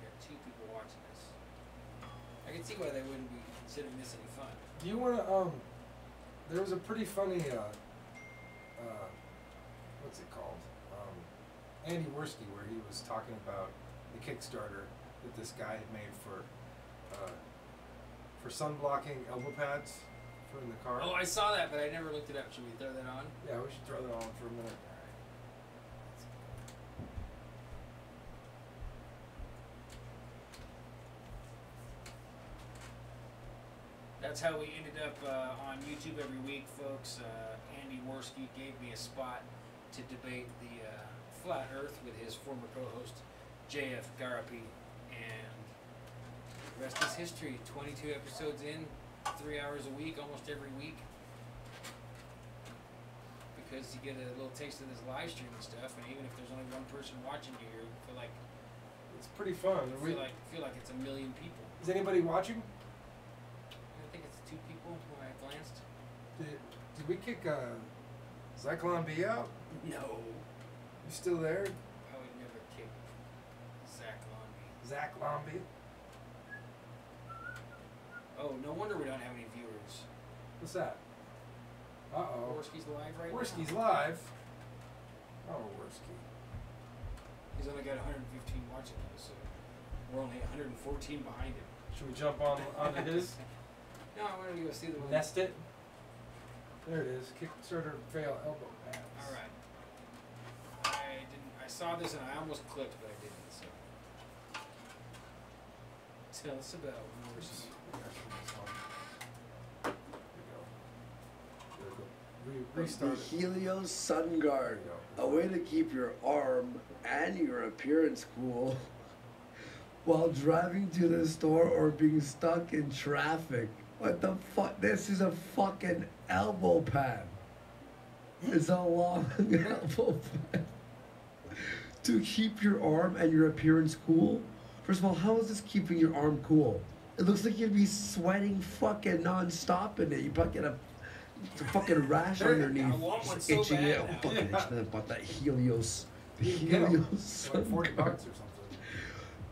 We got 2 people watching this. I can see why they wouldn't be considering this any fun. Do you wanna there was a pretty funny what's it called? Andy Worski, where he was talking about the Kickstarter that this guy had made for sun blocking elbow pads for in the car. Oh, I saw that, but I never looked it up. Should we throw that on? Yeah, we should throw that on for a minute. That's how we ended up on YouTube every week, folks. Andy Worski gave me a spot to debate the flat Earth with his former co-host JF Garapi, and the rest is history. 22 episodes in, 3 hours a week, almost every week. Because you get a little taste of this live stream and stuff, and even if there's only one person watching you, you feel like it's pretty fun. Feel like it's a million people. Is anybody watching? I think it's 2 people when I glanced. Did we kick Zyklon B out? No. You still there? I would never kick Zach Lomby. Zach Lomby? Oh, no wonder we don't have any viewers. What's that? Uh-oh. Worski's live right now. Worski's live? Oh, Worski. He's only got 115 watching us, so we're only 114 behind him. Should we jump onto his? No, I want to go see the one. Nest it? There it is. Kickstarter fail elbow pads. All right. I saw this and I almost clicked, but I didn't. So tell us about Worski. Restart the Helios Sun Guard, a way to keep your arm and your appearance cool while driving to the store or being stuck in traffic. What the fuck? This is a fucking elbow pad. It's a long elbow pad. To keep your arm and your appearance cool? First of all, how is this keeping your arm cool? It looks like you'd be sweating fucking non-stop in it. You probably get a fucking rash underneath. Just itching it. I'm fucking itching about that Helios. The Helios. Like $40 or something.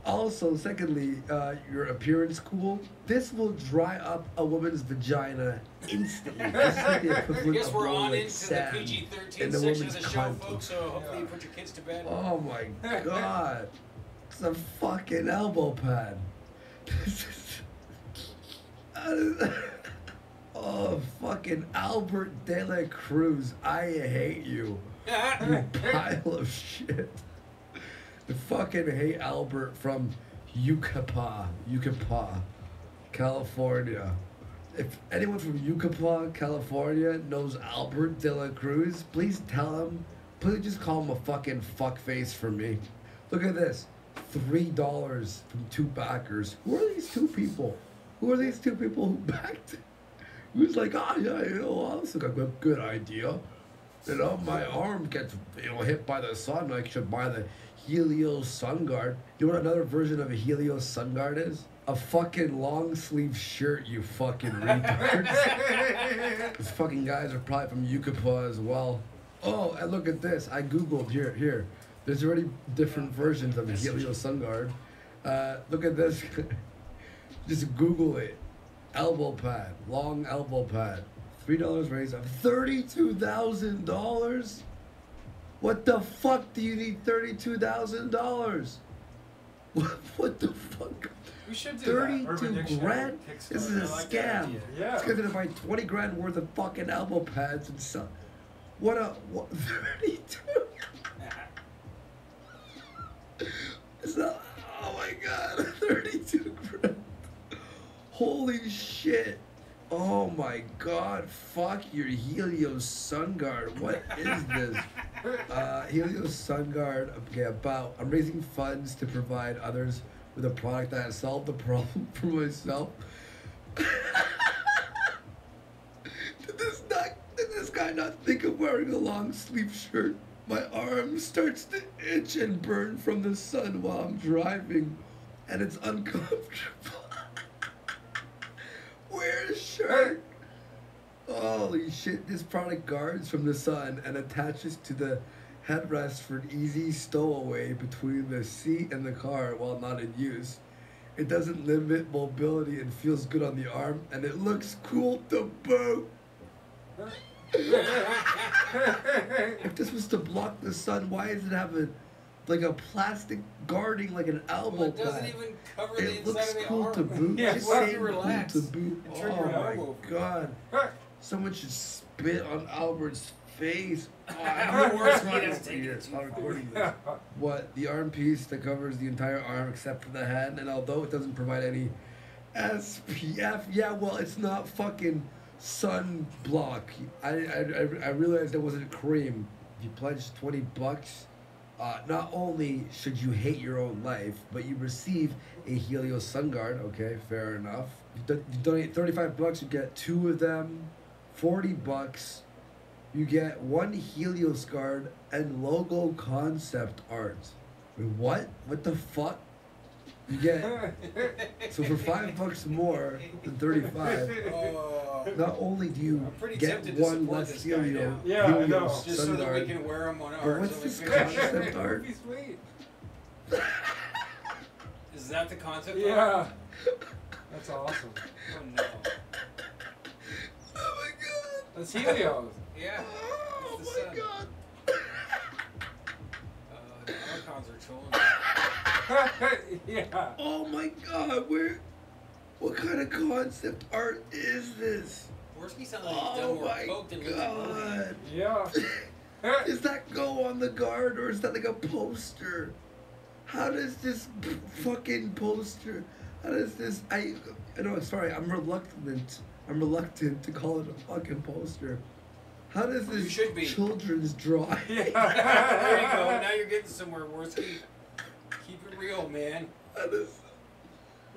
Also, secondly, your appearance cool. This will dry up a woman's vagina instantly. This is like the equivalent I guess of we're on rolling into the sand PG-13 in the section of woman's the show, cunt. folks, so hopefully you put your kids to bed. Oh my god. It's a fucking elbow pad. Oh, fucking Albert De La Cruz. I hate you. You pile of shit. I fucking hate Albert from Yucapa, California. If anyone from Yucapa, California knows Albert De La Cruz, please tell him. Please just call him a fucking fuckface for me. Look at this. $3 from 2 backers. Who are these 2 people? Who are these 2 people who backed? Who's like, oh yeah, you know, this is a good idea. You know, my arm gets hit by the sun. I should buy the Helios Sun Guard. You know what another version of a Helios Sun Guard is? A fucking long sleeve shirt, you fucking retards. These fucking guys are probably from Yucapa as well. Oh, and look at this. I googled here. There's already different versions of a Helios Sun Guard. Look at this. Just Google it. Elbow pad, long elbow pad. $3 raise of $32,000. What the fuck do you need $32,000? What the fuck? We should do that. 32 grand? This is a scam. Yeah. It's gonna buy 20 grand worth of fucking elbow pads and stuff. What 32? It's not, oh my god, 32 grand. Holy shit. Oh my god, fuck your Helios Sun Guard. What is this? Helios Sun Guard, okay, I'm raising funds to provide others with a product that has solved the problem for myself. Did this guy not think of wearing a long sleeve shirt? My arm starts to itch and burn from the sun while I'm driving, and it's uncomfortable. Wear a shirt. Holy shit, this product guards from the sun and attaches to the headrest for an easy stowaway between the seat and the car while not in use. It doesn't limit mobility and feels good on the arm, and it looks cool to boot. If this was to block the sun, why does it have a plastic guarding like an elbow It doesn't pad? even cover the It inside looks of the cool arm. to boot. Yeah, Just what if saying you relax? cool to boot. And turn Oh your my elbow. god. Someone should spit on Albert's face. Oh, I'm the worst one. I'm recording this. What? The arm piece that covers the entire arm except for the hand, and although it doesn't provide any SPF, yeah, well, it's not fucking sun block. I realized it wasn't cream. If you pledge $20, not only should you hate your own life, but you receive a Helios Sun Guard. Okay, fair enough. You donate $35, you get 2 of them. $40, you get 1 Helios Guard and logo concept art. Wait, what? What the fuck? You get so for $5 more than 35. Not only do you get 1 less Helios Just so Sun that we Guard, can wear them on but ours. what's this concept art? Is that the concept art? Yeah. That's awesome. Oh no. Oh my god. That's Helios. Yeah. Oh my god. The icons are trolling. Yeah. Oh my god, what kind of concept art is this? Worski sounds like he's done more coke than god. Yeah. Does that go on the guard or is that like a poster? How does this fucking poster? How does this? No, sorry, I'm reluctant to call it a fucking poster. How does this children's drawing? Yeah. There you go. Now you're getting somewhere, Worski. Keep it real, man.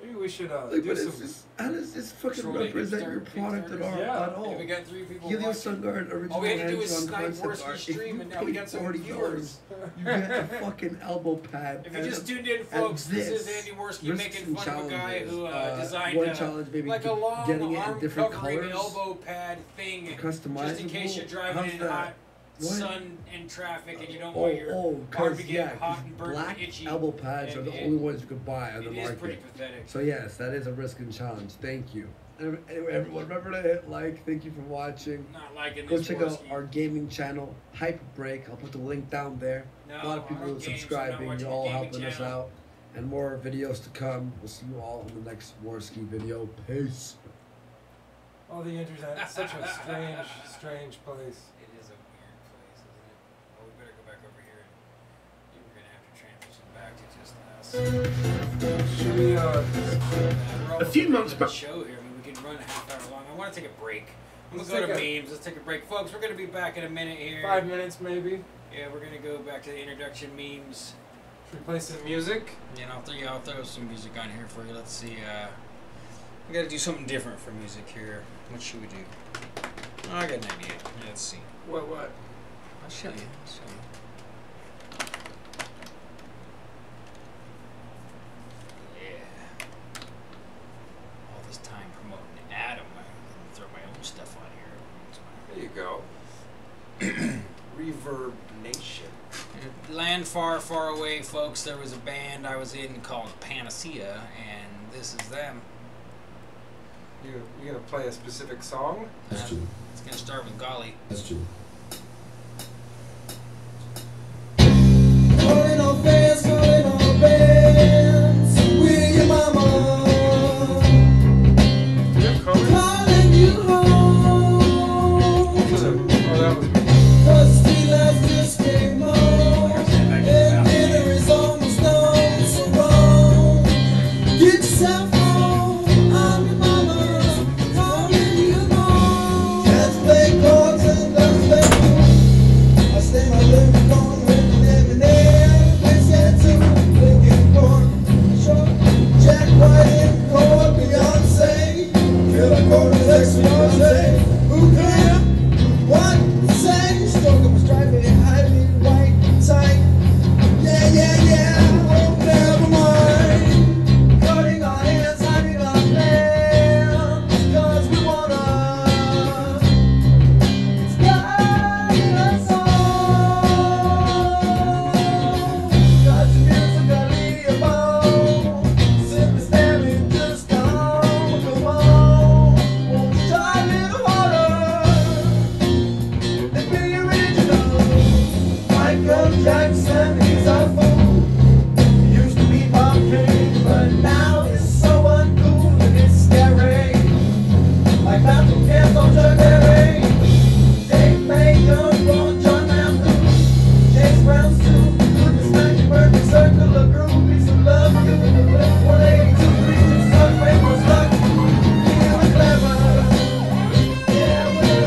Maybe we should Like, do some. how does this fucking represent your product at all? At all? Yeah, we got 3 people Helios watching. Sun Guard original All we had to do was hands-on snipe concept Worski's art. stream, and now we got some $40, viewers. you get a fucking elbow pad. If you just tuned in, folks, this is Andy Worski making fun of a guy who designed one challenge, maybe like a long getting it in arm different covering colors. elbow pad thing, just in case you're Customizable? driving How's in that? hot What? sun and traffic and you don't want your arm cause to get yeah, hot and burnt black and itchy. elbow pads are the only ones you could buy on the It market. is pretty pathetic. So yes, that is a risk and challenge. Thank you. Anyway, everyone, remember to hit like. Thank you for watching. Not liking Go this check out Worski. our gaming channel, Hype Break. I'll put the link down there. No, a lot of I people don't game, so I'm not subscribing. watching You're the all gaming helping us channel. out. And more videos to come. We'll see you all in the next Warski video. Peace. Oh, the internet. Such a strange place. It is a weird place, isn't it? Oh, we better go back over here. We're going to have to transition back to just us. Should we, A few months back. Show here. I mean, we can run a half hour long. I want to take a break. I'm going to go to memes. Let's take a break. Folks, we're going to be back in a minute here. 5 minutes, maybe. Yeah, we're going to go back to the introduction memes. Should we play some music? Yeah, I'll throw some music on here for you. Let's see. We got to do something different for music here. What should we do? Oh, I got an idea. Let's see. What? show you. I'll show you. Yeah. All this time promoting Adam, I can throw my own stuff on here. There you go. Reverb Nation. Land far, far away, folks. There was a band I was in called Panacea, and this is them. You gonna play a specific song? It's gonna start with Golly. Question. Calling all fans, calling all bands. Will your mama? Calling you home. Oh, that was me. 'Cause the street lights just came on. And dinner is almost done. So wrong. Get yourself home. I'm your mama. Calling you home. Cats play cards and dogs play pool. I stay my living room with an M&M. Play Santa, play Game Boy. Jack White and Core, Beyonce. Kill a quarter next to Beyonce. Who can? What? Say? Stroke up a stripe and hide me white tight. Yeah, yeah, yeah. Oh, never mind. Cutting our hands, hiding our plans. 'Cause we wanna sky us all. Got your music, got your bone. Simply staring, just don't go on. Won't you try a little harder? Let me original. Michael Jackson, he's our fool. He used to be Bob King, but now it's so uncool and it's scary. Like Malcolm Kent on Chuck Berry. Dave May, Young Ron, John Malcolm, James Brown, Sue. With the snatchy perfect circle of groupies who love you. 182 reasons, suck, paper, stuck. Yeah, we're clever. Yeah, we're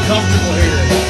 comfortable here.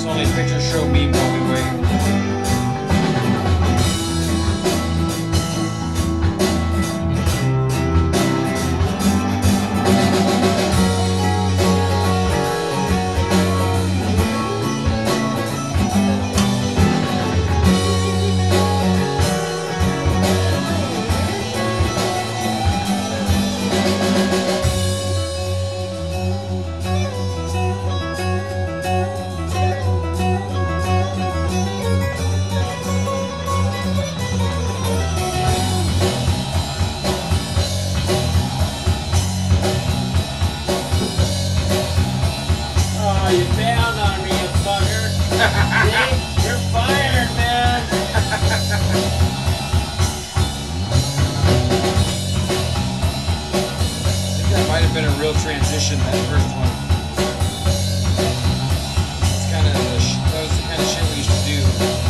only picture show me while we wait. been a real transition, that first one. It's kind of that was the kind of shit we used to do.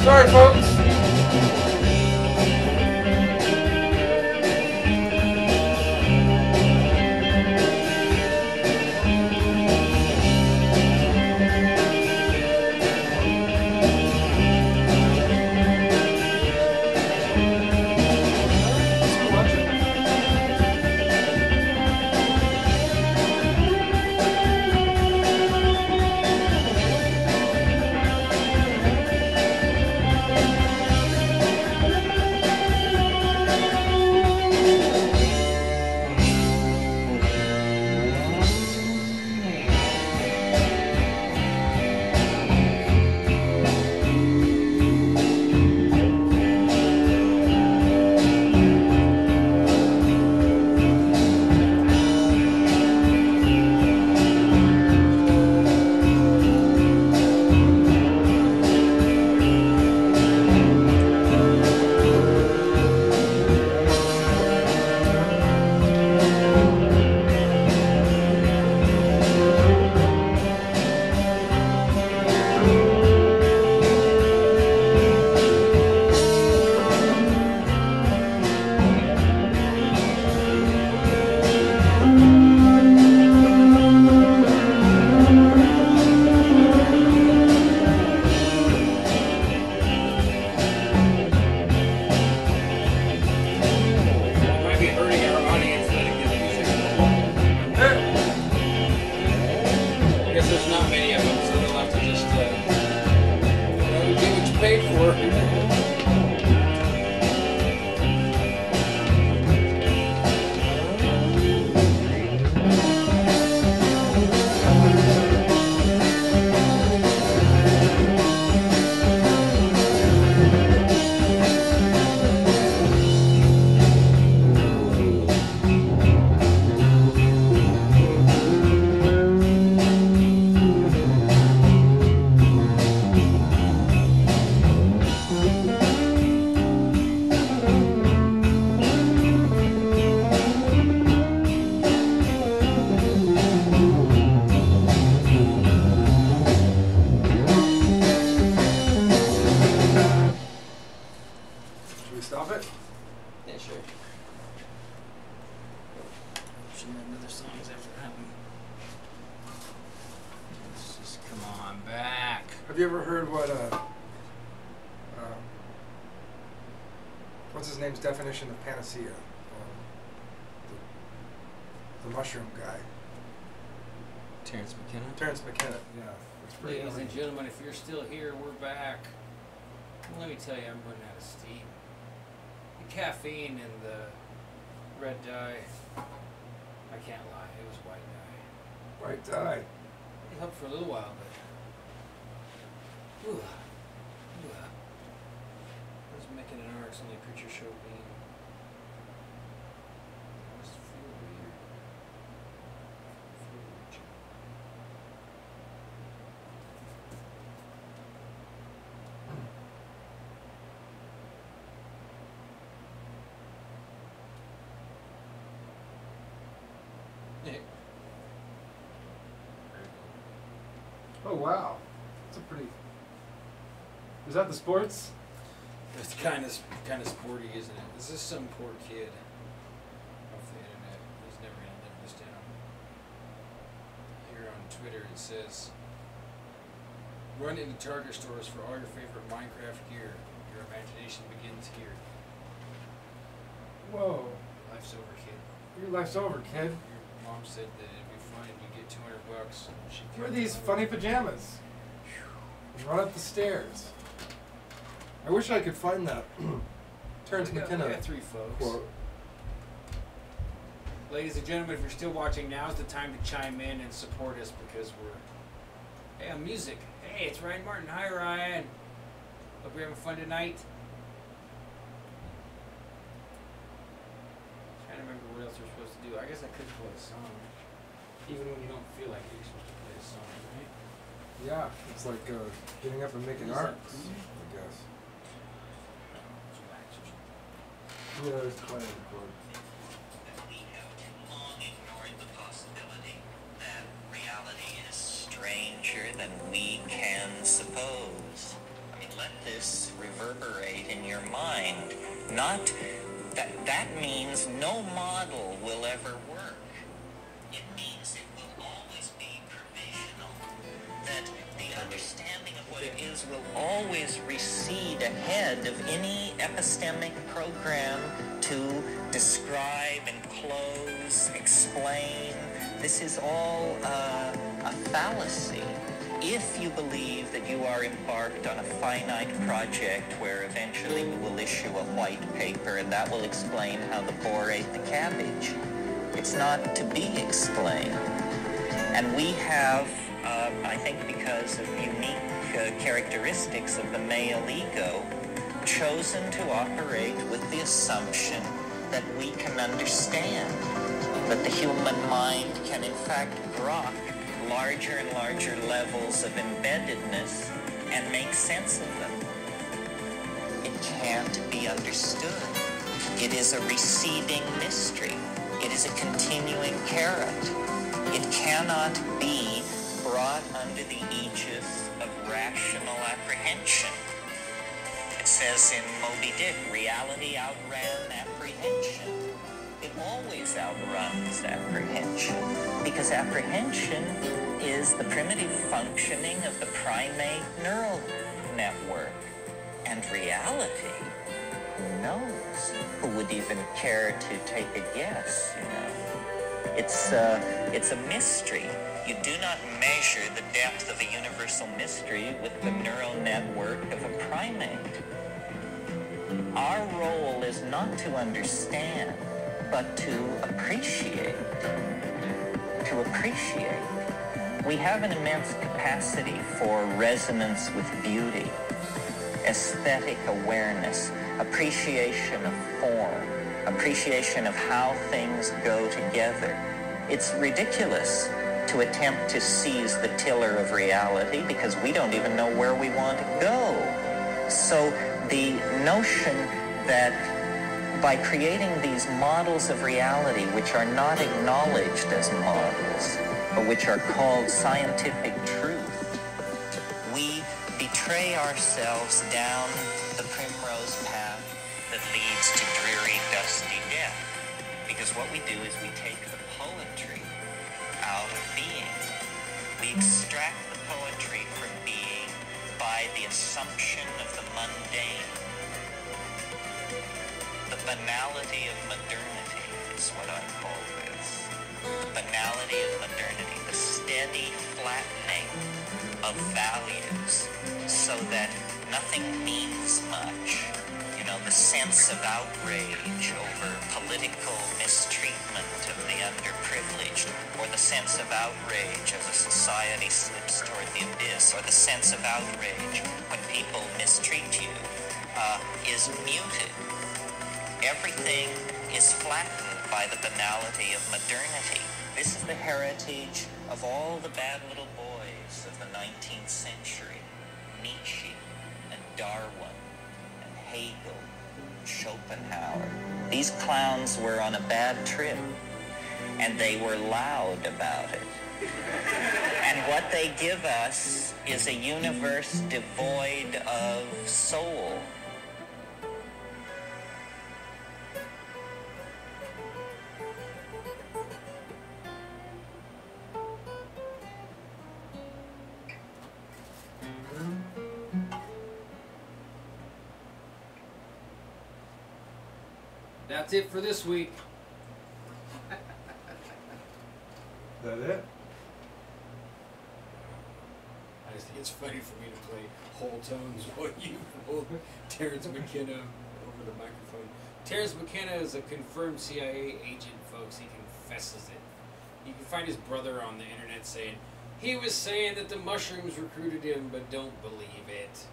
Sorry, folks. you ever heard what what's his name's definition of panacea? The mushroom guy. Terrence McKenna? Terrence McKenna, yeah. It's pretty Ladies and gentlemen, if you're still here, we're back. Let me tell you, I'm running out of steam. The caffeine and the red dye, I can't lie, it was white dye. White dye. It helped for a little while, but... Ooh. I was making an RX only Preacher Show bean. It must feel weird. Oh wow, that's a pretty. Is that the sports? It's kind of sporty, isn't it? This is some poor kid off the internet. He's never gonna live this down. Here on Twitter it says, "Run into Target stores for all your favorite Minecraft gear. Your imagination begins here." Whoa. Life's over, kid. Your life's over, kid. Your mom said that it'd be fun. You get $200. Wear these funny pajamas. Run up the stairs. I wish I could find that Terrence McKenna we got 3 folks. quote. Ladies and gentlemen, if you're still watching, now's the time to chime in and support us because we're... Hey, on music. Hey, it's Ryan Martin. Hi, Ryan. Hope you're having fun tonight. Trying to remember what else we're supposed to do. I guess I could play a song. Even when you don't feel like it, you're supposed to play a song, right? Yeah, it's like getting up and making art, I guess. Yeah, there's plenty of quote. Stranger than we can suppose. I mean, let this reverberate in your mind. Not that means no model will ever work. It means it will always be provisional. That the understanding of what it is will always recede ahead of any epistemic program to describe, enclose, explain. This is all a fallacy. If you believe that you are embarked on a finite project where eventually you will issue a white paper and that will explain how the boar ate the cabbage, it's not to be explained. And we have, I think because of unique characteristics of the male ego, chosen to operate with the assumption that we can understand, that the human mind can in fact grok larger and larger levels of embeddedness and make sense of them. It can't be understood. It is a receding mystery. It is a continuing carrot. It cannot be brought under the aegis of rational apprehension. It says in Moby Dick, reality outran apprehension. It always outruns apprehension, because apprehension is the primitive functioning of the primate neural network. And reality, who knows? Who would even care to take a guess, you know? It's a mystery. You do not measure the depth of a universal mystery with the neural network of a primate. Our role is not to understand, but to appreciate. To appreciate. We have an immense capacity for resonance with beauty, aesthetic awareness, appreciation of form, appreciation of how things go together. It's ridiculous to attempt to seize the tiller of reality because we don't even know where we want to go. So the notion that by creating these models of reality which are not acknowledged as models, but which are called scientific truth, we betray ourselves down the primrose path that leads to dreary, dusty death. Because what we do is we take the poetry out of being. We extract the poetry from being the assumption of the mundane. The banality of modernity is what I call this. The banality of modernity, the steady flattening of values so that nothing means much. You know, the sense of outrage over political mistreatment of the underprivileged, or the sense of outrage as a society slips toward the abyss, or the sense of outrage when people mistreat you, is muted. Everything is flattened by the banality of modernity. This is the heritage of all the bad little boys of the 19th century. Nietzsche and Darwin and Hegel and Schopenhauer. These clowns were on a bad trip, and they were loud about it. And what they give us is a universe devoid of soul. That's it for this week. Is that it? I just think it's funny for me to play whole tones while you hold Terrence McKenna over the microphone. Terrence McKenna is a confirmed CIA agent, folks. He confesses it. You can find his brother on the internet saying, he was saying that the mushrooms recruited him, but don't believe it.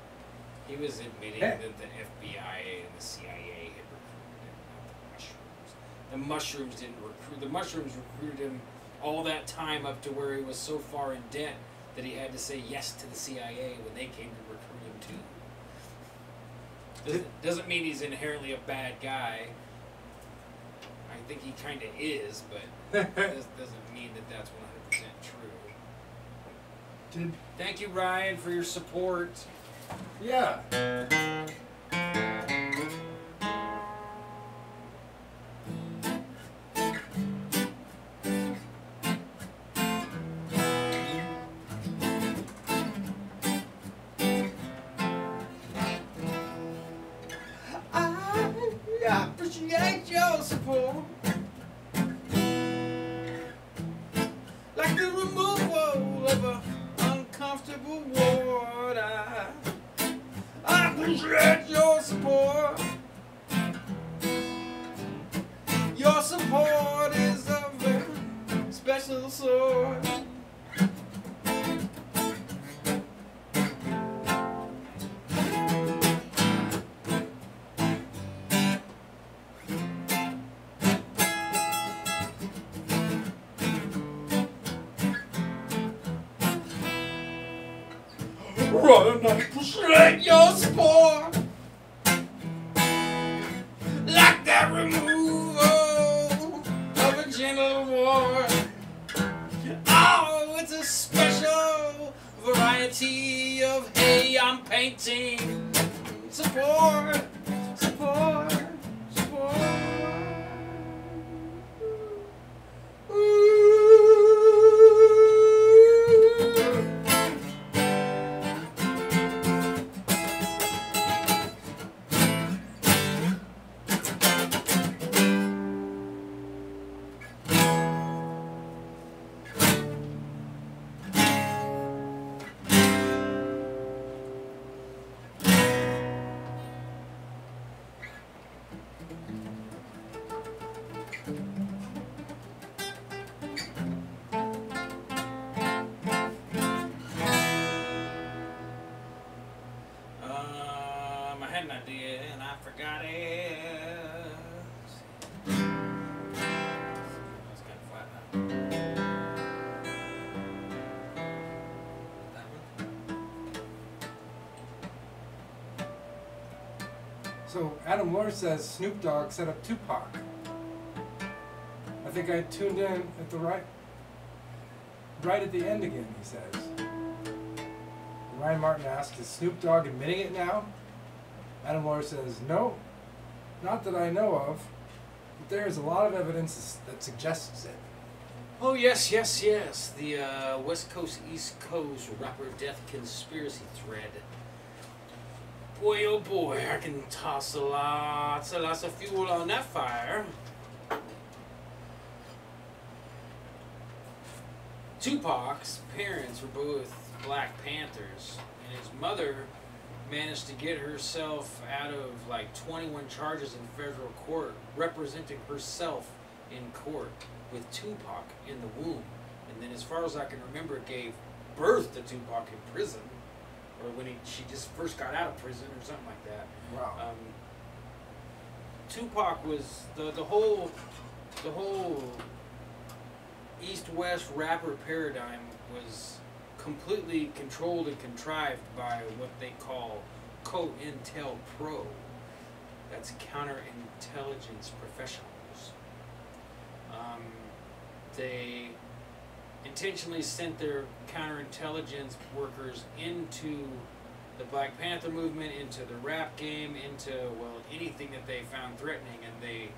He was admitting that the FBI and the CIA had recruited him, not the mushrooms. The mushrooms didn't recruit. The mushrooms recruited him all that time up to where he was so far in debt that he had to say yes to the CIA when they came to recruit him too. Doesn't mean he's inherently a bad guy. I think he kind of is, but doesn't mean that that's 100% true. Thank you, Ryan, for your support. Yeah. I appreciate your support. Like the removal of an uncomfortable ward. I appreciate your support. Your support is a very special sort. Rather not appreciate your support. Like that removal of a gentle ward. Oh, it's a special variety of hey, I'm painting. Support, support, support. I had an idea and I forgot it. That's kind of flat now. So Adam Lore says Snoop Dogg set up Tupac. I think I tuned in at the right at the end again, he says. Ryan Martin asks, is Snoop Dogg admitting it now? Adam Lore says, no, not that I know of, but there is a lot of evidence that suggests it. Oh, yes, yes, yes. The West Coast, East Coast rapper death conspiracy thread. Boy, oh boy, I can toss lots of fuel on that fire. Tupac's parents were both Black Panthers, and his mother managed to get herself out of like 21 charges in federal court, representing herself in court with Tupac in the womb. And then, as far as I can remember, gave birth to Tupac in prison, or when she just first got out of prison, or something like that. Wow. Tupac was the whole East-West rapper paradigm was completely controlled and contrived by what they call COINTELPRO. That's counterintelligence professionals. They intentionally sent their counterintelligence workers into the Black Panther movement, into the rap game, into, well, anything that they found threatening, and they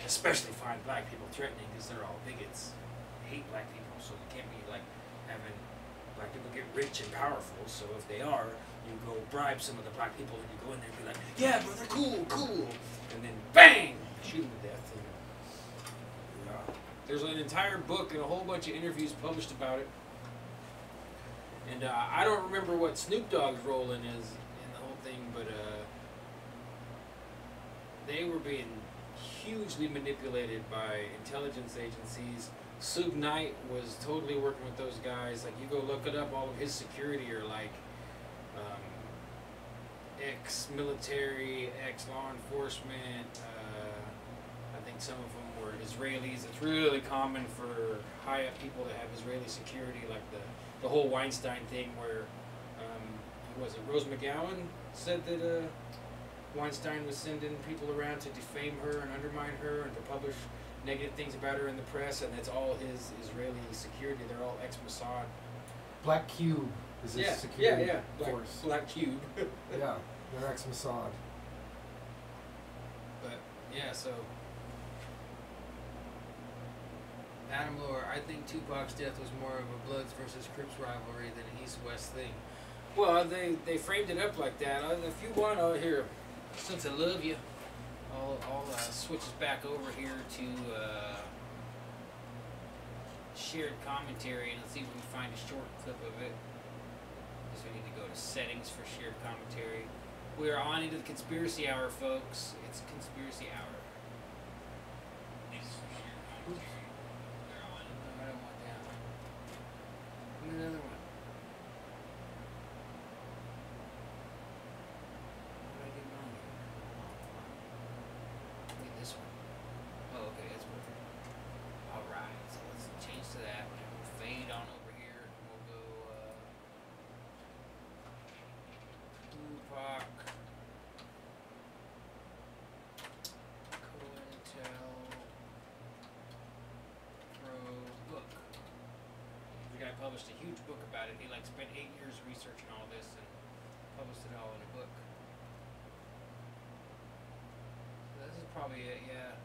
especially find black people threatening because they're all bigots. They hate black people, so you can't be like having black people get rich and powerful. So if they are, you go bribe some of the black people and you go in there and be like, yeah, brother, cool, and then bang, shoot them to death. And, there's an entire book and a whole bunch of interviews published about it. And I don't remember what Snoop Dogg's role in is in the whole thing, but they were being hugely manipulated by intelligence agencies. Suge Knight was totally working with those guys. Like, you go look it up, all of his security are like ex-military, ex-law enforcement. I think some of them were Israelis. It's really common for high-up people to have Israeli security, like the whole Weinstein thing where, who was it, Rose McGowan said that Weinstein was sending people around to defame her and undermine her and to publish negative things about her in the press, and that's all his Israeli security. They're all ex-Mossad. Black Cube is his security force. Black Cube. Yeah, they're ex-Mossad. But, yeah, so... Adam Lohr, I think Tupac's death was more of a Bloods versus Crips rivalry than an East-West thing. Well, they framed it up like that. If you want, here, since I love you, I'll switch us back over here to shared commentary, and let's see if we can find a short clip of it. Guess we need to go to settings for shared commentary. We are on into the conspiracy hour, folks. It's conspiracy hour. Another one. What did I get wrong here? Maybe this one. Oh, okay, that's perfect. Alright, so let's change to that. And we'll fade on over here. And we'll go, Tupac. COINTELPRO book. The guy published a huge book about it. He like spent 8 years researching all this and published it all in a book. So this is probably it, yeah.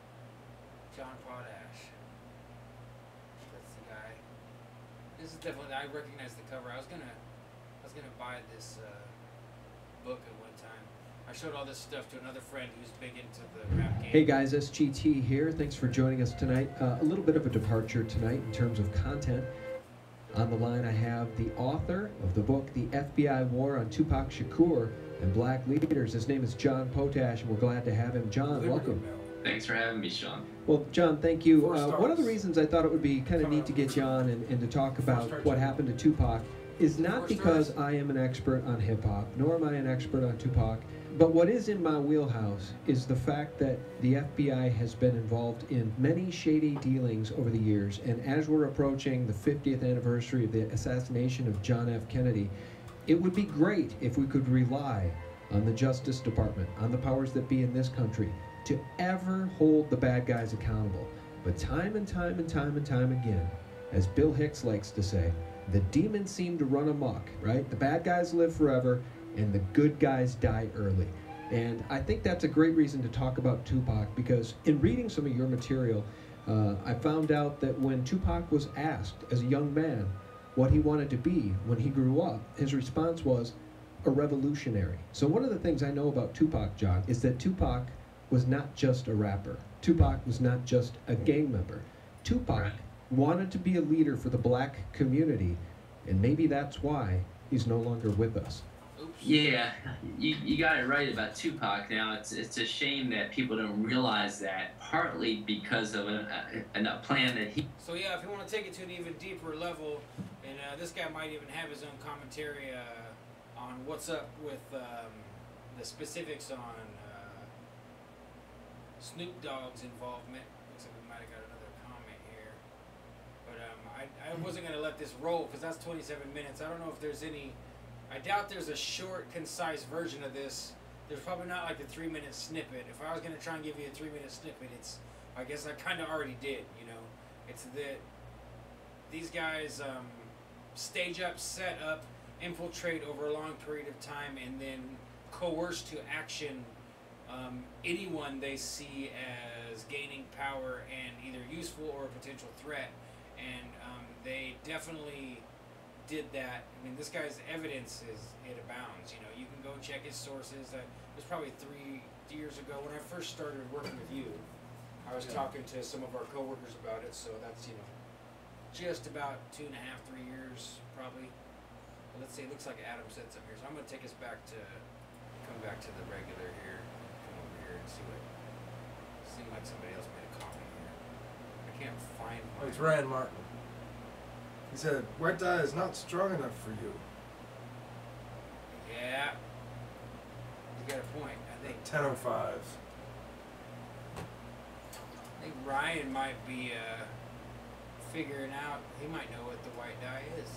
John Potash. That's the guy. This is definitely, I recognize the cover. I was gonna buy this book at one time. I showed all this stuff to another friend who's big into the rap game. Hey guys, SGT here. Thanks for joining us tonight. A little bit of a departure tonight in terms of content. On the line, I have the author of the book, The FBI War on Tupac Shakur and Black Leaders. His name is John Potash, and we're glad to have him. John, welcome. Thanks for having me, Sean. Well, John, thank you. One of the reasons I thought it would be kind of neat to get you on and to talk about what happened to Tupac is not because I am an expert on hip-hop, nor am I an expert on Tupac, but what is in my wheelhouse is the fact that the FBI has been involved in many shady dealings over the years, and as we're approaching the 50th anniversary of the assassination of John F. Kennedy, it would be great if we could rely on the Justice Department, on the powers that be in this country, to ever hold the bad guys accountable. But time and time and time and time again, as Bill Hicks likes to say, the demons seem to run amok, right? The bad guys live forever, and the good guys die early. And I think that's a great reason to talk about Tupac, because in reading some of your material, I found out that when Tupac was asked as a young man what he wanted to be when he grew up, his response was, a revolutionary. So one of the things I know about Tupac, John, is that Tupac was not just a rapper. Tupac was not just a gang member. Tupac wanted to be a leader for the black community, and maybe that's why he's no longer with us. Yeah, you got it right about Tupac. Now, it's a shame that people don't realize that, partly because of a plan that he... So yeah, if you want to take it to an even deeper level, and this guy might even have his own commentary on what's up with the specifics on Snoop Dogg's involvement. Looks like we might have got another comment here. But I wasn't going to let this roll because that's 27 minutes. I don't know if there's any... I doubt there's a short, concise version of this. There's probably not like a 3-minute snippet. If I was going to try and give you a 3-minute snippet, it's... I guess I kind of already did, you know. It's that these guys stage up, set up, infiltrate over a long period of time, and then coerce to action anyone they see as gaining power and either useful or a potential threat. And they definitely did that. I mean, this guy's evidence it abounds. You know, you can go check his sources. It was probably 3 years ago when I first started working with you. I was talking to some of our coworkers about it, so that's, you know, just about 2.5, 3 years probably. But let's see, it looks like Adam said something here, so I'm going to take us back to, come back to the regular here, come over here and see what, seemed like somebody else made a comment here. I can't find Oh, it's Ryan Martin. He said, white dye is not strong enough for you. Yeah. You got a point, I think. 10:05. I think Ryan might be figuring out, he might know what the white dye is.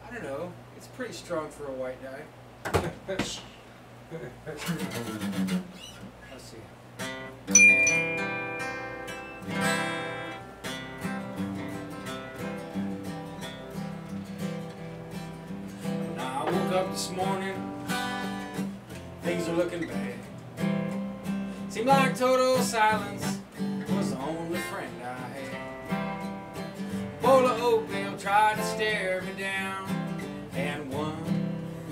I don't know. It's pretty strong for a white dye. Let's see. Now I woke up this morning, things are looking bad. Seemed like total silence was the only friend I had. Bowl of oatmeal tried to stare me down, and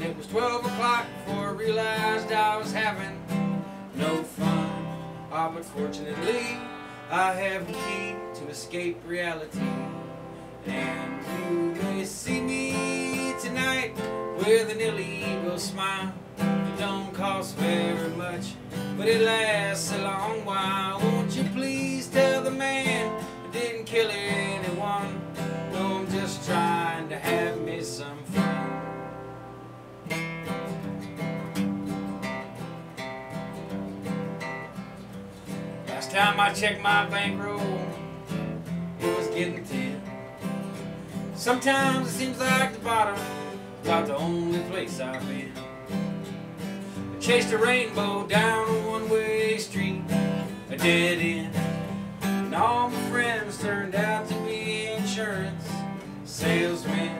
it was 12 o'clock before I realized I was having no fun. But fortunately, I have the key to escape reality. And you may see me tonight with an illegal smile. It don't cost very much, but it lasts a long while. Won't you please tell the man I didn't kill anyone? No, I'm just trying to have me some fun. Last time I checked my bankroll, it was getting thin. Sometimes it seems like the bottom is about the only place I've been. I chased a rainbow down a one-way street, a dead end, and all my friends turned out to be insurance salesmen.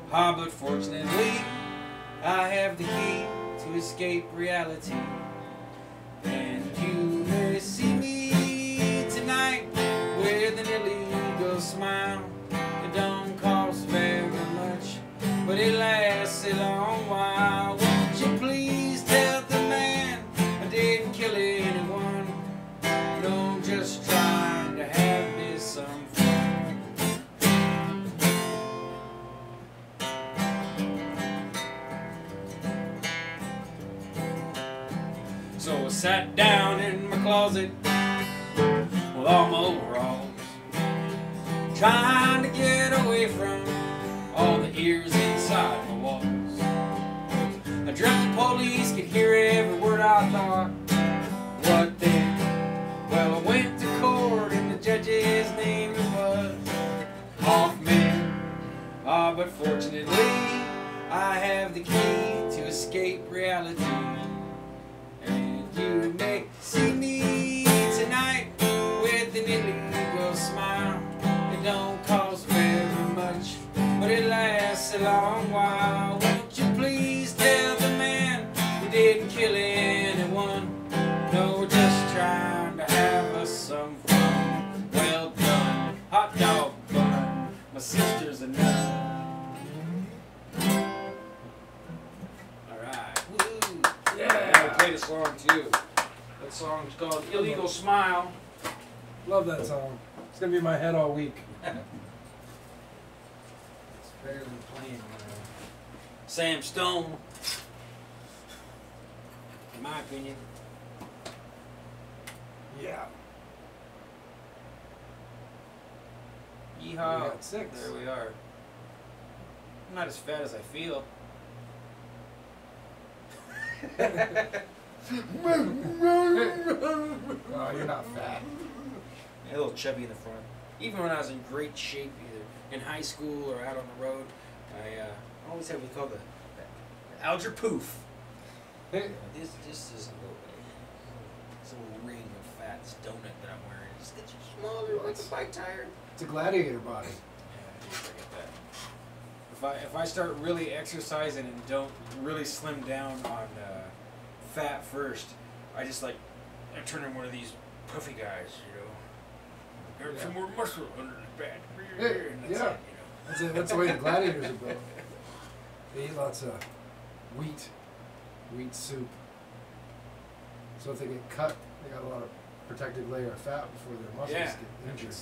But fortunately, I have the key to escape reality. And you may see me tonight with an illegal smile. It don't cost very much, but it lasts a long while. Won't you please tell the man I didn't kill anyone? No, I'm just trying to have me some fun. So I sat down in my closet with all my overalls, trying to get away from all the ears inside my walls. I dreamt the police could hear every word I thought. What then? Well, I went to court and the judge's name was Hoffman. But fortunately, I have the key to escape reality. And you may see me tonight with an illegal smile. It don't cost very much, but it lasts a long while. Won't you please tell the man we didn't kill anyone? No, we're just trying to have us some fun. Well done, hot dog bun. My sister's a nut. played a song too. That song's called Illegal Smile. Love that song. It's gonna be in my head all week. It's better than playing Sam Stone, in my opinion. Yeah. Yeehaw. We got 6. There we are. I'm not as fat as I feel. Oh, you're not fat. A little chubby in the front. Even when I was in great shape, either in high school or out on the road, I always had what we call the Alger Poof. This is a little ring of fat, this donut that I'm wearing. It just gets you smaller like a bike tire. It's a gladiator body. Yeah, I get that. If I start really exercising and don't really slim down on fat first, I just I turn into one of these puffy guys, you know. There's some more muscle under the back. Hey, And yeah. that's it, you know. That's the way the gladiators are built. They eat lots of wheat soup. So if they get cut, they got a lot of protective layer of fat before their muscles get injured.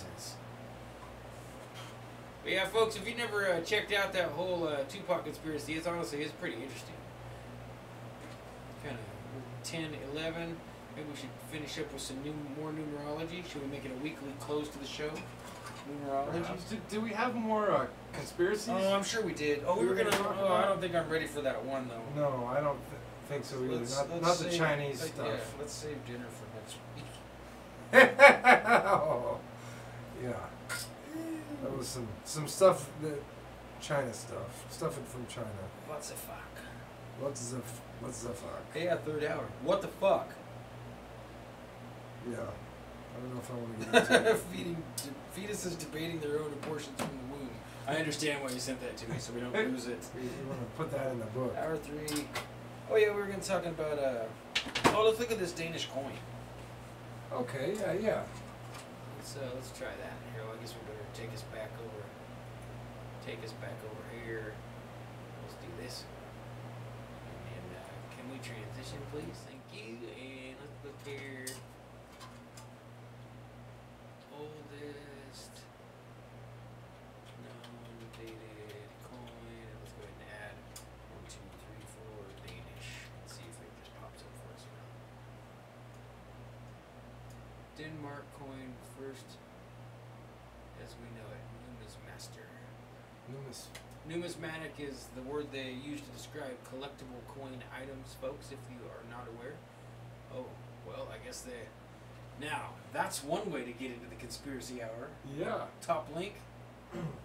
But yeah, folks, if you never checked out that whole Tupac conspiracy, it's pretty interesting. Kind of 10, 11. Maybe we should finish up with some more numerology. Should we make it a weekly close to the show? Numerology. Do we have more conspiracies? Oh, I'm sure we did. Oh, we were gonna. Oh, I don't think I'm ready for that one though. No, I don't think so either. Not the Chinese stuff. Yeah, let's save dinner for next week. Oh, yeah. That was some stuff China stuff from China. What's the fuck? What's the fuck? Yeah, third hour. What the fuck? Yeah. I don't know if I want to get into it. Fetuses debating their own abortions from the womb. I understand why you sent that to me, so we don't lose it. We want to put that in the book. Hour 3. Oh yeah, we were going to talk about. Oh, let's look at this Danish coin. Okay. Yeah. Let's try that. Here, well, I guess we better take us back over. Take us back over here. Let's do this. And can we transition, please? Thank you. And let's look here. Oldest known dated coin. Let's go ahead and add 1, 2, 3, 4 Danish. Let's see if it just pops up for us now. Denmark coin first, as we know it, numismaster. Numismatic is the word they use to describe collectible coin items, folks, if you are not aware. Oh, well, I guess they... Now, that's one way to get into the conspiracy hour. Yeah. Top link.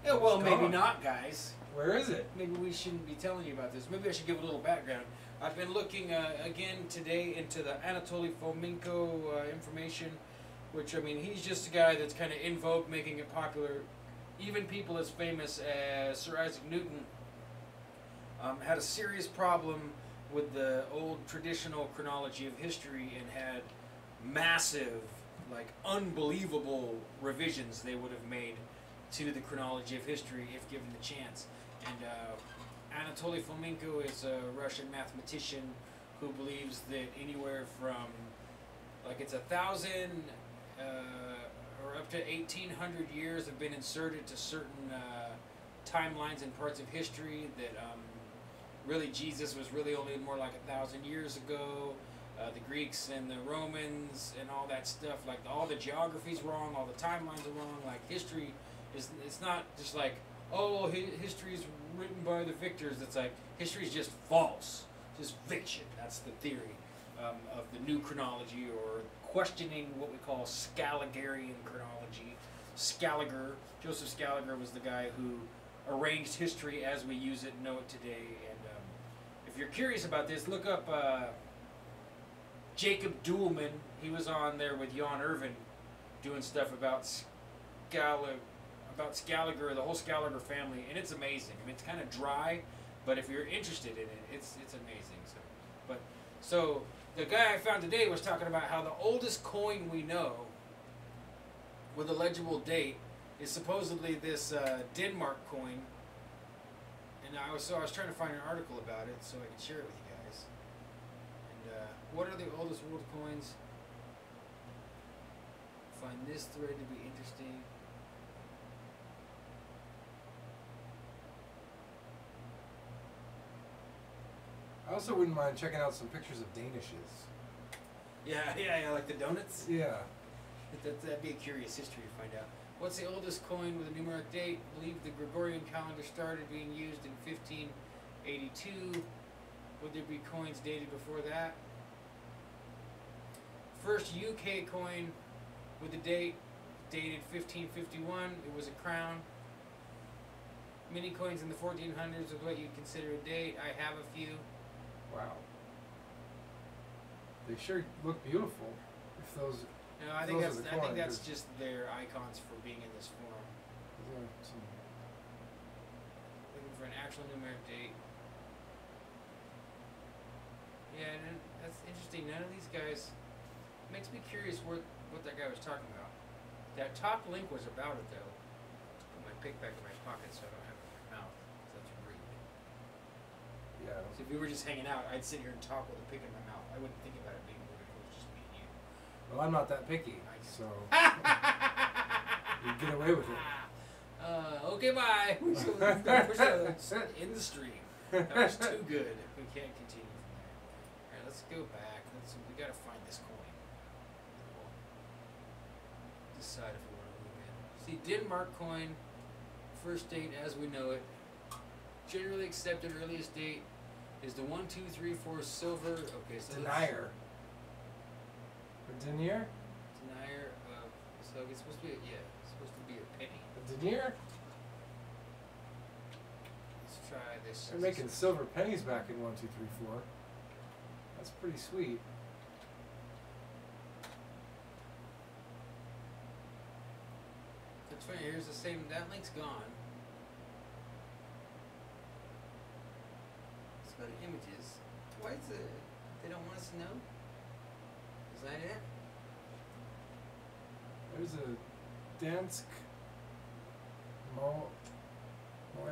Yeah, well, maybe not, guys. Where is it? Maybe we shouldn't be telling you about this. Maybe I should give a little background. I've been looking again today into the Anatoly Fomenko information, which, I mean, he's just a guy that's kind of in vogue, making it popular. Even people as famous as Sir Isaac Newton had a serious problem with the old traditional chronology of history and had massive, like unbelievable revisions they would have made to the chronology of history if given the chance. And Anatoly Fomenko is a Russian mathematician who believes that anywhere from, like, it's 1,000 or up to 1,800 years have been inserted to certain timelines and parts of history, that really Jesus was really only more like 1,000 years ago. The Greeks and the Romans and all that stuff, like all the geography's wrong, all the timelines are wrong. Like history it's not just like, oh, history's written by the victors. It's like history's just false, just fiction. That's the theory of the new chronology, or questioning what we call Scaligerian chronology. Scaliger, Joseph Scaliger, was the guy who arranged history as we use it and know it today. And if you're curious about this, look up Jacob Duhlman. He was on there with Jan Irvin doing stuff about Scaliger, the whole Scaliger family, and it's amazing. I mean, it's kind of dry, but if you're interested in it, it's amazing. So the guy I found today was talking about how the oldest coin we know with a legible date is supposedly this Denmark coin. And I was trying to find an article about it so I could share it with you guys. And what are the oldest world coins? Find this thread to be interesting. I also wouldn't mind checking out some pictures of Danishes. Yeah, like the donuts? Yeah. That'd be a curious history to find out. What's the oldest coin with a numeric date? I believe the Gregorian calendar started being used in 1582. Would there be coins dated before that? First UK coin with the date dated 1551. It was a crown. Many coins in the 1400s with what you'd consider a date. I have a few. Wow. They sure look beautiful. If those. No, I think that's just their icons for being in this form. Looking for an actual numeric date. Yeah, and that's interesting. None of these guys makes me curious what that guy was talking about. That top link was about it though. Put my pick back in my pocket so I don't have it in my mouth. That's rude. Yeah. So if we were just hanging out, I'd sit here and talk with a pick in my mouth. I wouldn't think about it being weird if it was just me and you. Well, I'm not that picky, so you get away with it. Okay, bye. We gotta push that in the stream. That was too good. We can't continue from there. All right, let's go back. We gotta find this coin. We'll decide if we want to move in. See, Denmark coin, first date as we know it. Generally accepted earliest date is the 1, 2, 3, 4 silver. Okay, so Denier. A denier? Denier. So it's supposed to be it's supposed to be a penny. A denier? Let's try this. They're making silver pennies back in 1, 2, 3, 4. That's pretty sweet. That's funny. Here's the same. That link's gone. Let's go to images. Why is it? They don't want us to know. Is that it? There's a Dansk Mornai.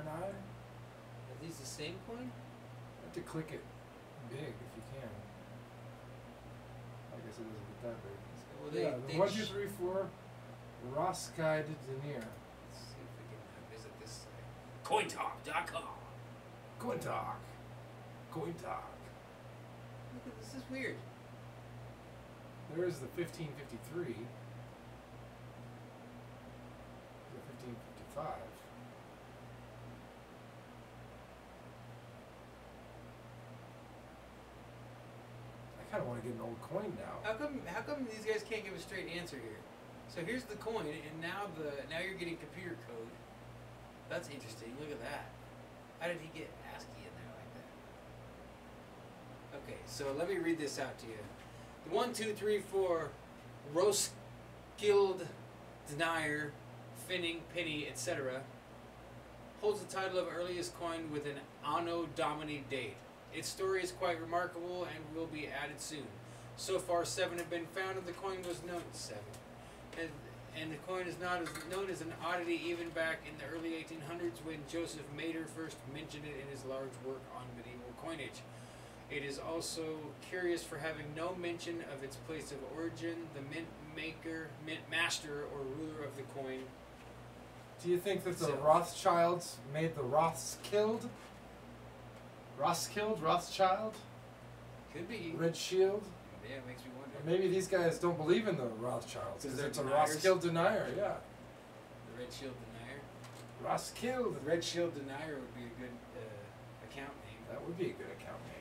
Are these the same coin? You have to click it big if you can. I guess it doesn't get that big. Well, The 1, 2, 3, 4 Roskilde denier. Let's see if we can visit this site. Cointalk.com. Cointalk. Cointalk. Look at this. Is weird. There's the 1553. The 1555. I kind of want to get an old coin now. How come these guys can't give a straight answer here? So here's the coin, and now you're getting computer code. That's interesting. Look at that. How did he get ASCII in there like that? Okay, so let me read this out to you. The 1, 2, 3, 4 Roskilde denier, finning, penny, etc. holds the title of earliest coin with an Anno Domini date. Its story is quite remarkable and will be added soon. So far, 7 have been found, and the coin was known 7. And the coin is not known as an oddity even back in the early 1800s when Joseph Mader first mentioned it in his large work on medieval coinage. It is also curious for having no mention of its place of origin, the mint maker, mint master, or ruler of the coin. Do you think that the Rothschilds made the Rothschild? Rothschild? Could be. Red Shield? Yeah, it makes me wonder. Or maybe these guys don't believe in the Rothschilds because they're it's a deniers? Rothschild denier, yeah. The Red Shield Denier? Rothschild. The Red Shield Denier would be a good account name. That would be a good account name.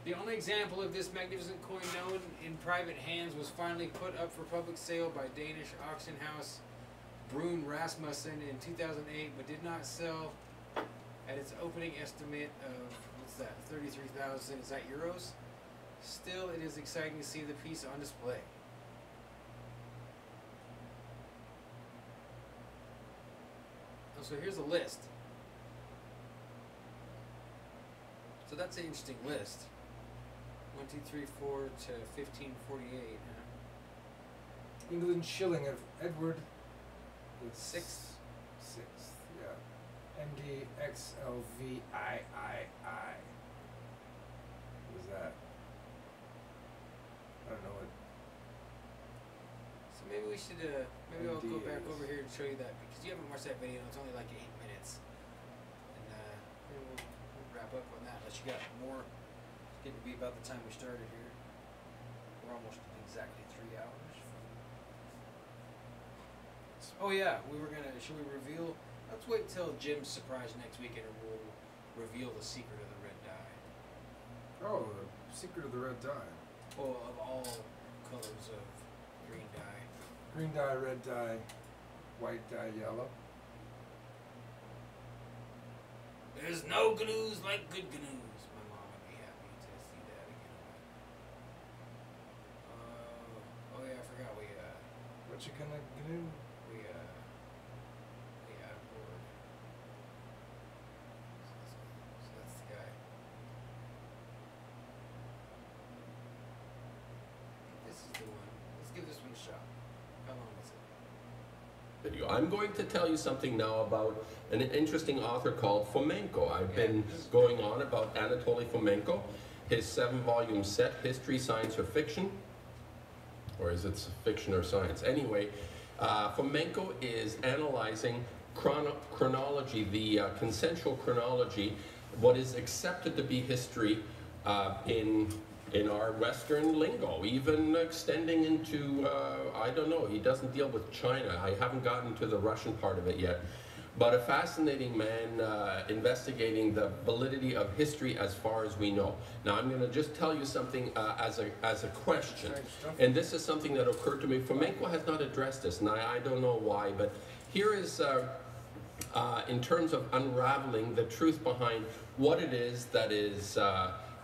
The only example of this magnificent coin known in private hands was finally put up for public sale by Danish auction house Brun Rasmussen in 2008, but did not sell at its opening estimate of, what's that, 33,000, is that euros? Still, it is exciting to see the piece on display. Oh, so here's a list. So that's an interesting list. 1, 2, 3, 4 to 1548. England shilling of Edward the Sixth. Yeah. NDXLVIII. What is that? maybe we should, maybe I'll go back over here and show you that, because you haven't watched that video, it's only like 8 minutes. And, maybe we'll wrap up on that, unless you got more. It's getting to be about the time we started here. We're almost at exactly 3 hours. Oh yeah, should we reveal, let's wait till Jim's surprise next week and we'll reveal the secret of the red dye. Oh, the secret of the red dye. Well, of all colors of green dye. Green dye, red dye, white dye, yellow. There's no gnu's like good gnu's. My mom would be happy to see that again. Oh yeah, I forgot we What you gonna gnu? We had a board. So that's the guy. This is the one. Let's give this one a shot. How long is it? Video. I'm going to tell you something now about an interesting author called Fomenko. I've been going on about Anatoly Fomenko, his 7-volume set, History, Science, or Fiction. Or is it fiction or science? Anyway, Fomenko is analyzing chronology, the consensual chronology, what is accepted to be history in our Western lingo, even extending into, I don't know, he doesn't deal with China. I haven't gotten to the Russian part of it yet. But a fascinating man investigating the validity of history as far as we know. Now I'm going to just tell you something as a question. And this is something that occurred to me. Fomenko has not addressed this, and I don't know why, but here is, in terms of unraveling the truth behind what it is that is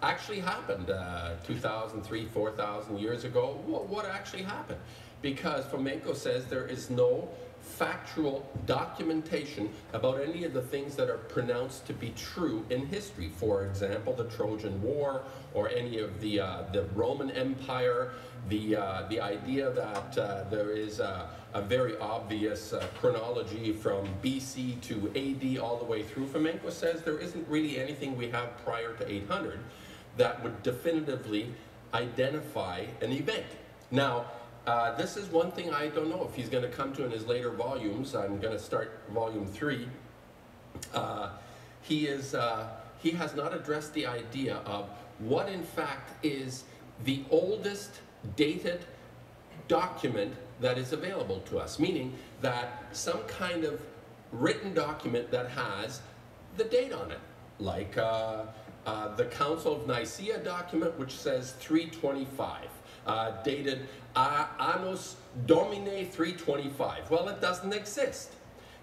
actually happened 2,000, 3,000, 4,000 years ago. What actually happened? Because Fomenko says there is no factual documentation about any of the things that are pronounced to be true in history. For example, the Trojan War, or any of the Roman Empire, the idea that there is a very obvious chronology from BC to AD all the way through. Fomenko says there isn't really anything we have prior to 800 that would definitively identify an event. Now, this is one thing I don't know if he's going to come to in his later volumes. I'm going to start volume 3. He has not addressed the idea of what in fact is the oldest dated document that is available to us, meaning that some kind of written document that has the date on it, like the Council of Nicaea document, which says 325. Dated Annus Domini 325. Well, it doesn't exist.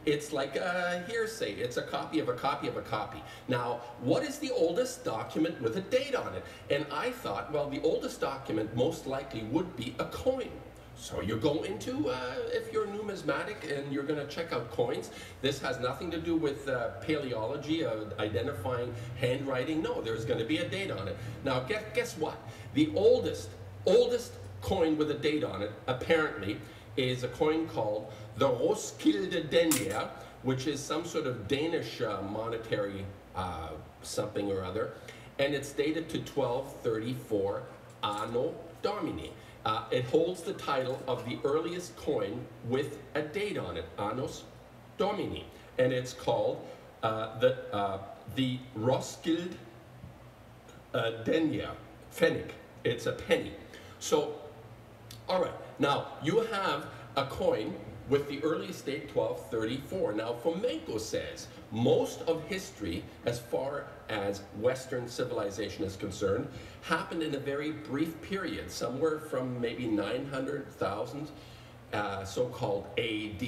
It's like a hearsay. It's a copy of a copy of a copy. Now, what is the oldest document with a date on it? And I thought, well, the oldest document most likely would be a coin. So you go into, if you're numismatic and you're going to check out coins, this has nothing to do with paleology, identifying handwriting. No, there's going to be a date on it. Now, guess what? The oldest coin with a date on it, apparently, is a coin called the Roskilde Denier, which is some sort of Danish monetary something or other, and it's dated to 1234 Anno Domini. It holds the title of the earliest coin with a date on it, Annus Domini, and it's called the Roskilde Denier, Pfennig. It's a penny. So, all right, now you have a coin with the earliest date 1234. Now, Fomenko says most of history, as far as Western civilization is concerned, happened in a very brief period, somewhere from maybe 900,000, so-called AD,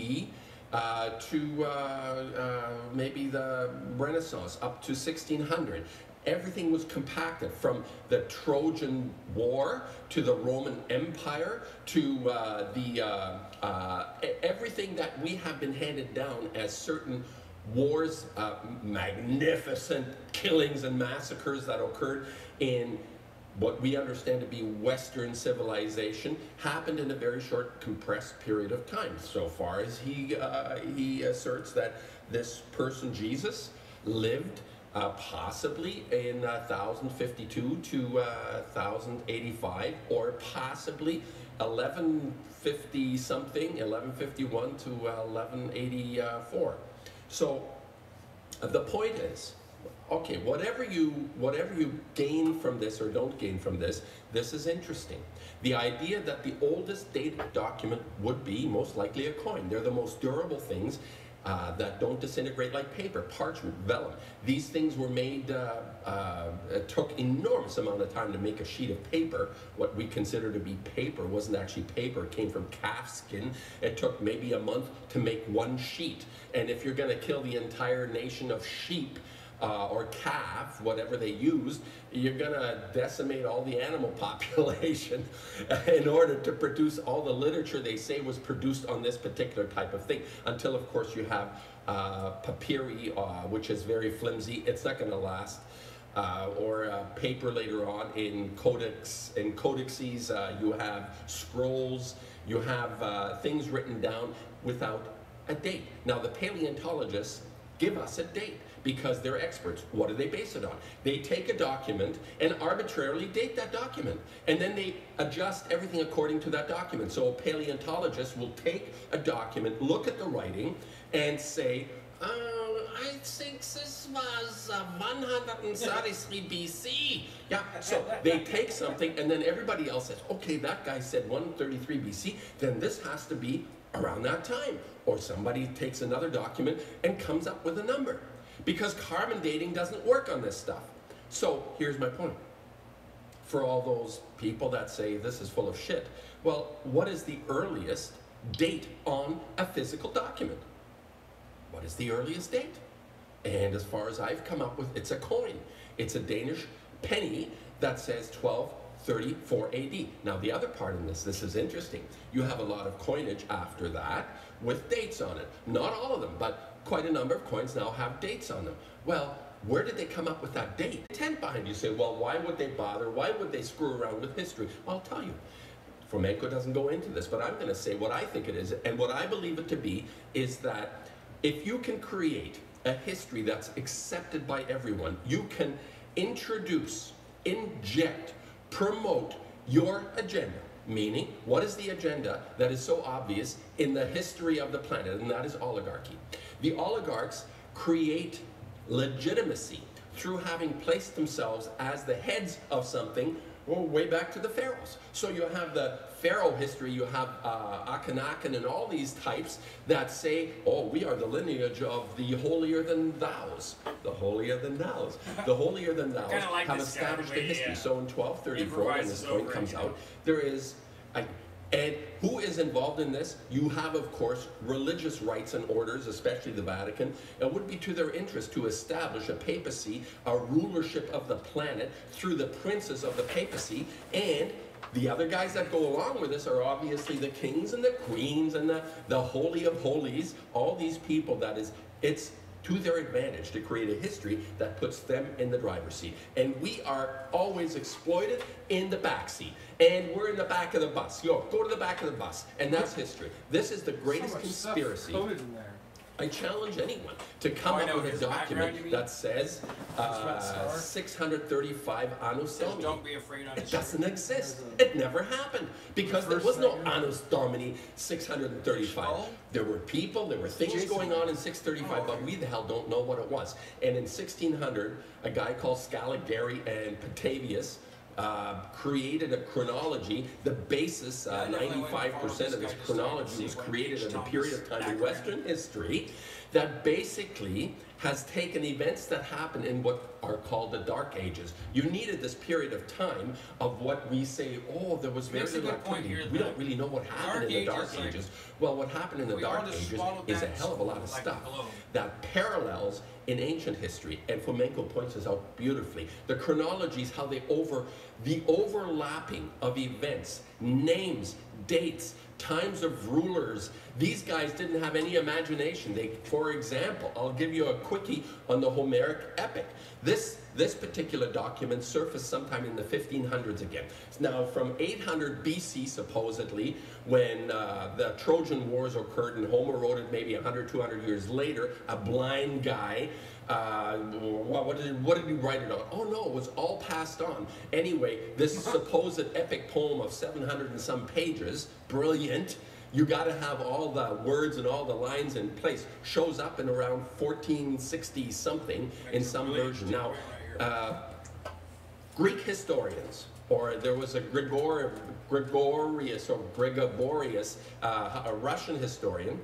to maybe the Renaissance, up to 1600. Everything was compacted, from the Trojan War to the Roman Empire to everything that we have been handed down as certain wars, magnificent killings and massacres that occurred in what we understand to be Western civilization, happened in a very short, compressed period of time. So far as he asserts that this person, Jesus, lived possibly in 1052 to 1085, or possibly 1150 something, 1151 to 1184. So the point is, okay, whatever you gain from this or don't gain from this, this is interesting. The idea that the oldest dated document would be most likely a coin. They're the most durable things that don't disintegrate like paper, parchment, vellum. These things were made, it took enormous amount of time to make a sheet of paper. What we consider to be paper wasn't actually paper, it came from calf skin. It took maybe a month to make one sheet. And if you're gonna kill the entire nation of sheep, or calf, whatever they used, you're gonna decimate all the animal population in order to produce all the literature they say was produced on this particular type of thing. Until, of course, you have papyri, which is very flimsy. It's not gonna last. Or paper later on in codices, you have scrolls, you have things written down without a date. Now, the paleontologists give us a date, because they're experts. What do they base it on? They take a document and arbitrarily date that document, and then they adjust everything according to that document. So a paleontologist will take a document, look at the writing, and say, I think this was 133 BC. Yeah, so they take something, and then everybody else says, okay, that guy said 133 BC, then this has to be around that time. Or somebody takes another document and comes up with a number. Because carbon dating doesn't work on this stuff. So here's my point. For all those people that say this is full of shit, well, what is the earliest date on a physical document? What is the earliest date? And as far as I've come up with, it's a coin. It's a Danish penny that says 1234 AD. Now the other part in this is interesting. You have a lot of coinage after that with dates on it. Not all of them, but quite a number of coins now have dates on them. Well, where did they come up with that date? Intent behind. You say, well, why would they bother? Why would they screw around with history? Well, I'll tell you. Fomenko doesn't go into this, but I'm going to say what I think it is, and what I believe it to be is that if you can create a history that's accepted by everyone, you can introduce, inject, promote your agenda. Meaning, what is the agenda that is so obvious in the history of the planet, and that is oligarchy. The oligarchs create legitimacy through having placed themselves as the heads of something, well, way back to the pharaohs. So you have the pharaoh history, you have Akhenaten and all these types that say, oh, we are the lineage of the holier than thous. The holier than thous. The holier than thous have established a history. So in 1234, when this coin comes out, there is and who is involved in this? You have, of course, religious rights and orders, especially the Vatican. It would be to their interest to establish a papacy, a rulership of the planet through the princes of the papacy, and the other guys that go along with this are obviously the kings and the queens and the holy of holies, all these people that is, it's to their advantage to create a history that puts them in the driver's seat. And we are always exploited in the back seat. And we're in the back of the bus. Yo, go to the back of the bus. And that's history. This is the greatest conspiracy. I challenge anyone to come up with a document that says 635 Annus Domini. Don't be afraid on it doesn't exist. It never happened because there was no Annus Domini 635. There were people, there were things going on in 635, but we the hell don't know what it was. And in 1600, a guy called Scaligeri and Petavius created a chronology. The basis, 95% of this chronology was created in a period of time in Western history that basically has taken events that happened in what are called the Dark Ages. You needed this period of time of what we say, oh, there was very little activity. We don't really know what happened in the Dark Ages. Well, what happened in the Dark Ages is a hell of a lot of stuff that parallels in ancient history, and Fomenko points this out beautifully. The chronologies, how they the overlapping of events, names, dates, times of rulers. These guys didn't have any imagination. They, for example, I'll give you a quickie on the Homeric epic. This particular document surfaced sometime in the 1500s again. Now, from 800 BC, supposedly, when the Trojan Wars occurred, and Homer wrote it maybe 100, 200 years later, a blind guy What did he write it on? Oh no, it was all passed on. Anyway, this supposed epic poem of 700 and some pages, brilliant. You got to have all the words and all the lines in place. Shows up in around 1460 something in some version. Now, Greek historians, or there was a Gregorius, a Russian historian,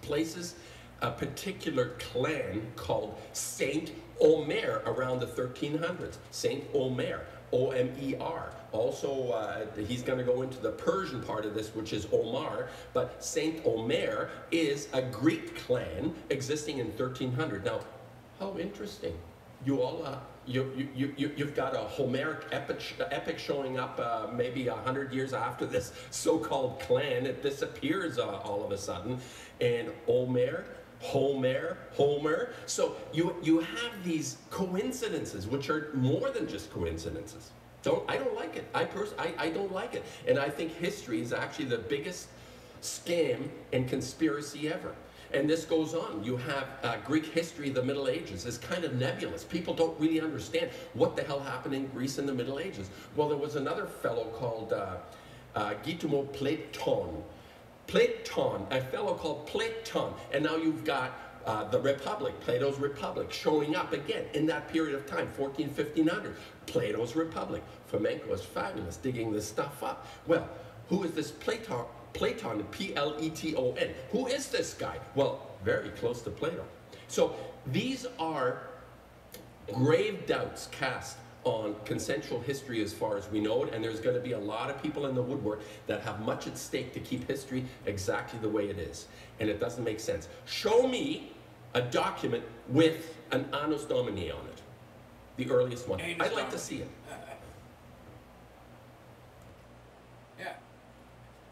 places a particular clan called Saint Omer around the 1300s. Saint Omer, O-M-E-R. Also, he's going to go into the Persian part of this, which is Omar, but Saint Omer is a Greek clan existing in 1300. Now, how interesting. You all, you've got a Homeric epic showing up maybe 100 years after this so-called clan. It disappears all of a sudden. And Homer. So you have these coincidences, which are more than just coincidences. I don't like it. I don't like it. And I think history is actually the biggest scam and conspiracy ever. And this goes on. You have Greek history, the Middle Ages, is kind of nebulous. People don't really understand what the hell happened in Greece in the Middle Ages. Well, there was another fellow called Gitomo Platon. A fellow called Platon. And now you've got the Republic, Plato's Republic, showing up again in that period of time, 1500. Plato's Republic. Fomenko is fabulous, digging this stuff up. Well, who is this Platon, P-L-E-T-O-N. Who is this guy? Well, very close to Plato. So these are grave doubts cast on consensual history as far as we know it, and there's going to be a lot of people in the woodwork that have much at stake to keep history exactly the way it is. And it doesn't make sense. Show me a document with an Annus Domini on it. The earliest one. I'd like to see it. Yeah.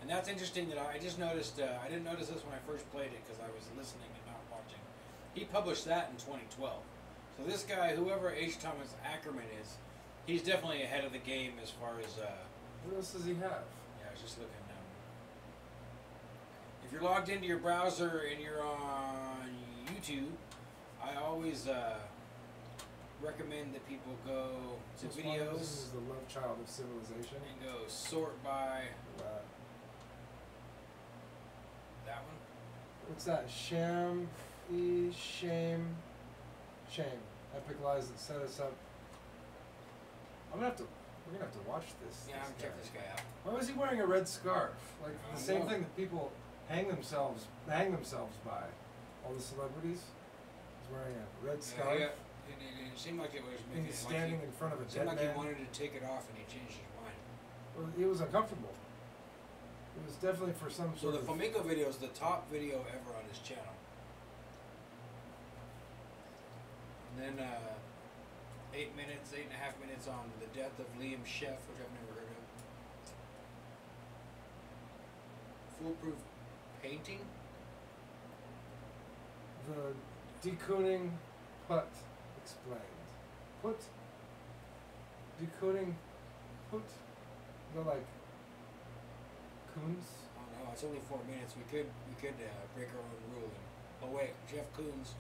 And that's interesting that I just noticed, I didn't notice this when I first played it because I was listening and not watching. He published that in 2012. So this guy, whoever H. Thomas Ackerman is, he's definitely ahead of the game as far as... what else does he have? Yeah, I was just looking now. If you're logged into your browser and you're on YouTube, I always recommend that people go to videos. This is the love child of civilization. And go sort by... that one? What's that? Shame. Epic lies that set us up. We're gonna have to watch this. Yeah, I'm gonna check this guy out. Why was he wearing a red scarf? Like the same know. thing that people hang themselves by. All the celebrities. He's wearing a red scarf. Yeah, it seemed like it was making He's standing in front of a dead man. It seemed like man. he wanted to take it off and he changed his mind. Well, it was uncomfortable. It was definitely for some So sort the of... Fomenko video is the top video ever on his channel. And then 8.5 minutes on the death of Liam Sheff, which I've never heard of. Foolproof painting. The decoding put explained. Decoding put. They're like Koons. Oh no, it's only 4 minutes. We could break our own rule. Oh wait, Jeff Koons,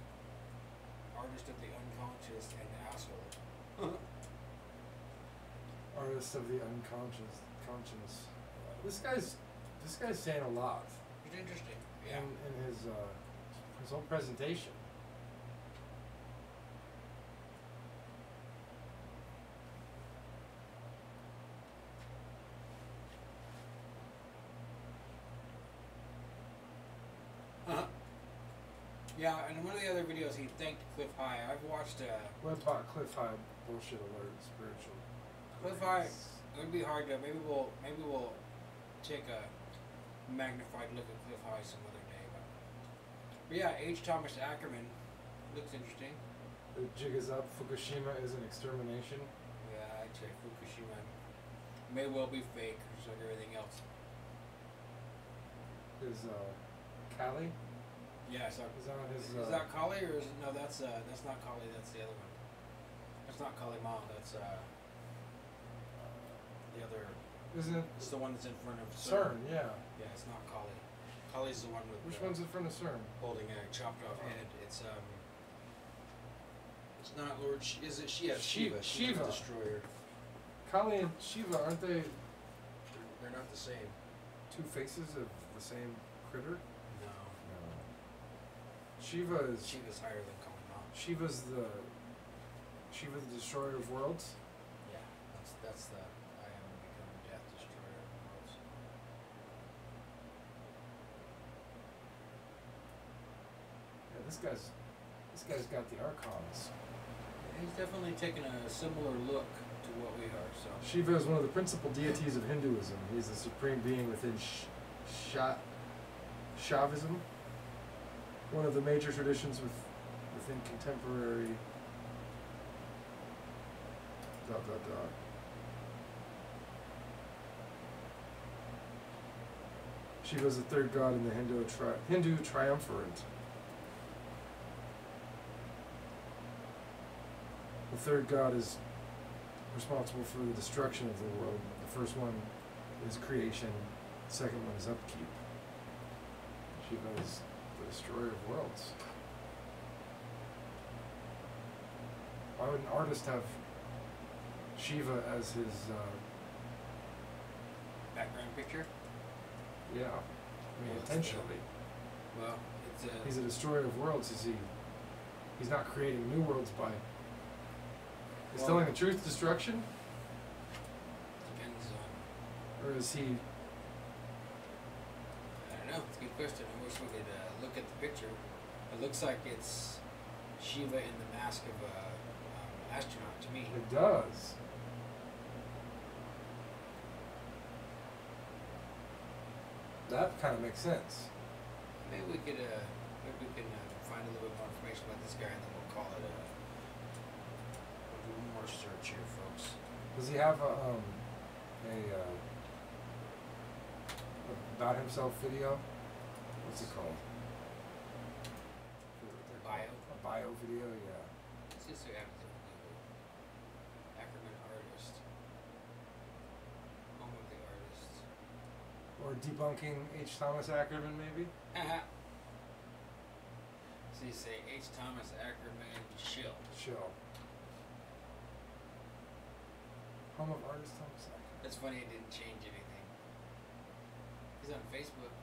artist of the unconscious and asshole. Artist of the unconscious conscience. This guy's saying a lot. It's interesting. Yeah. In his whole presentation. Yeah, and one of the other videos he thanked Cliff High. I've watched What about Cliff High bullshit alert spiritual? Cliff High. It would be hard to maybe we'll take a magnified look at Cliff High some other day. But yeah, H. Thomas Ackerman looks interesting. The jig is up. Fukushima is an extermination. Yeah, I'd say Fukushima may well be fake, just like everything else. Is Cali? Yeah, so is that his? Is that Kali or is it, no? That's not Kali. That's the other one. That's not Kali Ma. That's the other. Isn't it? It's the one that's in front of CERN. Yeah. Yeah, it's not Kali. Kali's the one with. Which one's in front of CERN? Holding a chopped off head. It's It's not Lord. Is it? Yeah, Shiva. Shiva, the destroyer. Kali and Shiva, aren't they They're not the same. two faces of the same critter? No. Shiva's higher than Kali. Shiva the destroyer of worlds. Yeah, that's the I am become death destroyer of worlds. Yeah, this guy's got the archons. He's definitely taken a similar look to what we are. So Shiva is one of the principal deities of Hinduism. He is the supreme being within Shaivism, one of the major traditions within contemporary. Shiva is the third god in the Hindu triumvirate. The third god is responsible for the destruction of the world. The first one is creation. The second one is upkeep. Shiva is the destroyer of worlds. Why would an artist have Shiva as his background picture? Yeah, I mean Well, intentionally. Well, it's He's a destroyer of worlds. He's not creating new worlds by. Is Well- telling the truth destruction, depends on. or is he? I don't know. It's a good question. I wish we could look at the picture. It looks like it's Shiva in the mask of an astronaut to me. It does. That kind of makes sense. Maybe we can find a little bit more information about this guy, and then we'll call it we'll do one more search here, folks. Does he have a about himself video? What's it called? Bio. A bio video, yeah. Let's just say Ackerman artist. Home of the artists. Or debunking H. Thomas Ackerman, maybe? So you say H. Thomas Ackerman Shill. Shill. Home of Artist Thomas Ackerman. That's funny, it didn't change anything. He's on Facebook.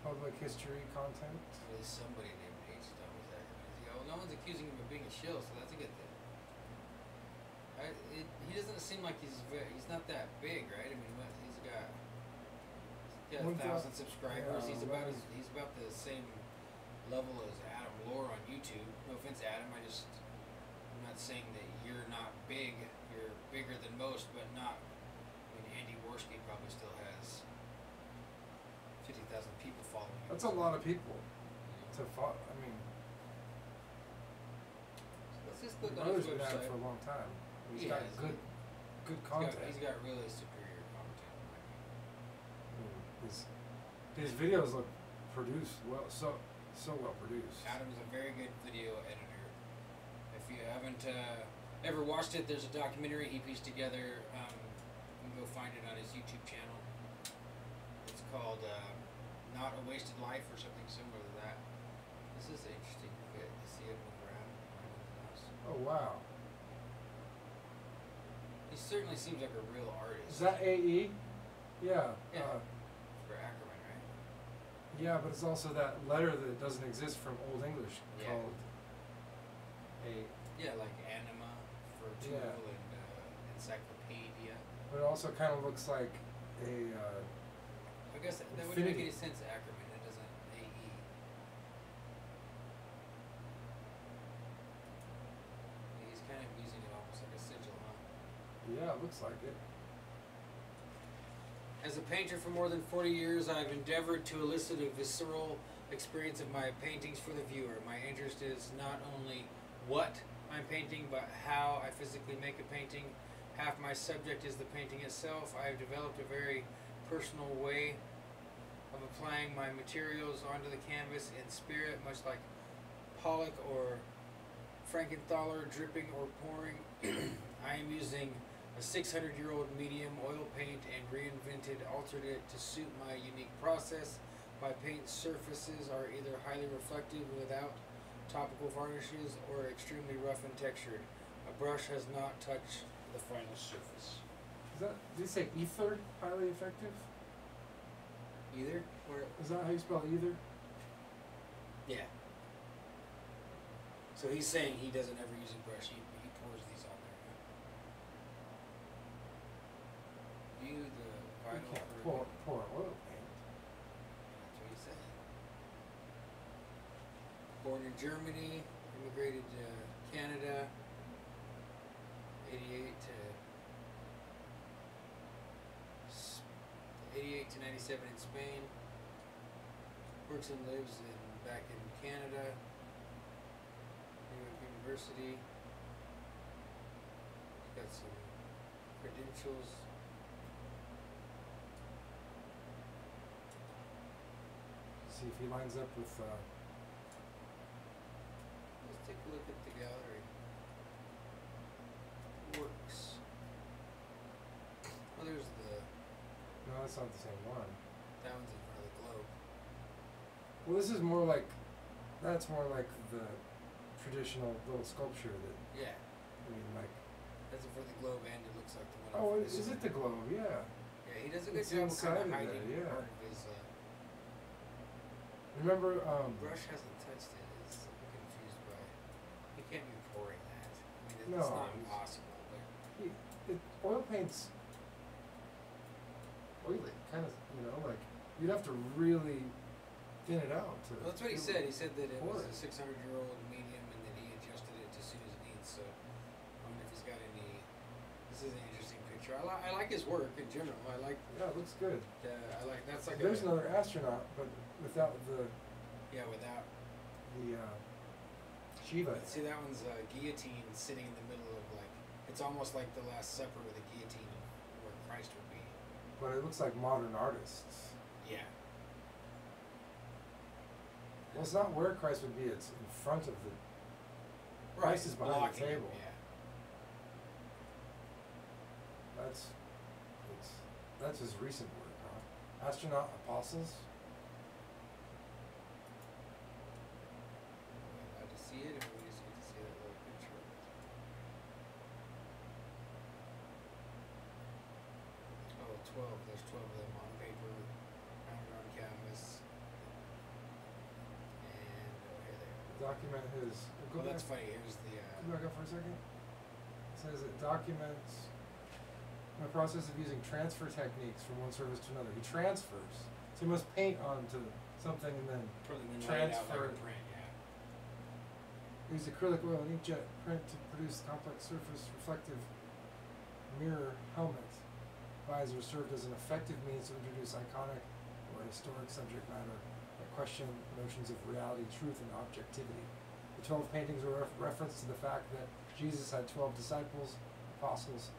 Public history content. There's somebody named H. Thomas Ackerman. Oh, no one's accusing him of being a shill, so that's a good thing. He doesn't seem like he's not that big, right? I mean, he's got 1,000 subscribers. Yeah, He's about the same level as Adam Lore on YouTube. No offense, Adam. I'm not saying that you're not big. You're bigger than most, but not. I mean, Andy Worski probably still has 50,000 people following him. That's a lot of people to follow. I mean, let's just look my on his brother's been at it website. for a long time. He's Yeah, got good content. He's got really superior content. His videos look produced well, so well produced. Adam's a very good video editor. If you haven't ever watched it, there's a documentary he pieced together. You can go find it on his YouTube channel. It's called Not a Wasted Life or something similar to that. This is interesting. You get to see it move around. Oh wow. He certainly seems like a real artist. Is that AE? Yeah. Yeah. For Ackerman, right? Yeah, but it's also that letter that doesn't exist from Old English called a. Yeah, like anima for tool Yeah. and encyclopedia. But it also kind of looks like a. I guess that wouldn't make any sense, Ackerman. It doesn't AE. He's kind of using it almost like a sigil, huh? Yeah, it looks like it. As a painter for more than 40 years, I've endeavored to elicit a visceral experience of my paintings for the viewer. My interest is not only what I'm painting, but how I physically make a painting. Half my subject is the painting itself. I have developed a very personal way of applying my materials onto the canvas in spirit, much like Pollock or Frankenthaler dripping or pouring. I am using a 600-year-old medium oil paint and altered it to suit my unique process. My paint surfaces are either highly reflective without topical varnishes, or extremely rough and textured. A brush has not touched the final surface. Did you say ether? Highly effective? Either? Or Is that how you spell either? yeah. So he's saying he doesn't ever use a brush. He pours these on there. View the You vinyl can't for pour oil paint. That's what he said. Born in Germany, immigrated to Canada, 88 to 97 in Spain. Works and lives back in Canada. New York University. He's got some credentials. See if he lines up with. Let's take a look at the gallery. Works. Oh, there's the. No, that's not the same one. That one's in front of the globe. Well, this is more like. That's more like the traditional little sculpture that. Yeah. I mean, like. That's in front of the globe, and it looks like the one. Oh, in is it the globe? Yeah. Yeah, he does a good It's job of inside kind of of there, hiding yeah. part of his. Remember. Brush hasn't touched it. It's I'm confused by. He can't be pouring that. I mean, it's No, not it's- impossible, but. Oil paint's oily, kind of. You know, like you'd have to really thin it out to. Well, that's what he said. He said that it pour was a 600-year-old medium, and that he adjusted it to suit his needs. So, I wonder if he's got any. This is an interesting picture. I like his work in general. I like. Yeah, it looks good. I like that's like. There's another astronaut, but without the. Yeah, without. The Shiva. See, that one's a guillotine sitting in the middle of like. It's almost like the Last Supper with a guillotine where Christ would be. But it looks like modern artists. Yeah. Well, it's not where Christ would be. It's in front of the. Christ is behind the blocking him, table. yeah. That's his recent work, huh? Astronaut apostles. Allowed to see it, or we just get to see that little picture of it. Oh, 12. There's 12 of them on paper, mounted on canvas. And here they are. Document his. Oh, that's funny. Here's the. Go back up for a second. It says it documents the process of using transfer techniques from one surface to another. He transfers. So he must paint onto something and then Lay it out transfer. like a print, yeah. Use acrylic oil and inkjet print to produce complex surface reflective mirror helmet. Visor served as an effective means to introduce iconic or historic subject matter that question notions of reality, truth, and objectivity. The 12 paintings are reference to the fact that Jesus had 12 disciples, apostles,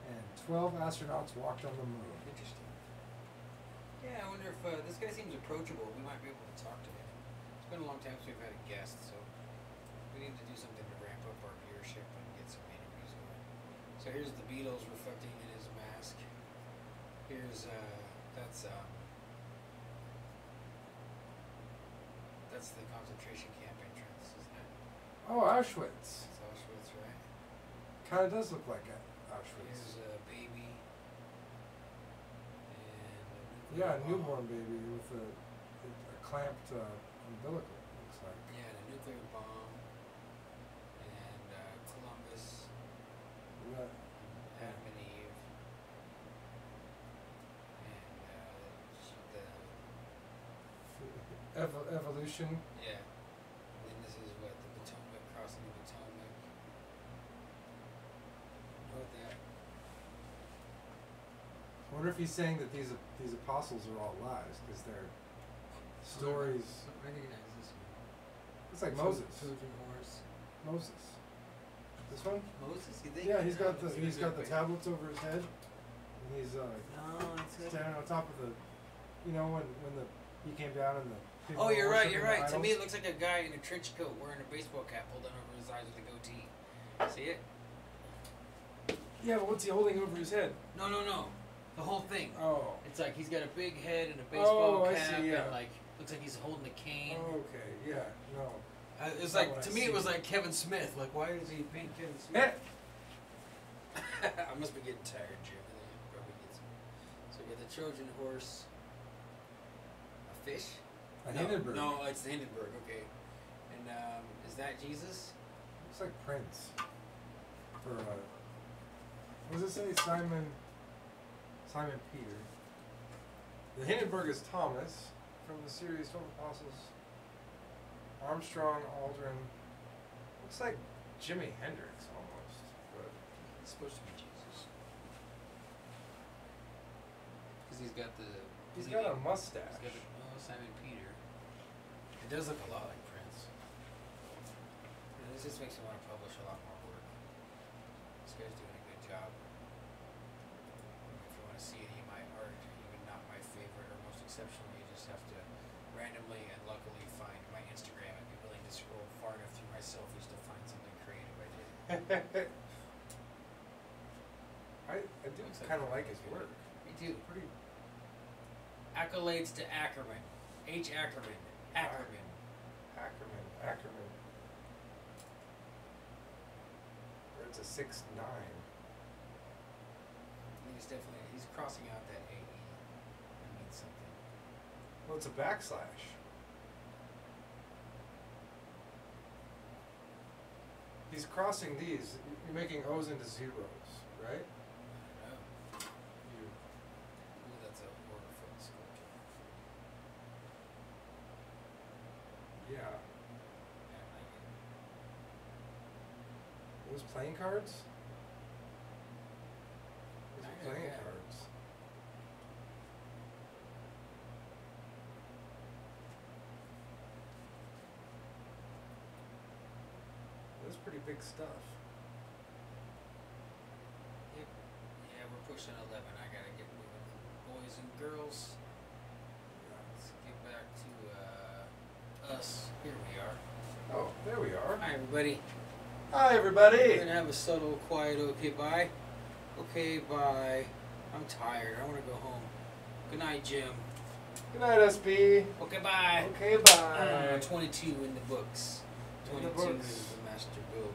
and 12 astronauts walked on the moon. Interesting. Yeah, I wonder if this guy seems approachable. We might be able to talk to him. It's been a long time since we've had a guest, so we need to do something to ramp up our viewership and get some interviews going. So here's the Beatles reflecting in his mask. Here's that's the concentration camp entrance, isn't it? Oh, Auschwitz. It's Auschwitz, right? Kind of does look like Auschwitz. Here's a baby. Yeah, a newborn baby with a clamped umbilical, looks like. Yeah, and a nuclear bomb. And Columbus. Yeah. Adam and Eve. And Evolution. yeah. And then this is what, the Potomac, crossing the Potomac. What that? I wonder if he's saying that these apostles are all lies because they're stories. I recognize this one. It's like Moses. Trojan horse. Moses. This one? Moses? You think? Yeah, he's got No, the tablets over his head, and he's standing on top of the. You know when he came down and the. people Oh, were you're right. worshiping You're the right. To me, it idols. looks like a guy in a trench coat wearing a baseball cap, pulled down over his eyes with a goatee. See it? Yeah, but what's he holding over his head? No. The whole thing. Oh. It's like he's got a big head and a baseball I cap, see, yeah. and like looks like he's holding a cane. Okay, yeah, no. It was like, to me, it was like Kevin Smith. Like, why does he paint Kevin Smith? I must be getting tired, Jim. Probably get some. So we got the Trojan horse. A fish? A Hindenburg. No, it's the Hindenburg. Okay. And is that Jesus? Looks like Prince. Or what does it say? Simon Peter. The Hindenburg is Thomas from the series 12 Apostles. Armstrong, Aldrin. Looks like Jimi Hendrix almost, but It's supposed to be Jesus. Because he's got the. he's got a mustache. He's got Simon Peter. It does look a lot like Prince. And this just makes me want to publish a lot more work. This guy's doing a good job. If you want to see any of my art, even not my favorite or most exceptional, you just have to randomly and luckily find my Instagram and be willing to scroll far enough through my selfies to find something creative I did. I do kind of like his work. Me too. Pretty. Accolades to Ackerman. H. Ackerman. Ackerman. Ackerman. Or it's a 6'9". He's definitely, he's crossing out that AE. That means something. Well, it's a backslash. He's crossing these. You're making O's into zeros, right? I don't know. You. Ooh, that's a waterfoot sculpture. Yeah. Yeah, I like it. Those playing cards? Those are playing Yeah. cards. That's pretty big stuff. Yep. Yeah, we're pushing 11. I gotta get moving. Boys and girls. Let's get back to us. Here we are. Oh, there we are. Hi, everybody. Hi, everybody. We're gonna have a subtle, quiet, okay, bye. Okay, bye. I'm tired. I wanna go home. Good night, Jim. Good night, SB. Okay, bye. Okay, bye. 22 in the books. In the 22 books. is the master builder.